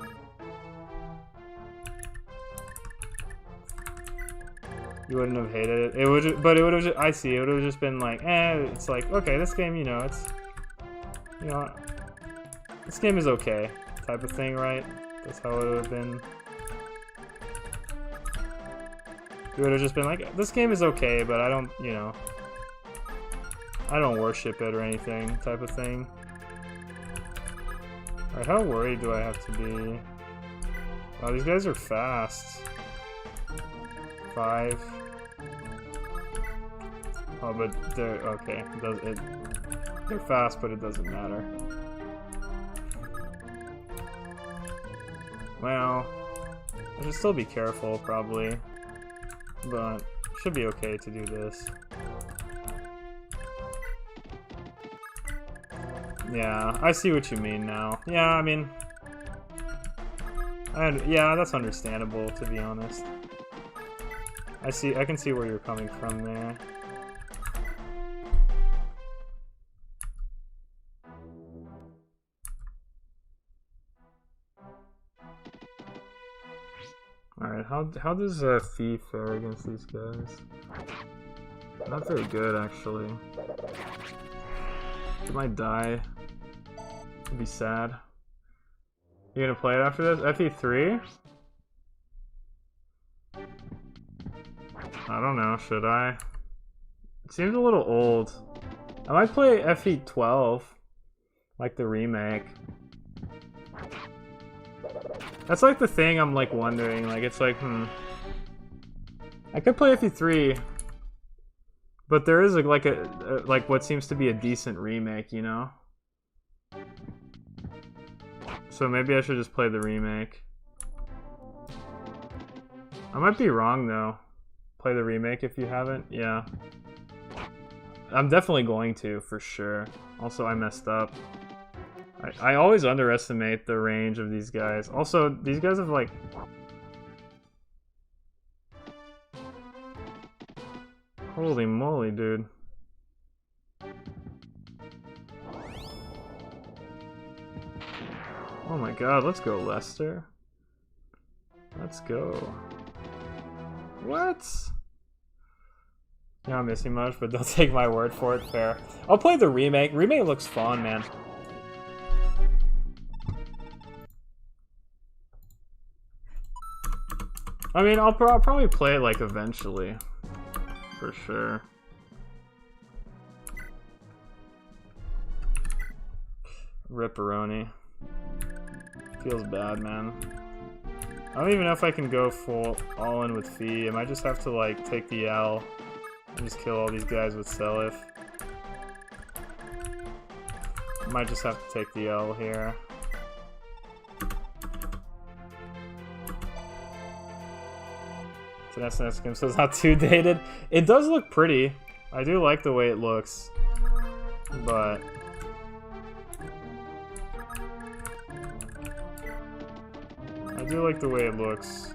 You wouldn't have hated it. It would, but it would have. I see. It would have just been like, it's like, okay, this game, you know, it's, you know, this game is okay, type of thing, right? That's how it would have been. You would have just been like, this game is okay, but I don't, you know, I don't worship it or anything, type of thing. Alright, how worried do I have to be? Wow, these guys are fast. 5. Oh, but they're okay. They're fast, but it doesn't matter. Well, I should still be careful, probably. But should be okay to do this. Yeah, I see what you mean now. Yeah, I mean... yeah, that's understandable, to be honest. I can see where you're coming from there. Alright, how does Fee fare against these guys? Not very good, actually. It might die. It'd be sad. You gonna play it after this? FE3? I don't know, should I? It seems a little old. I might play FE12, like the remake. That's like the thing I'm like wondering, like it's like, I could play FE3, but there is like what seems to be a decent remake, you know? So maybe I should just play the remake. I might be wrong though. Play the remake if you haven't, yeah. I'm definitely going to, for sure. Also, I messed up. I always underestimate the range of these guys. Also, these guys have like... Holy moly, dude. Oh my god, let's go, Lester. Let's go. What? You're not missing much, but don't take my word for it, fair. I'll play the remake. Remake looks fun, man. I mean, I'll probably play it, like, eventually. For sure. Ripperoni. Feels bad, man. I don't even know if I can go full all in with Fee. I might just have to, like, take the L and just kill all these guys with Seliph. I might just have to take the L here. SNS game, so it's not too dated. It does look pretty. I do like the way it looks, but I do like the way it looks.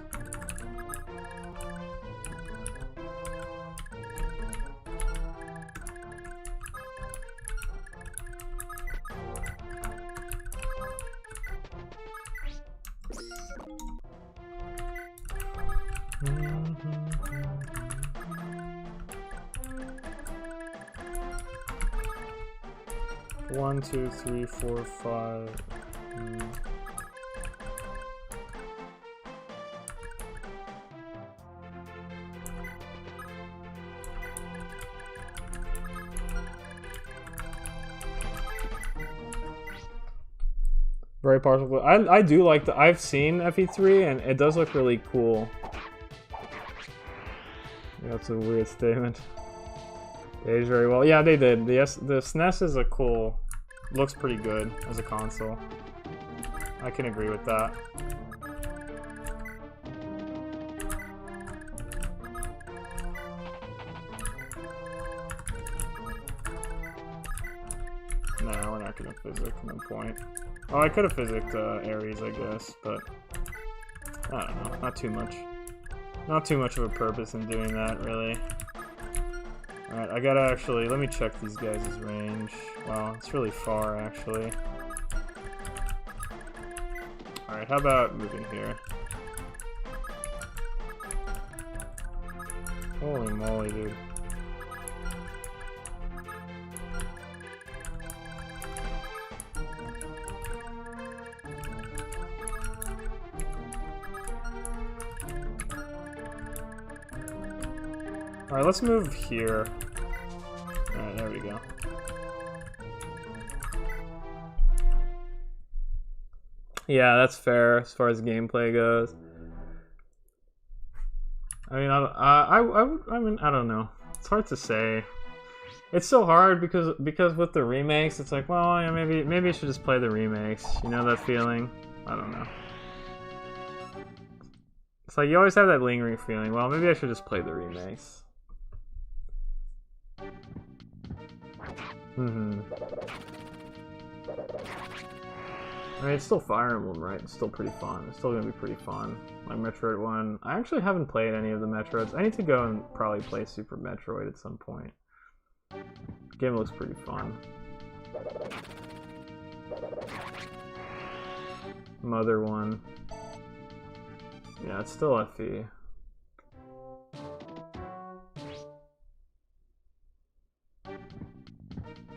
One, two, three, four, five. Very partial. I do like the. I've seen FE3 and it does look really cool. Yeah, that's a weird statement. They aged very well. Yeah, they did. The SNES is a cool. Looks pretty good as a console. I can agree with that. No, we're not gonna physic, no point. Oh, I could have physicked Ares, I guess, but I don't know, not too much. Not too much of a purpose in doing that, really. Alright, I gotta actually, let me check these guys' range. Wow, it's really far, actually. Alright, how about moving here? Holy moly, dude. Alright, let's move here. Alright, there we go. Yeah, that's fair as far as gameplay goes. I mean, I mean, I don't know. It's hard to say. It's so hard because with the remakes, it's like, well, yeah, maybe I should just play the remakes. You know that feeling? I don't know. It's like you always have that lingering feeling. Well, maybe I should just play the remakes. I mean, it's still Fire Emblem, right? It's still pretty fun. It's still gonna be pretty fun. Like Metroid 1. I actually haven't played any of the Metroids. I need to go and probably play Super Metroid at some point. The game looks pretty fun. Mother 1. Yeah, it's still FE.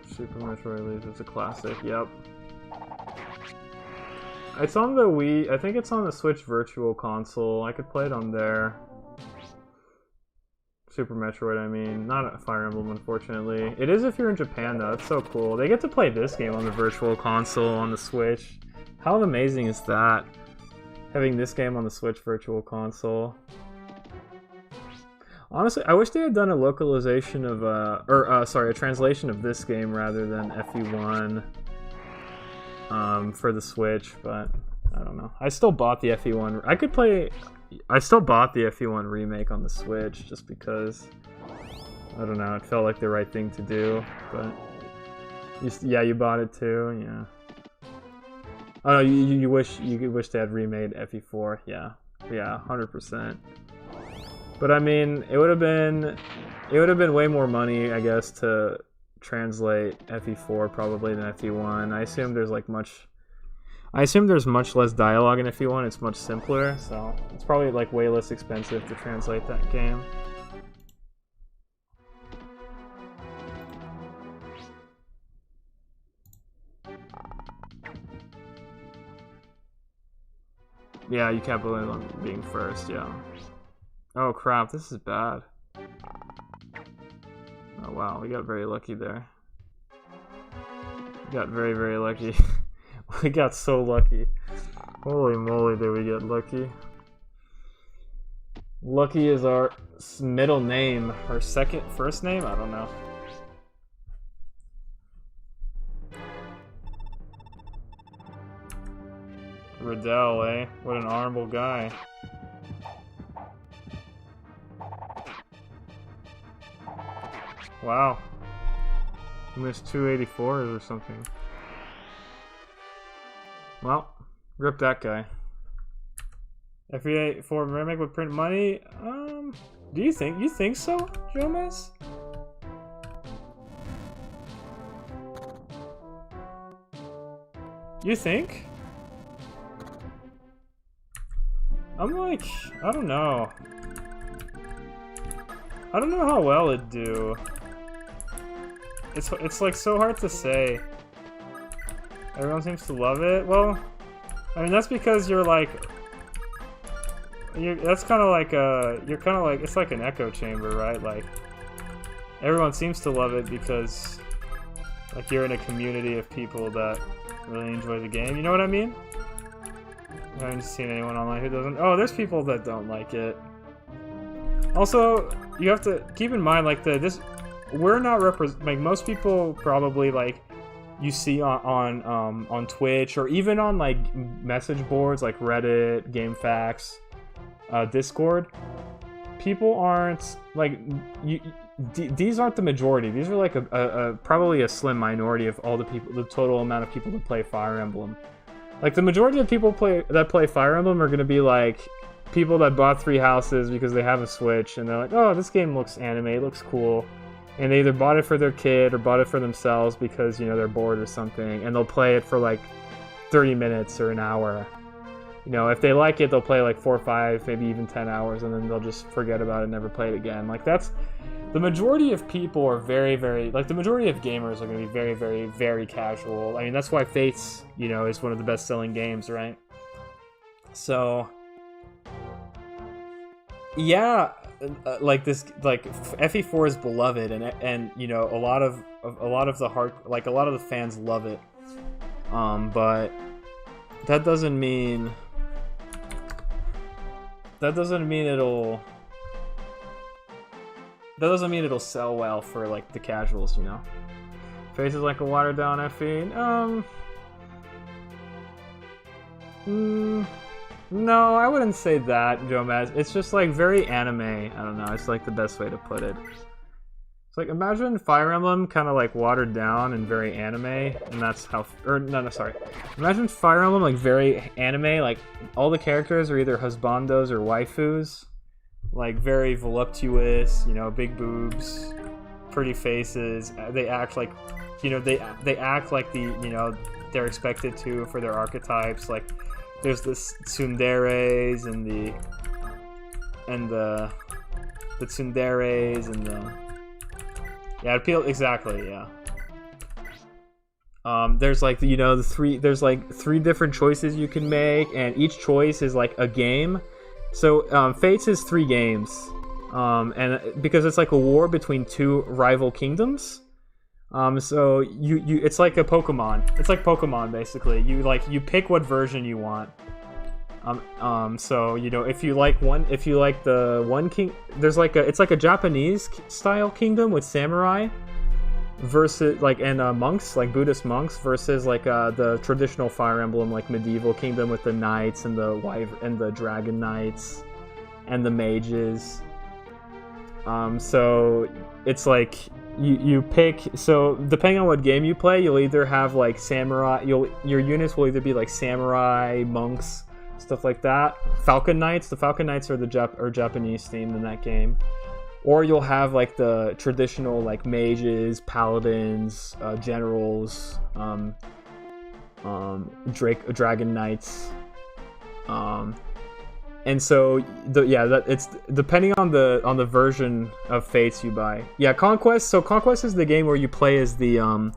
Super Metroid Elite, it's a classic, yep. It's on the Wii, I think it's on the Switch Virtual Console. I could play it on there. Super Metroid, I mean. Not a Fire Emblem, unfortunately. It is if you're in Japan, though. It's so cool. They get to play this game on the Virtual Console on the Switch. How amazing is that? Having this game on the Switch Virtual Console. Honestly, I wish they had done a localization of, a translation of this game rather than FE1 for the Switch, but I don't know. I still bought the FE1. I still bought the FE1 remake on the Switch just because, I don't know, it felt like the right thing to do, but yeah, you bought it too, yeah. Oh no, you wish they had remade FE4, yeah, 100%. But I mean, it would have been way more money, I guess, to translate FE4 probably than FE1. I assume there's much less dialogue in FE1. It's much simpler, so it's probably like way less expensive to translate that game. Yeah, you capitalize on being first, yeah. Oh crap, this is bad. Oh wow, we got very lucky there. We got very, very lucky. We got so lucky. Holy moly, did we get lucky. Lucky is our middle name. Our first name? I don't know. Riddell, eh? What an honorable guy. Wow. He missed 284s or something. Well, rip that guy. FE4 remake would print money? Do you think so, Jomez? You think? I'm like, I don't know. I don't know how well it'd do. It's like so hard to say. Everyone seems to love it. Well, I mean that's because you're like, that's kind of like it's like an echo chamber, right? Like everyone seems to love it because like you're in a community of people that really enjoy the game. You know what I mean? I haven't seen anyone online who doesn't. Oh, there's people that don't like it. Also, you have to keep in mind like we're not like most people probably like you see on Twitch or even on like message boards like Reddit, GameFAQs, Discord. People aren't like these aren't the majority. These are like probably a slim minority of all the total amount of people that play Fire Emblem. Like the majority of people that play Fire Emblem are gonna be like people that bought 3 houses because they have a Switch and they're like, oh, this game looks anime, it looks cool. And they either bought it for their kid or bought it for themselves because, you know, they're bored or something. And they'll play it for like 30 minutes or an hour. You know, if they like it, they'll play like 4 or 5, maybe even 10 hours, and then they'll just forget about it and never play it again. Like that's, the majority of people are very, very, like the majority of gamers are going to be very, very, very casual. I mean, that's why Fates, you know, is one of the best selling games, right? So, yeah. Like this, like FE4 is beloved, and you know a lot of the fans love it. But that doesn't mean it'll sell well for like the casuals, you know. Face is like a watered down FE. No, I wouldn't say that, Jomaz. It's just like very anime. I don't know. It's like the best way to put it. It's like imagine Fire Emblem kind of like watered down and very anime, and that's how. Or no, sorry. Imagine Fire Emblem like very anime. Like all the characters are either husbandos or waifus, like very voluptuous. You know, big boobs, pretty faces. They act like, you know, they act like they're expected to for their archetypes. Like there's the tsunderes and the tsunderes and the exactly, yeah. There's like there's like three different choices you can make, and each choice is like a game. So Fates is 3 games, and because it's like a war between 2 rival kingdoms. So you it's like a Pokemon. It's like Pokemon basically. You pick what version you want. So if you like the one king, it's like a Japanese style kingdom with samurai versus and monks, like Buddhist monks, versus like the traditional Fire Emblem like medieval kingdom with the knights and the dragon knights and the mages. So it's like you pick. So depending on what game you play, you'll either have like samurai. Your units will either be like samurai, monks, stuff like that. Falcon Knights. The Falcon Knights are Japanese themed in that game. Or you'll have like the traditional like mages, paladins, generals, dragon knights. And so it's depending on the version of Fates you buy. Yeah, Conquest. So Conquest is the game where you play as the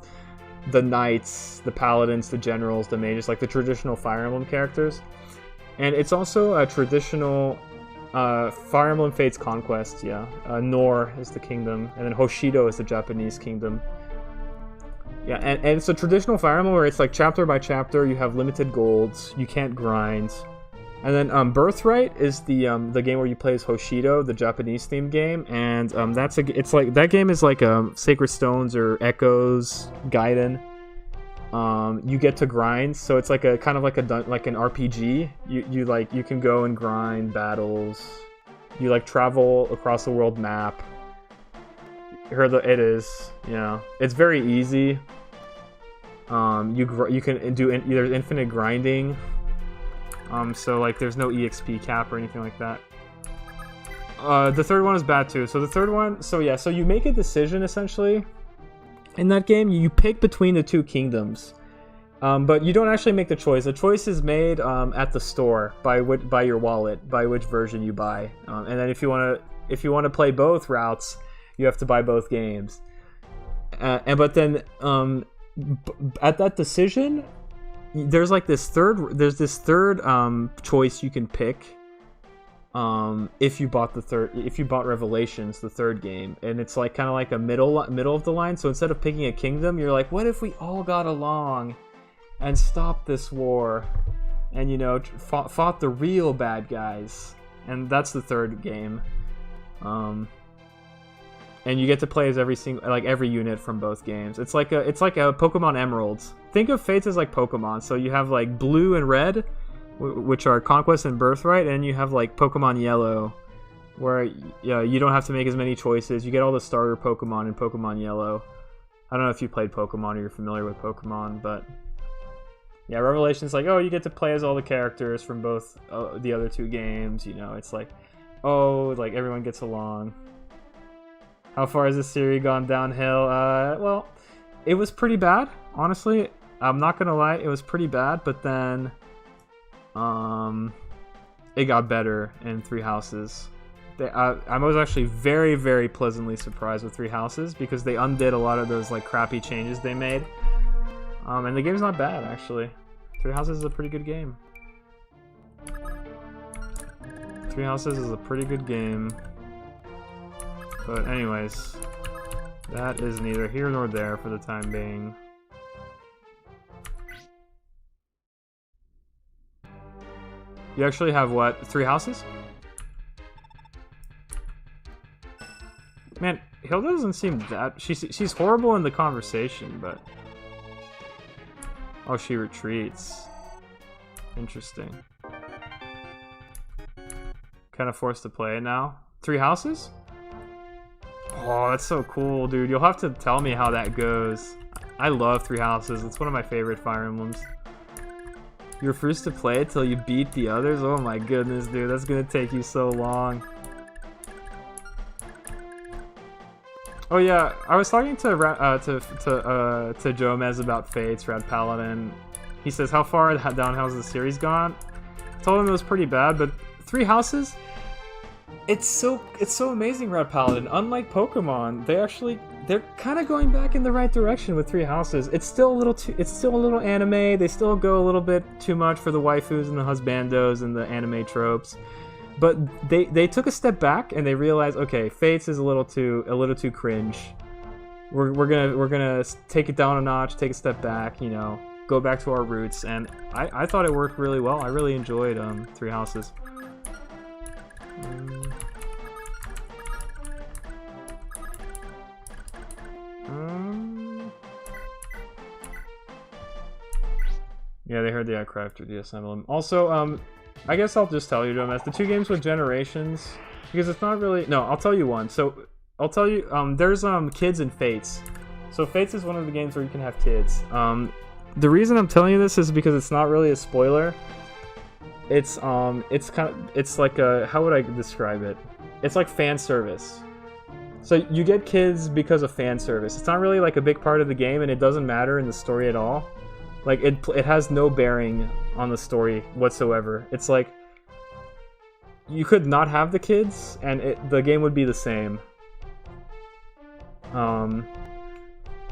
knights, the paladins, the generals, the mages, like the traditional Fire Emblem characters. And it's also a traditional Fire Emblem Fates Conquest, yeah. Nor is the kingdom, and then Hoshido is the Japanese kingdom. Yeah, and it's a traditional Fire Emblem where it's like chapter by chapter, you have limited golds, you can't grind. And then Birthright is the game where you play as Hoshido, the Japanese themed game, and that game is like Sacred Stones or Echoes, Gaiden. You get to grind, so it's like a kind of like an RPG. You can go and grind battles. You like travel across the world map. It is, yeah. It's very easy. You can do there's infinite grinding. So like there's no EXP cap or anything like that. The third one is bad too. So the third one, so you make a decision essentially. In that game, you pick between the 2 kingdoms, but you don't actually make the choice. The choice is made at the store by your wallet, by which version you buy. And then if you want to play both routes, you have to buy both games. But then at that decision, there's this third choice you can pick. If you bought Revelations, the third game, and it's like kind of like a middle of the line. So instead of picking a kingdom, you're like, what if we all got along and stopped this war, and fought the real bad guys? And that's the third game. And you get to play as every unit from both games. It's like a Pokemon Emeralds. Think of Fates as like Pokemon. So you have like blue and red, which are Conquest and Birthright, and you have like Pokemon Yellow, where you don't have to make as many choices. You get all the starter Pokemon in Pokemon Yellow. I don't know if you played Pokemon or you're familiar with Pokemon, but yeah, Revelation's like, you get to play as all the characters from both the other 2 games. It's like, like everyone gets along. How far has this series gone downhill? Well, it was pretty bad, honestly. I'm not gonna lie, it was pretty bad, but then it got better in 3 Houses. I was actually very, very pleasantly surprised with 3 Houses because they undid a lot of those like crappy changes they made. And the game's not bad, actually. 3 Houses is a pretty good game. 3 Houses is a pretty good game. But anyways, that is neither here nor there for the time being. You actually have what? 3 houses? Man, Hilda doesn't seem that... She's horrible in the conversation, but... Oh, she retreats. Interesting. kind of forced to play it now. 3 houses? Oh, that's so cool, dude. You'll have to tell me how that goes. I love 3 houses. It's one of my favorite Fire Emblems. You're forced to play it till you beat the others? Oh my goodness, dude. That's gonna take you so long. Oh yeah, I was talking to Jomez about Fates, Rad Paladin. He says, how far down has the series gone? I told him it was pretty bad, but 3 houses? It's so amazing, Rad Paladin. Unlike Pokemon, they're kind of going back in the right direction with 3 houses. It's still a little anime. They still go a little bit too much for the waifus and the husbandos and the anime tropes. But they took a step back and they realized, okay, Fates is a little too cringe. We're gonna take it down a notch, take a step back, you know, go back to our roots. And I thought it worked really well. I really enjoyed 3 houses. Yeah, they heard the outcry after the Emblem. Also, I guess I'll just tell you, Jonas, the 2 games with generations, because it's not really... No, I'll tell you one. So, I'll tell you, there's kids in Fates. So, Fates is one of the games where you can have kids. The reason I'm telling you this is because it's not really a spoiler. It's like a... How would I describe it? It's like fan service. So, you get kids because of fan service. It's not really like a big part of the game, and it doesn't matter in the story at all. Like, it has no bearing on the story whatsoever. It's like, you could not have the kids, and the game would be the same.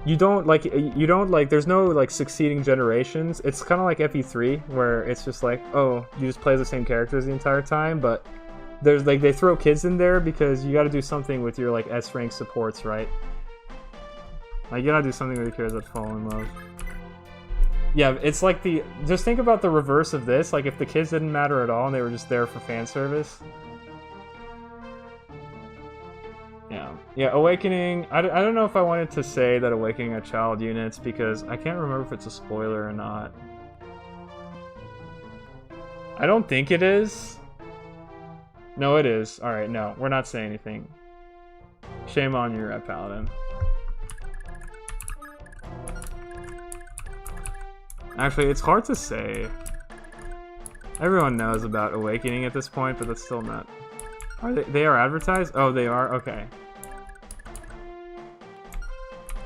You don't, there's no, like, succeeding generations. It's kind of like FE3, where it's just like, oh, you just play the same characters the entire time, but there's, like, they throw kids in there because you gotta do something with your, like, S-rank supports, right? Like, you gotta do something with the characters that fall in love. Yeah, it's like just think about the reverse of this, like if the kids didn't matter at all and they were just there for fan service. Yeah, Awakening, I don't know if I wanted to say that Awakening are child units, because I can't remember if it's a spoiler or not. I don't think it is. No, it is. Alright, no, we're not saying anything. Shame on you, Red Paladin. Actually, it's hard to say. Everyone knows about Awakening at this point, but that's still not... They are advertised? Oh, they are? Okay.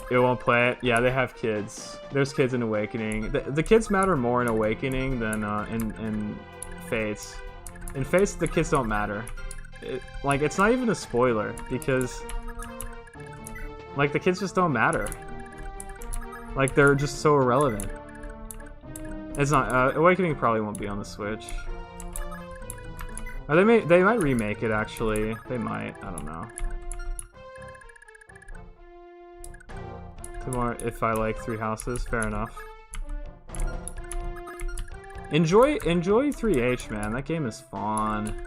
It won't play it? Yeah, they have kids. There's kids in Awakening. The kids matter more in Awakening than in Fates. In Fates, the kids don't matter. It's not even a spoiler, because... Like, the kids just don't matter. Like, they're just so irrelevant. It's not. Awakening probably won't be on the Switch. Or they might remake it, actually. They might. I don't know. Tomorrow, if I like 3 houses, fair enough. Enjoy 3H, man. That game is fun.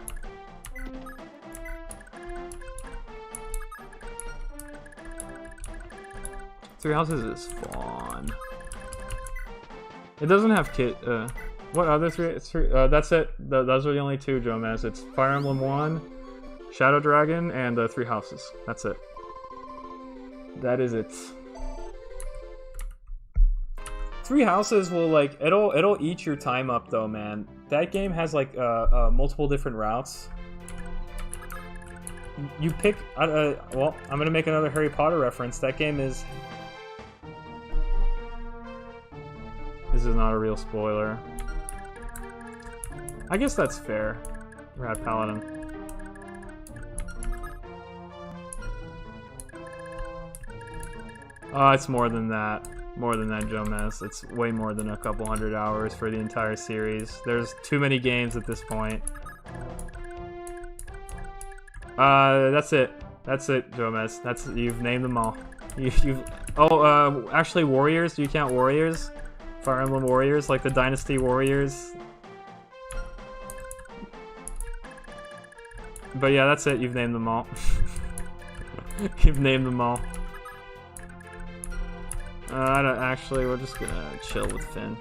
Three houses is fun. It doesn't have what other 3? That's it. Those are the only 2, Jomez. It's Fire Emblem 1, Shadow Dragon, and 3 houses. That's it. That is it. 3 houses will, like, it'll eat your time up, though, man. That game has, like, multiple different routes. You pick, well, I'm gonna make another Harry Potter reference. That game is... This is not a real spoiler. I guess that's fair. Rad Paladin. It's more than that. More than that, Jomez. It's way more than a couple hundred hours for the entire series. There's too many games at this point. That's it. That's it, Jomez. You've named them all. Actually, Warriors? Do you count Warriors? Fire Emblem Warriors, like the Dynasty Warriors. But yeah, that's it. You've named them all. You've named them all. I don't actually. We're just gonna chill with Finn.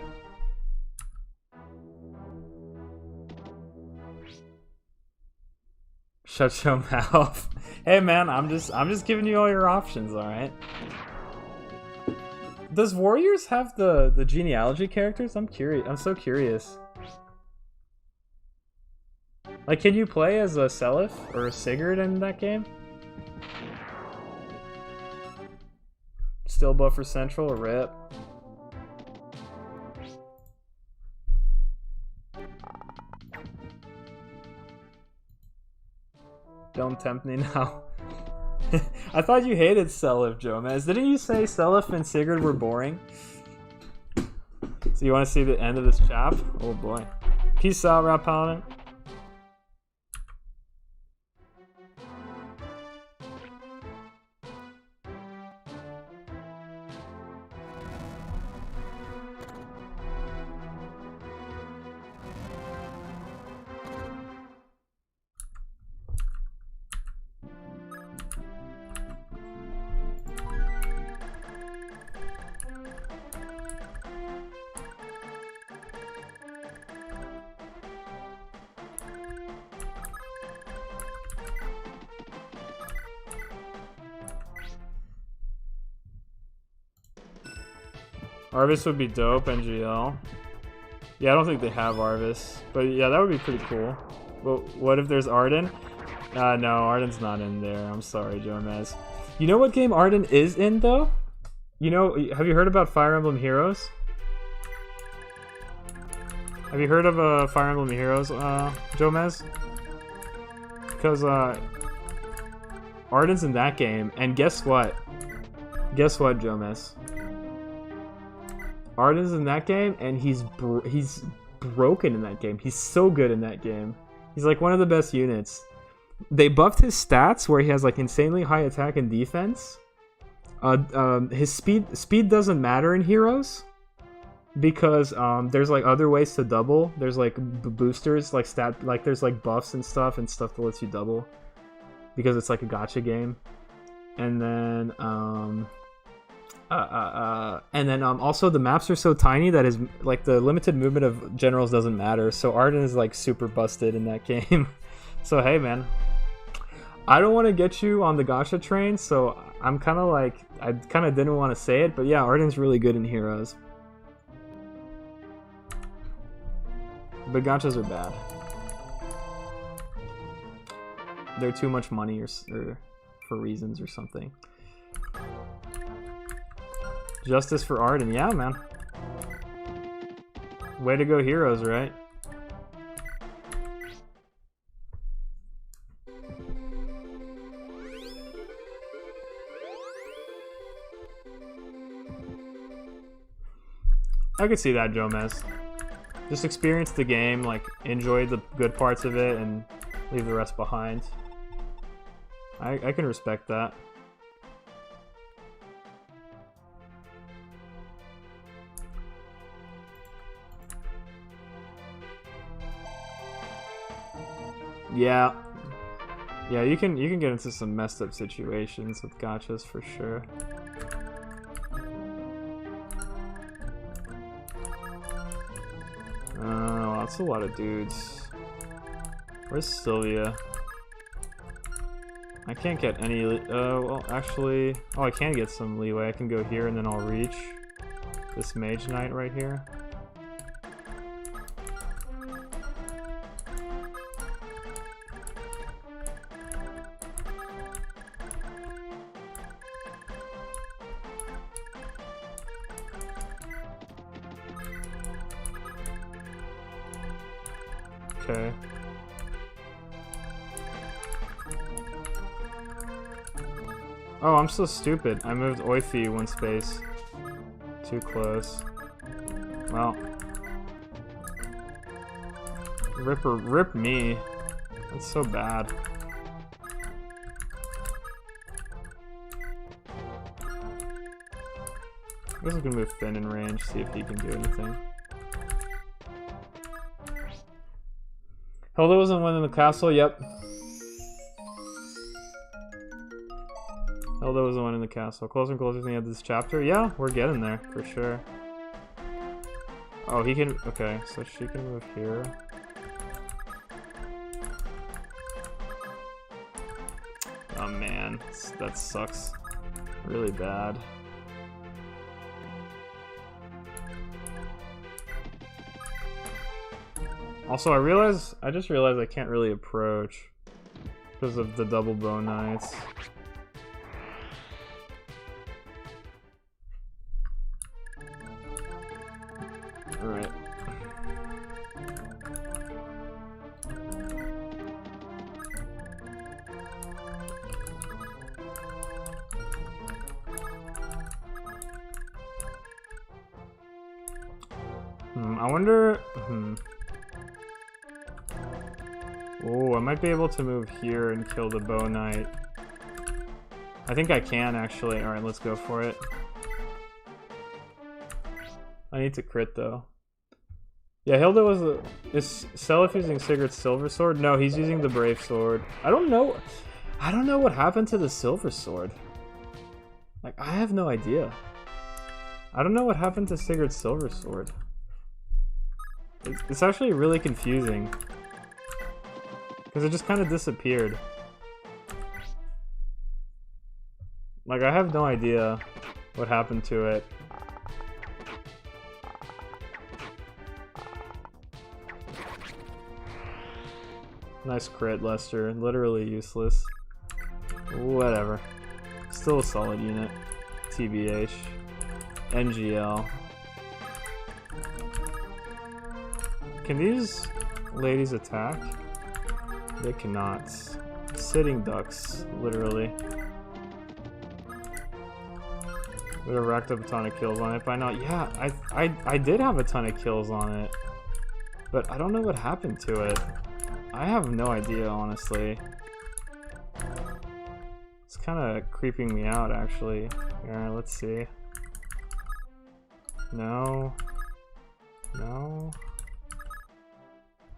Shut your mouth. Hey man, I'm just giving you all your options, alright? Does Warriors have the genealogy characters? I'm curious. I'm so curious. Like, can you play as a Seliph or a Sigurd in that game? Still buffer central or rip? Don't tempt me now. I thought you hated Seliph, Jomez. Didn't you say Seliph and Sigurd were boring? So you want to see the end of this chap? Oh boy. Peace out, Rap Paladin. Arvis would be dope, NGL. Yeah, I don't think they have Arvis. But yeah, that would be pretty cool. Well, what if there's Arden? No, Arden's not in there. I'm sorry, Jomez. You know what game Arden is in, though? You know, have you heard about Fire Emblem Heroes? Have you heard of Fire Emblem Heroes, Jomez? Because, Arden's in that game, and guess what? Guess what, Jomez? Arden's in that game, and he's broken in that game. He's so good in that game. He's like one of the best units. They buffed his stats where he has like insanely high attack and defense. His speed doesn't matter in Heroes because there's like other ways to double. There's like boosters, like there's like buffs and stuff that lets you double because it's like a gacha game. And then also the maps are so tiny that is like the limited movement of generals doesn't matter. So Arden is like super busted in that game. So hey man, I don't want to get you on the gacha train, so I'm kind of like, I kind of didn't want to say it, but yeah, Arden's really good in Heroes. But gachas are bad. They're too much money or for reasons or something. Justice for Arden, yeah, man. Way to go, Heroes, right? I could see that, Jomez. Just experience the game, like, enjoy the good parts of it, and leave the rest behind. I can respect that. Yeah. Yeah, you can get into some messed up situations with gachas for sure. Oh, that's a lot of dudes. Where's Sylvia? I can't get any, well, actually, oh, I can get some leeway. I can go here and then I'll reach this Mage Knight right here. Okay. Oh, I'm so stupid. I moved Oifi one space. Too close. Well. Rip me. That's so bad. I guess I'm gonna move Finn in range, see if he can do anything. Hilda wasn't winning the castle, yep. Hilda was the one in the castle. Closer and closer to the end of this chapter. Yeah, we're getting there, for sure. Oh, he can... Okay, so she can move here. That sucks really bad. Also, I just realized I can't really approach because of the double bow knights. Alright. I wonder... Oh, I might be able to move here and kill the bow knight. I think I can, actually. Alright, let's go for it. I need to crit, though. Yeah, Hilda was a... Is Seliph using Sigurd's silver sword? No, he's using the brave sword. I don't know what happened to the silver sword. Like, I have no idea. I don't know what happened to Sigurd's silver sword. It's actually really confusing. Because it just kind of disappeared. Like, I have no idea what happened to it. Nice crit, Lester. Literally useless. Whatever. Still a solid unit. TBH. NGL. Can these ladies attack? They cannot. Sitting ducks, literally. Would have racked up a ton of kills on it by now. Yeah, I did have a ton of kills on it. But I don't know what happened to it. I have no idea, honestly. It's kind of creeping me out, actually. Here, let's see. No. No.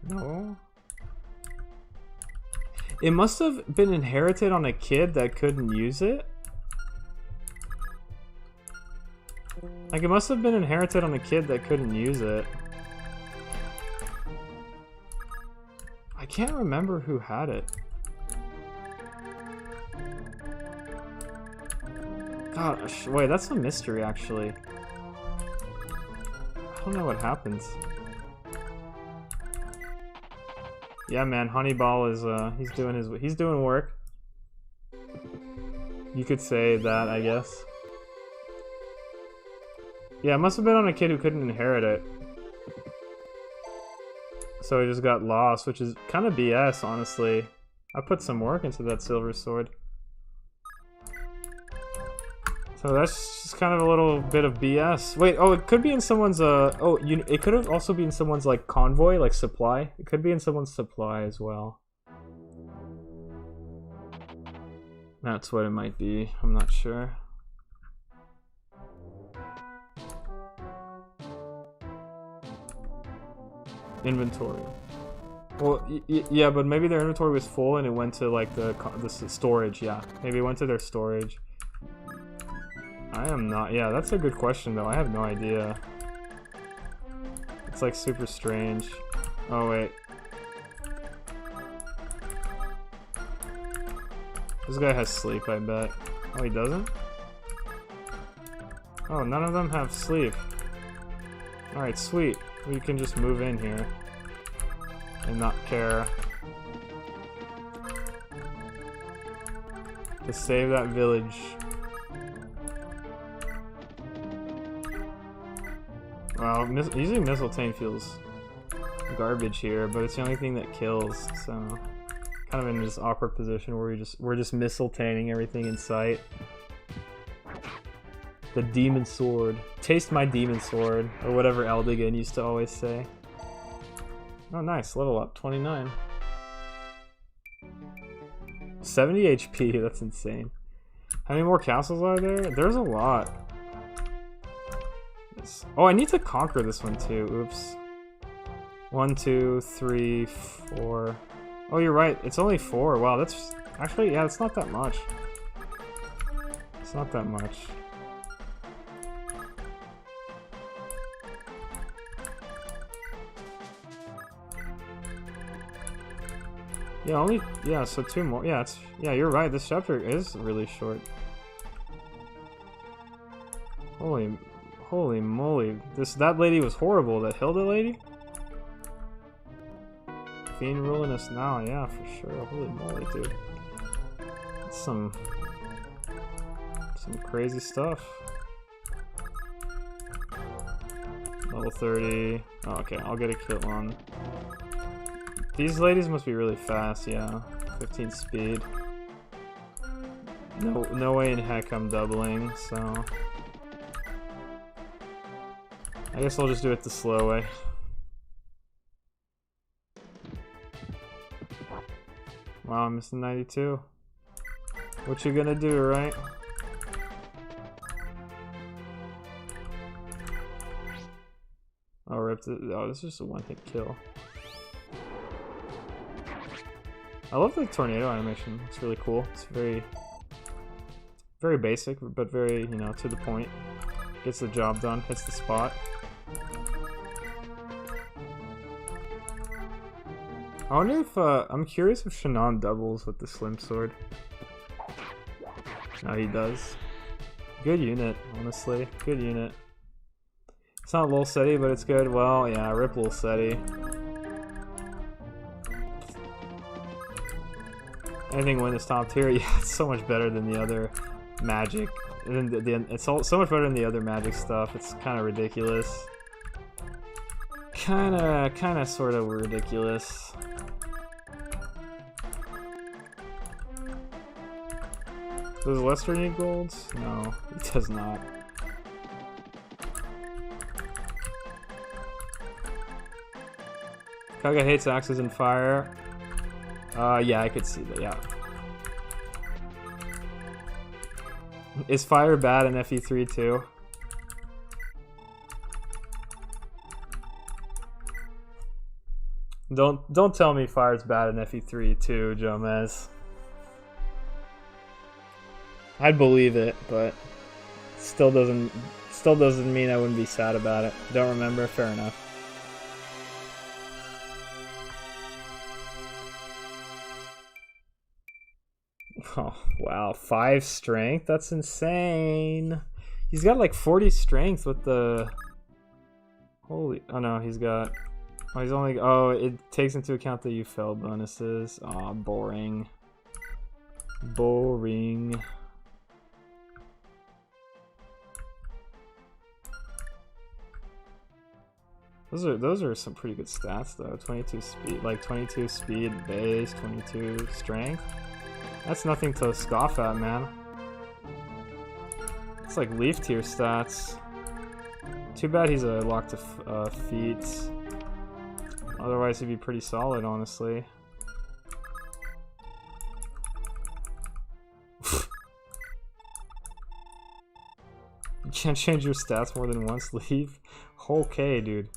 No. It must have been inherited on a kid that couldn't use it. Like, it must have been inherited on a kid that couldn't use it. I can't remember who had it. Gosh, wait, that's a mystery, actually. I don't know what happens. Yeah, man, Honeyball is, he's doing work. You could say that, I guess. Yeah, it must have been on a kid who couldn't inherit it. So he just got lost, which is kind of BS, honestly. I put some work into that silver sword. So that's just kind of a little bit of BS. Wait, oh, it could be in someone's, it could have also been in someone's, like, convoy, like, supply. It could be in someone's supply as well. That's what it might be. I'm not sure. Inventory. Well, yeah, but maybe their inventory was full and it went to, like, the storage, yeah. Maybe it went to their storage. I am not... Yeah, that's a good question, though. I have no idea. It's, like, super strange. Oh, wait. This guy has sleep, I bet. Oh, he doesn't? Oh, none of them have sleep. Alright, sweet. We can just move in here. And not care. To save that village. Wow, using Mistletoe feels garbage here, but it's the only thing that kills, so kind of in this awkward position where we're just mistletoeing everything in sight. The demon sword. Taste my demon sword, or whatever Eldigan used to always say. Oh, nice, level up, 29. 70 HP, that's insane. How many more castles are there? There's a lot. Oh, I need to conquer this one too. Oops. 1, 2, 3, 4. Oh, you're right. It's only 4. Wow, that's actually, yeah, it's not that much. It's not that much. Yeah, only, yeah, so 2 more. Yeah, yeah, you're right. This chapter is really short. Holy moly. That lady was horrible, that Hilda lady? Fiend ruling us now, yeah, for sure. Holy moly, dude. That's some crazy stuff. Level 30. Oh, okay, I'll get a kill on. These ladies must be really fast, yeah. 15 speed. No way in heck I'm doubling, so... I guess I'll just do it the slow way. Wow, I'm missing 92. What you gonna do, right? Oh, ripped it. Oh, this is just a one-hit kill. I love the tornado animation. It's really cool. It's very basic, but very, you know, to the point. Gets the job done. Hits the spot. I wonder if, I'm curious if Shannon doubles with the Slim Sword. No, he does. Good unit, honestly. Good unit. It's not Lil Seti, but it's good. Well, yeah, rip Lil Seti. Anything win this top tier? Yeah, it's so much better than the other magic. It's so much better than the other magic stuff. It's kind of ridiculous. Kind of, sort of ridiculous. Does Lester need golds? No, he does not. Kaga hates axes and fire. Yeah, I could see that, yeah. Is fire bad in FE3 too? Don't tell me fire's bad in FE3 too, Jomez. I'd believe it, but still doesn't mean I wouldn't be sad about it. Don't remember, fair enough. Oh, wow, 5 strength? That's insane. He's got like 40 strength with the... Holy... Oh no, he's got... Oh, he's only... Oh, it takes into account the UFL bonuses. Aw, boring. Boring. Those are some pretty good stats though. 22 speed, like 22 speed base, 22 strength. That's nothing to scoff at, man. It's like Leaf tier stats. Too bad he's a lock to feet. Otherwise, he'd be pretty solid, honestly. You can't change your stats more than once, Leaf. Okay, dude.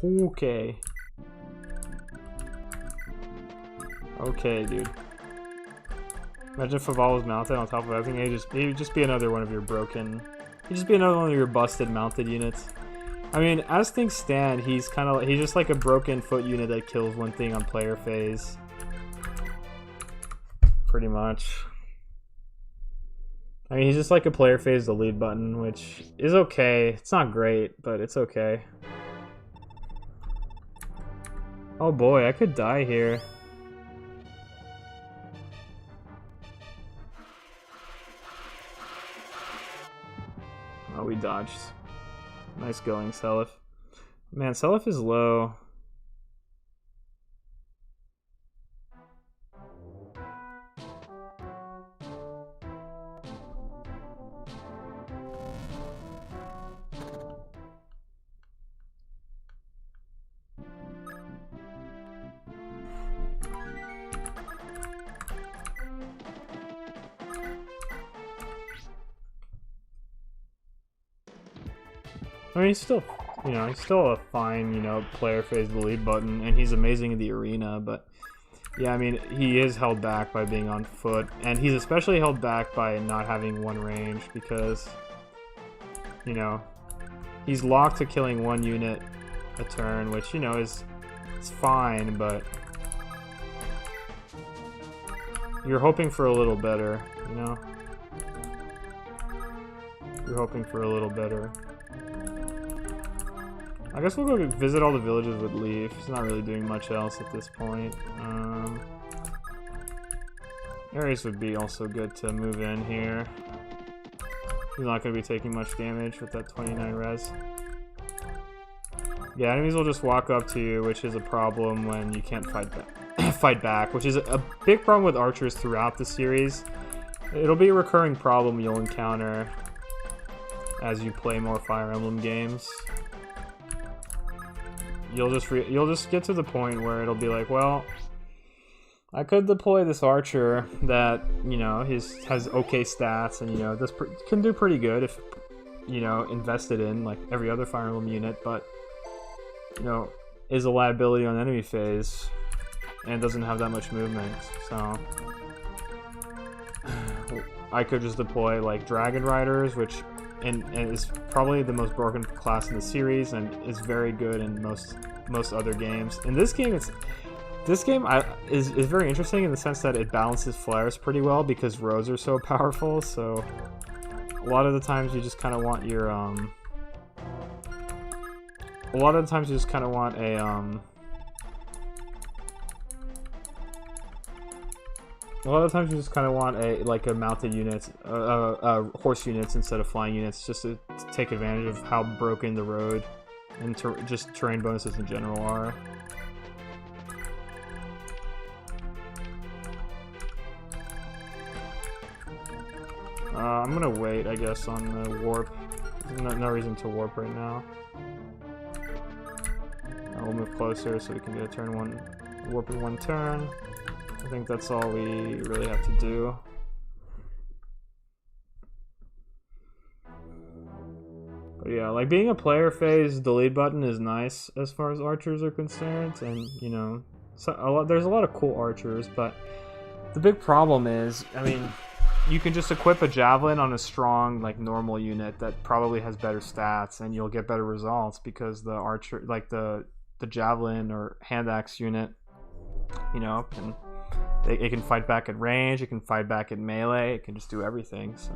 Okay. Okay, dude. Imagine if Faval was mounted on top of everything. He'd just be another one of your broken... He'd just be another one of your busted mounted units. I mean, as things stand, he's just like a broken foot unit that kills one thing on player phase. Pretty much. I mean, he's just like a player phase delete button, which is okay. It's not great, but it's okay. Oh boy, I could die here. Oh, we dodged. Nice going, Seliph. Man, Seliph is low. I mean, he's still, you know, he's still a fine, you know, player phase delete button, and he's amazing in the arena, but yeah, I mean, he is held back by being on foot, and he's especially held back by not having one range because, you know, he's locked to killing one unit a turn, which, you know, it's fine, but You're hoping for a little better, you know? You're hoping for a little better. I guess we'll go visit all the villages with Leaf. He's not really doing much else at this point. Ares would be also good to move in here. He's not going to be taking much damage with that 29 res. Yeah, enemies will just walk up to you, which is a problem when you can't fight back, which is a big problem with archers throughout the series. It'll be a recurring problem you'll encounter as you play more Fire Emblem games. You'll just get to the point where it'll be like, well, I could deploy this archer that, you know, has okay stats and, you know, this can do pretty good if, you know, invested in like every other Fire Emblem unit, but, you know, is a liability on enemy phase and doesn't have that much movement. So I could just deploy like Dragon Riders, which and is probably the most broken class in the series and is very good in most other games. In this game, is very interesting in the sense that it balances flares pretty well because rows are so powerful. So a lot of the times you just kind of want your like a mounted unit, horse units instead of flying units, just to take advantage of how broken the road and just terrain bonuses in general are. I'm gonna wait, I guess, on the warp. No reason to warp right now. We'll move closer so we can get a turn one, warp in one turn. I think that's all we really have to do. But yeah, like being a player phase delete button is nice as far as archers are concerned, and you know, there's a lot of cool archers, but the big problem is, I mean, you can just equip a javelin on a strong like normal unit that probably has better stats, and you'll get better results because the archer, like the javelin or hand axe unit, you know, it can fight back at range, it can fight back at melee, it can just do everything, so.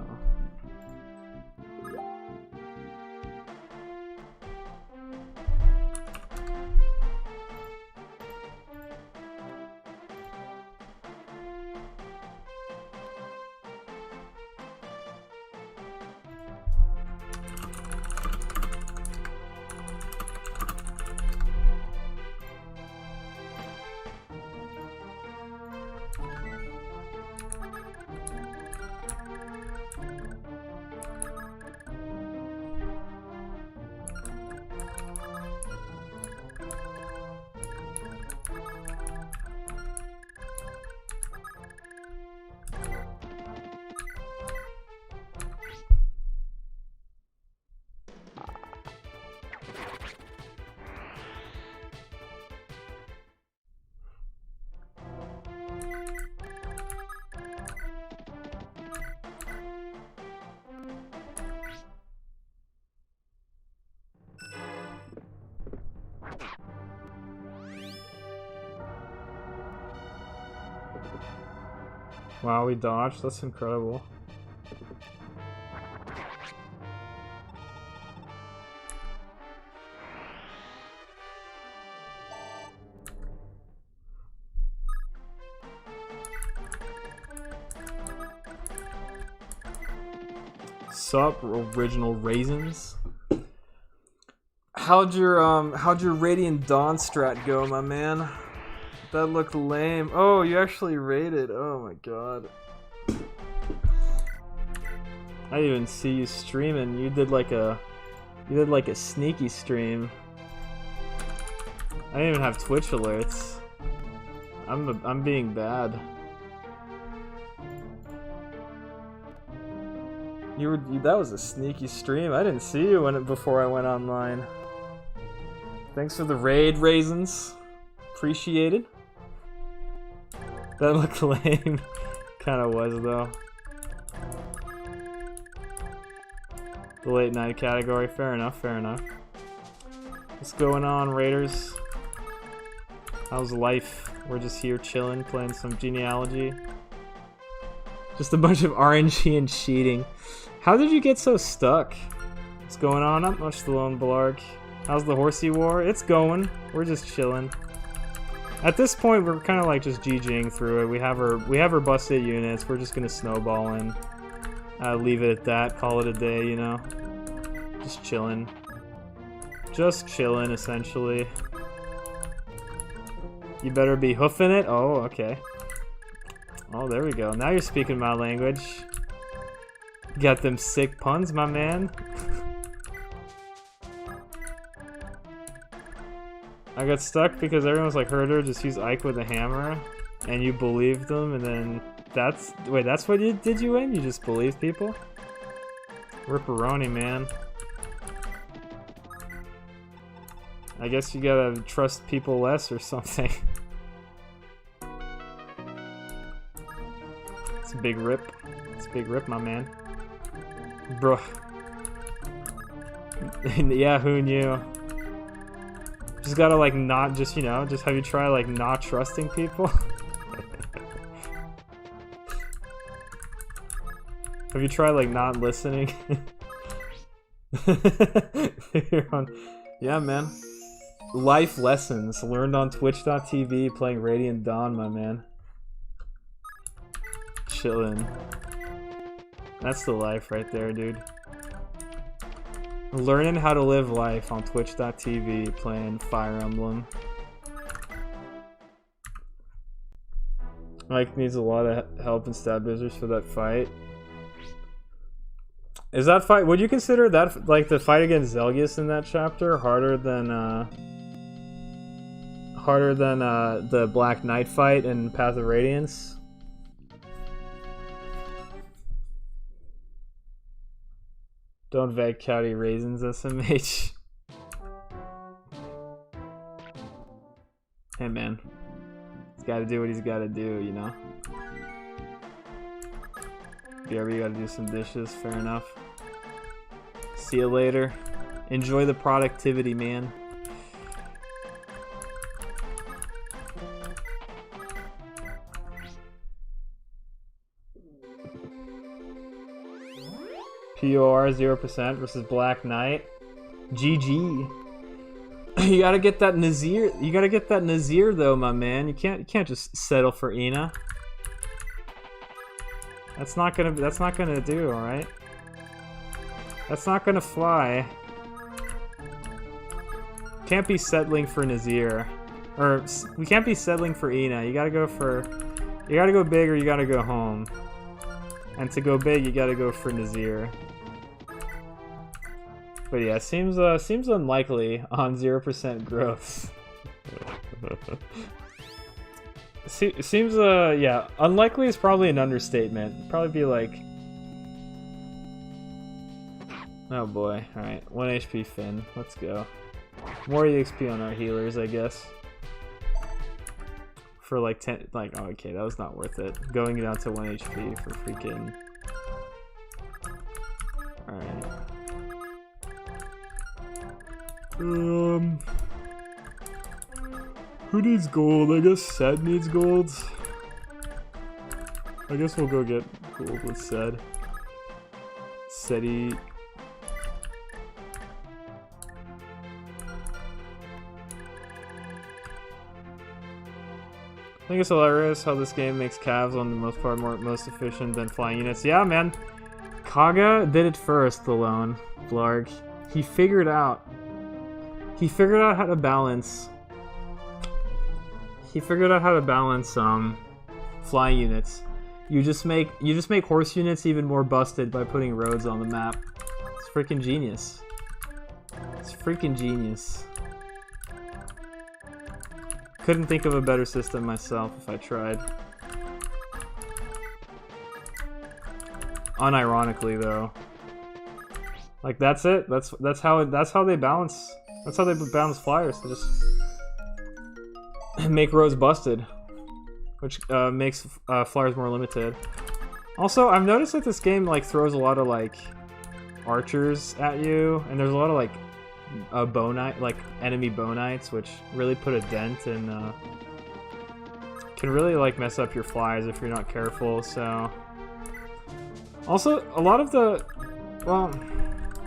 Wow, we dodged? That's incredible. Sup, original raisins? How'd your Radiant Dawn strat go, my man? That looked lame. Oh, you actually raided. Oh my god. I didn't even see you streaming. You did like a sneaky stream. I didn't even have Twitch alerts. I'm being bad. That was a sneaky stream. I didn't see you before I went online. Thanks for the raid, raisins. Appreciated. That looked lame. Kinda was, though. The late night category. Fair enough, fair enough. What's going on, Raiders? How's life? We're just here chilling, playing some Genealogy. Just a bunch of RNG and cheating. How did you get so stuck? What's going on? Not much, the lone blarg. How's the horsey war? It's going. We're just chilling. At this point, we're kind of like just GGing through it. We have our busted units. We're just gonna snowball and leave it at that. Call it a day, you know. Just chilling. Just chilling, essentially. You better be hoofing it. Oh, okay. Oh, there we go. Now you're speaking my language. Got them sick puns, my man. I got stuck because everyone was like, Herder, just use Ike with a hammer. And you believed them, and then that's... Wait, that's what you did you win? You just believe people? Ripperoni, man. I guess you gotta trust people less or something. It's a big rip. It's a big rip, my man. Bro. Yeah, who knew? Just gotta like not just, you know, just have you try like not trusting people? Have you tried like not listening? Yeah, man. Life lessons learned on Twitch.tv playing Radiant Dawn, my man. Chillin'. That's the life right there, dude. Learning how to live life on Twitch.tv playing Fire Emblem. Mike needs a lot of help in stab business for that fight. Is that fight? Would you consider that like the fight against Zelgius in that chapter harder than the Black Knight fight in Path of Radiance? Don't vague County Raisins, SMH. Hey man, he's got to do what he's got to do, you know. BRB got to do some dishes. Fair enough. See you later. Enjoy the productivity, man. POR 0% versus Black Knight. GG. You gotta get that Nazir. You gotta get that Nazir though, my man. You can't just settle for Ina. That's not gonna do, all right? That's not gonna fly. Can't be settling for Nazir, or we can't be settling for Ina. You gotta go big or you gotta go home. And to go big, you gotta go for Nazir. But yeah, seems unlikely on 0% growth. Seems yeah, unlikely is probably an understatement. Probably be like, oh boy, all right, 1 HP Finn, let's go. More EXP on our healers, I guess. For like 10, like, oh, okay, that was not worth it. Going down to 1 HP for freaking. All right. Who needs gold? I guess Sed needs gold. I guess we'll go get gold with Sed. Sedi. I think it's hilarious how this game makes Cavs on the most part most efficient than flying units. Yeah, man. Kaga did it first, the lone Blarg. He figured out how to balance. He figured out how to balance flying units. You just make horse units even more busted by putting roads on the map. It's freaking genius. It's freaking genius. Couldn't think of a better system myself if I tried. Unironically though. Like that's it. That's how they balance. That's how they balance flyers. They just make roads busted, which makes flyers more limited. Also, I've noticed that this game like throws a lot of like archers at you, and there's a lot of like enemy bonites, which really put a dent and can really like mess up your flies if you're not careful. So Also, a lot of the... Well,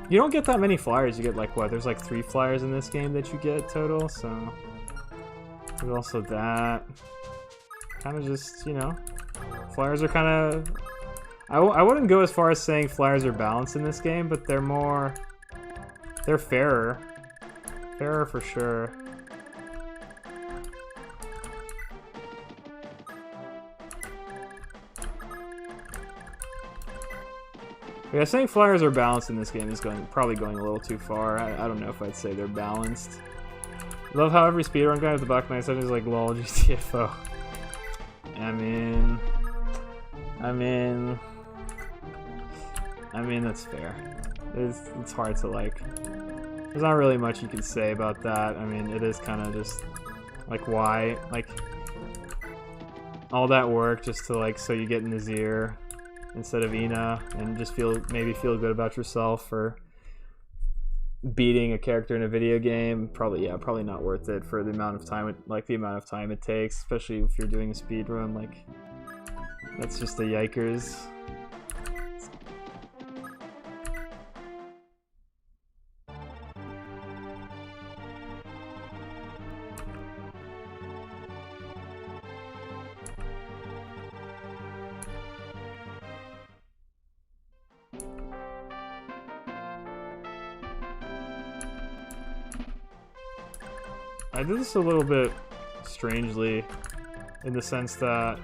you don't get that many flyers. You get like, what? There's like 3 flyers in this game that you get total, so... There's also that. Kind of just, you know... Flyers are kind of... I wouldn't go as far as saying flyers are balanced in this game, but they're more... They're fairer. Fairer for sure. Yeah, saying flyers are balanced in this game is probably going a little too far. I don't know if I'd say they're balanced. Love how every speedrun guy with the Black Knight is like, lol, GTFO. I mean, that's fair. It's hard to like... There's not really much you can say about that. I mean, it is kind of just... Like, why? Like... All that work just to like, so you get Nazir instead of Ina, and just maybe feel good about yourself for beating a character in a video game. Probably not worth it for the amount of time it takes, especially if you're doing a speed run. Like, that's just the yikers. I did this a little bit strangely, in the sense that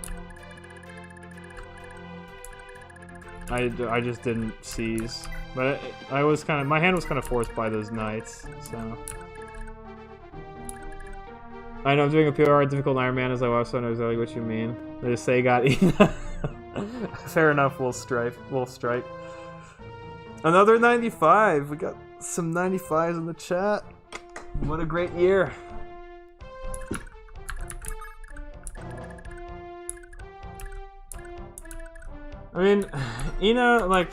I just didn't seize, but I was kind of, my hand was kind of forced by those knights, so. I know I'm doing a PR difficult Iron Man as I watch, so I know exactly what you mean. They just say got Ina. Fair enough, Wolf Strike. Another 95. We got some 95s in the chat. What a great year. I mean, Ina, like,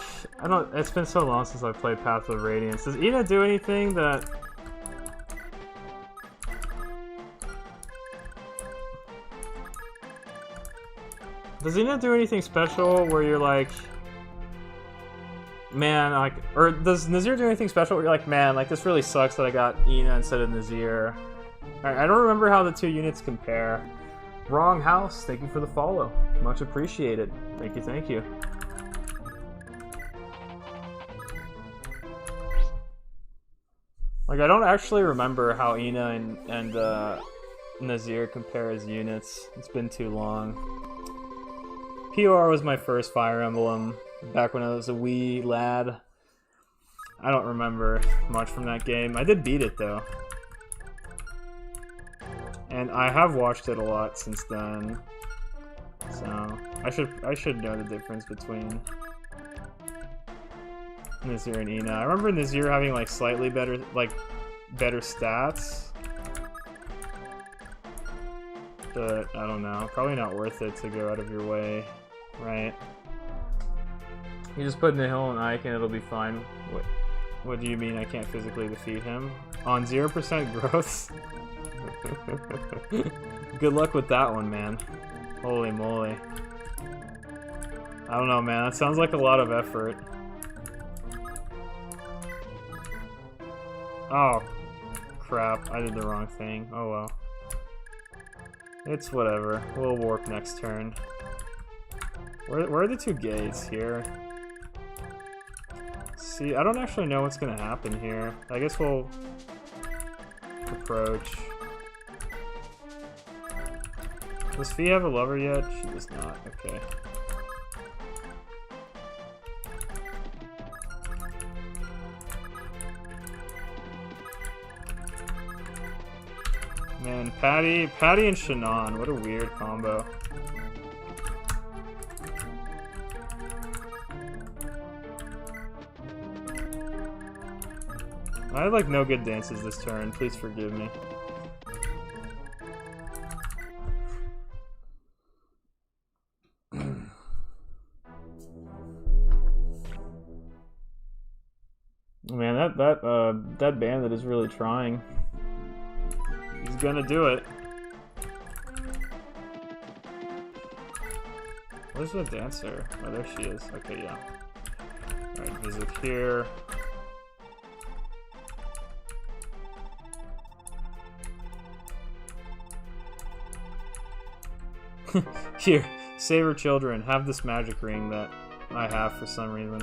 it's been so long since I've played Path of Radiance. Does Ina do anything that... Does Ina do anything special where you're like... Man, like... Or does Nazir do anything special where you're like, man, like, this really sucks that I got Ina instead of Nazir? I don't remember how the 2 units compare. Wrong house, thank you for the follow. Much appreciated. Thank you. Like, I don't actually remember how Ina and Nazir compare as units. It's been too long. POR was my first Fire Emblem, back when I was a wee lad. I don't remember much from that game. I did beat it, though. And I have watched it a lot since then. So, I should know the difference between Nazir and Ina. I remember Nazir having like slightly better stats. But I don't know, probably not worth it to go out of your way, right? You just put Nihil and Ike and it'll be fine. What do you mean I can't physically defeat him? On 0% growth? Good luck with that one, man. Holy moly. I don't know, man. That sounds like a lot of effort. Oh, crap. I did the wrong thing. Oh well. It's whatever. We'll warp next turn. Where are the 2 gates? Here? See, I don't actually know what's gonna happen here. I guess we'll approach. Does Fee have a lover yet? She does not. Okay. Man, Patty and Shannon. What a weird combo. I had like no good dances this turn. Please forgive me. Man, that bandit is really trying. He's gonna do it. Where's the dancer? Oh, there she is. Okay, yeah. Alright, visit here. Here, Saber children, have this magic ring that I have for some reason.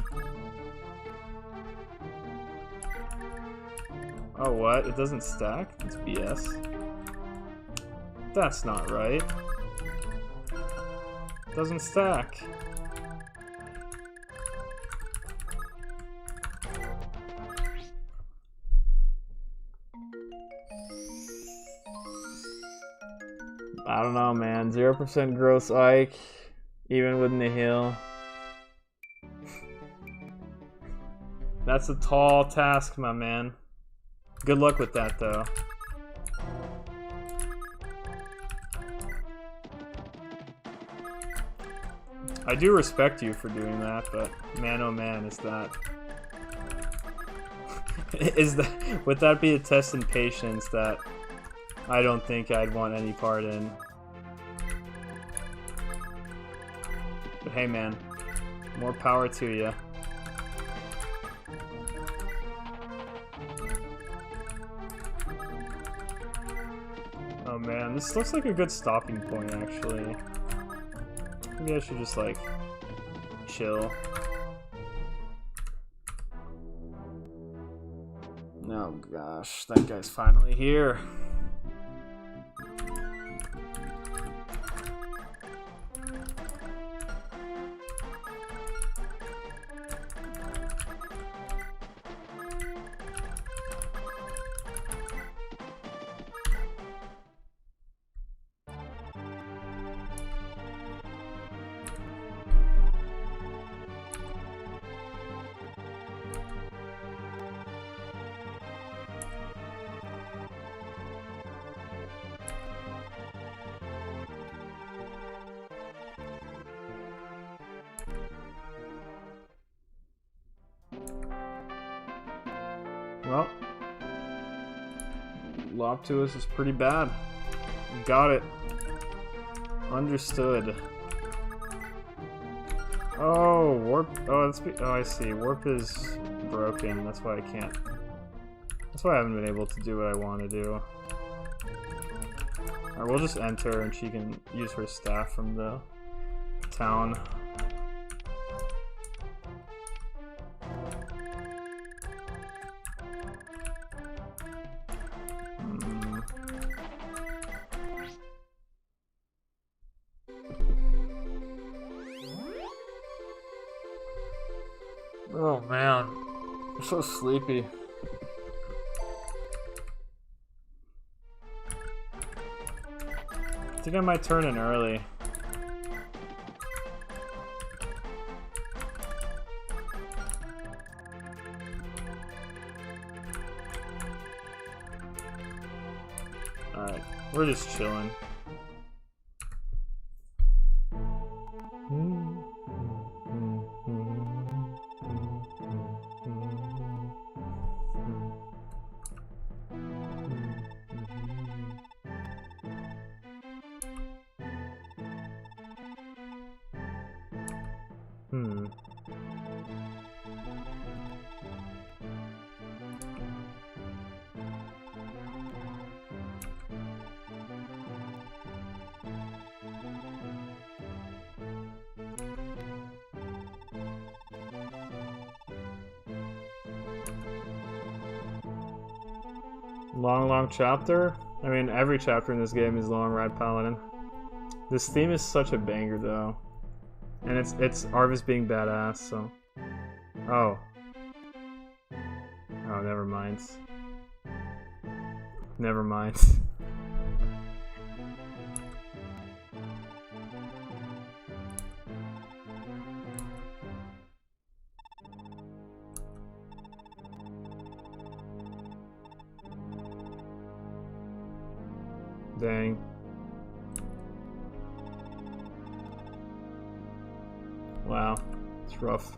Oh, what? It doesn't stack? That's BS. That's not right. It doesn't stack. I don't know, man. 0% gross Ike, even with Nihil. That's a tall task, my man. Good luck with that, though. I do respect you for doing that, but man, oh man, is that... would that be a test in patience that I don't think I'd want any part in? But hey man, more power to you. Oh man, this looks like a good stopping point actually. Maybe I should just like chill. Oh gosh, that guy's finally here. Well, Loptuus is pretty bad. Got it. Understood. Oh, warp. Oh, I see. Warp is broken. That's why I can't. That's why I haven't been able to do what I want to do. Alright, we'll just enter and she can use her staff from the town. Oh man, I'm so sleepy. I think I might turn in early. Alright, we're just chilling. Long chapter? I mean, every chapter in this game is Long Ride Paladin. This theme is such a banger, though. And it's Arvis being badass, so... Oh. Oh, never mind. Never mind. Dang. Wow, it's rough.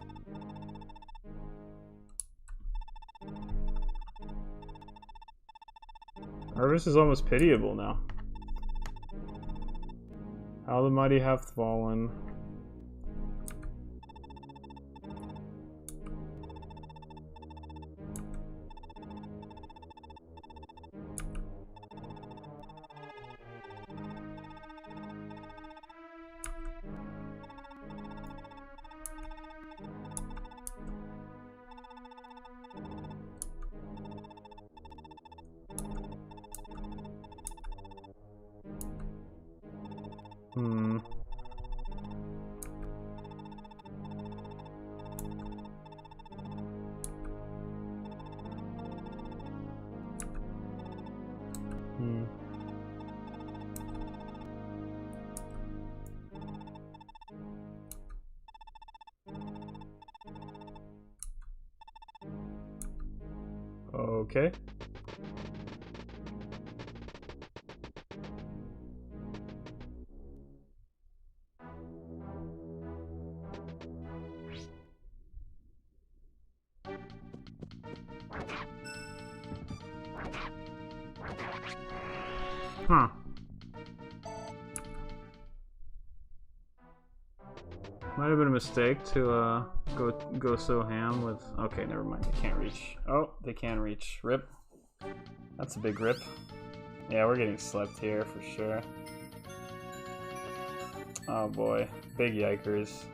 Arvis is almost pitiable now. How the mighty have fallen. Hmm. Okay. Huh. Might have been a mistake to go so ham with. Okay, never mind. They can't reach. Oh, they can reach. Rip. That's a big rip. Yeah, we're getting slept here for sure. Oh boy, big yikers.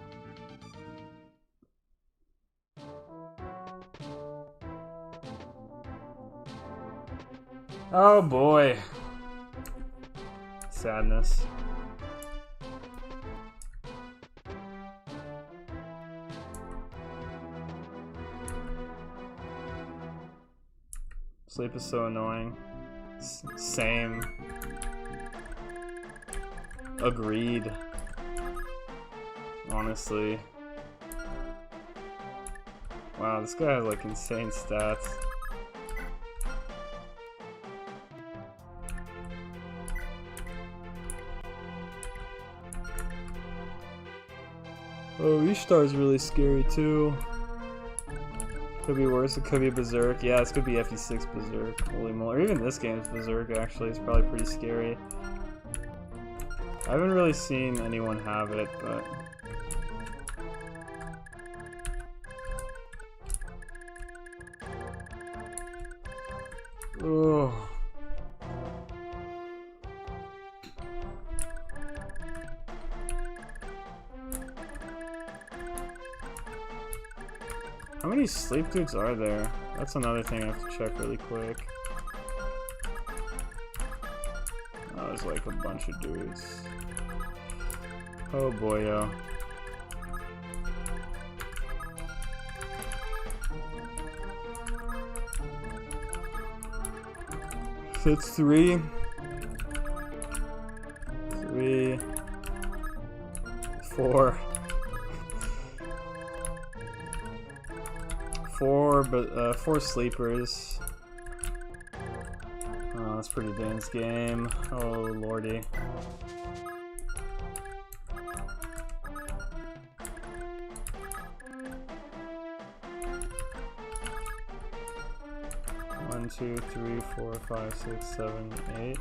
Oh boy. Sadness. Sleep is so annoying. Same. Agreed. Honestly. Wow, this guy has like insane stats. Oh, Ishtar's really scary too. Could be worse, it could be Berserk. Yeah, this could be FE6 Berserk. Holy moly. Or even this game's Berserk actually. It's probably pretty scary. I haven't really seen anyone have it, but... Ugh. How many sleep dudes are there? That's another thing I have to check really quick. Oh, there's like a bunch of dudes. Oh boy, yo. So it's 3, 4. 4 sleepers. Oh, that's pretty dense game. Oh lordy. One, 2, 3, 4, 5, 6, 7, 8.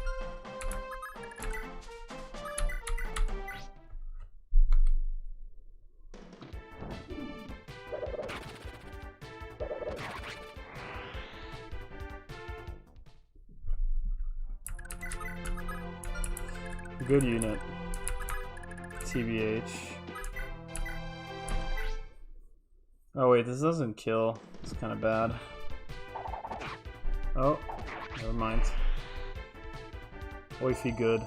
Good unit. TBH. Oh wait, this doesn't kill. It's kind of bad. Oh, never mind. Wifey good.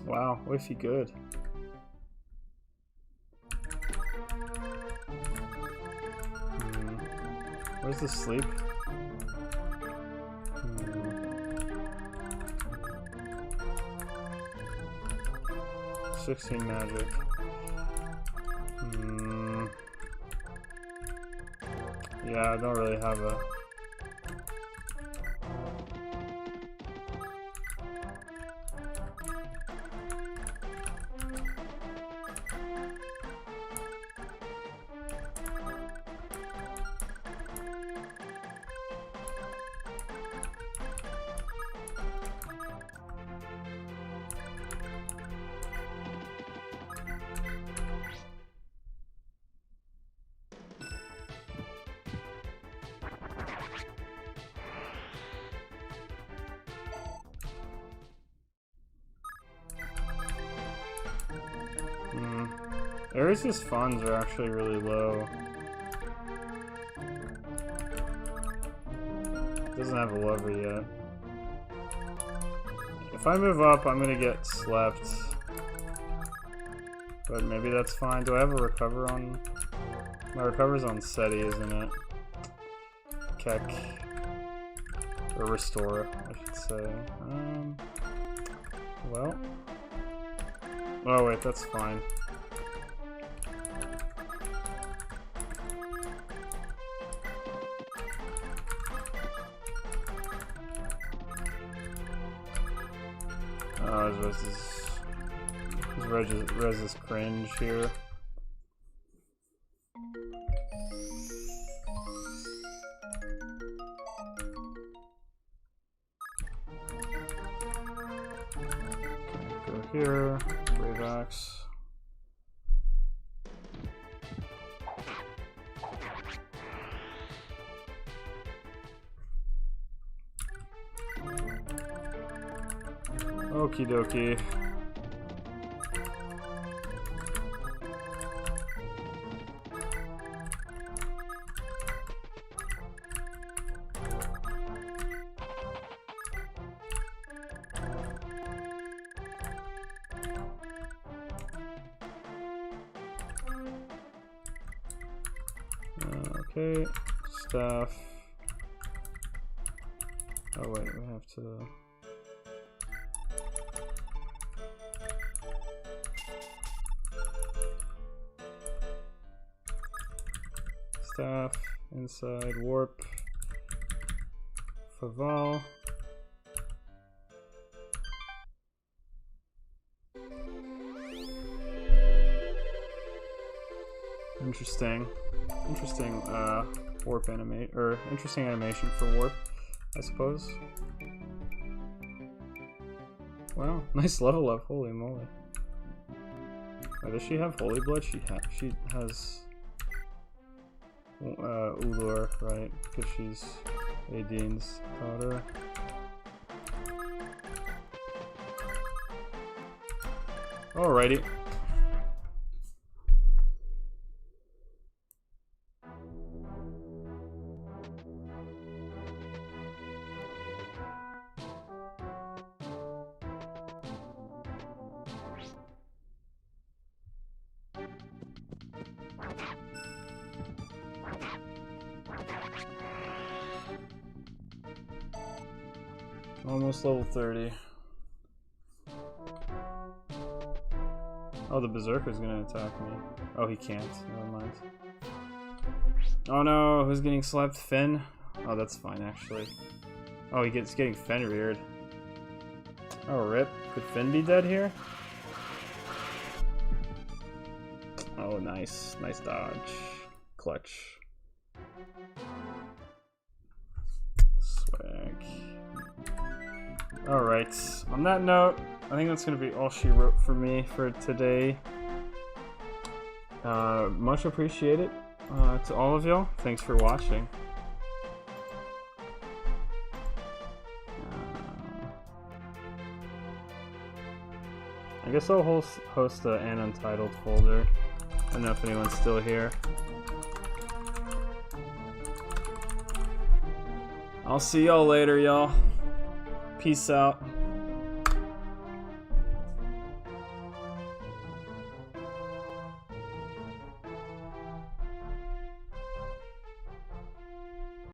Wow, wifey good. Where's the sleep? 16 magic. Yeah, I don't really have a... Ares' funds are actually really low. Doesn't have a lover yet. If I move up, I'm gonna get slept. But maybe that's fine. Do I have a recover on... My recover's on SETI, isn't it? Keck. Or restore, I should say. Well... Oh wait, that's fine. His res is cringe here. Okay, go here, Brave Axe. Okie dokie. Okay, staff. Oh wait, we have to... Staff, inside, warp, Faval. Interesting. Interesting warp animate, or interesting animation for warp, I suppose. Wow, nice level up, holy moly. Wait, does she have Holy Blood? She has Ulur, right? Because she's Adine's daughter. Alrighty. Almost level 30. Oh, the Berserker's gonna attack me. Oh, he can't. Never mind. Oh no, who's getting slapped? Finn? Oh, that's fine, actually. Oh, he's getting Fenrir'd. Oh, rip. Could Finn be dead here? Oh, nice. Nice dodge. Clutch. Swag. Alright, on that note, I think that's going to be all she wrote for me for today. Much appreciated to all of y'all. Thanks for watching. I guess I'll host an Untitled folder. I don't know if anyone's still here. I'll see y'all later, y'all. Peace out.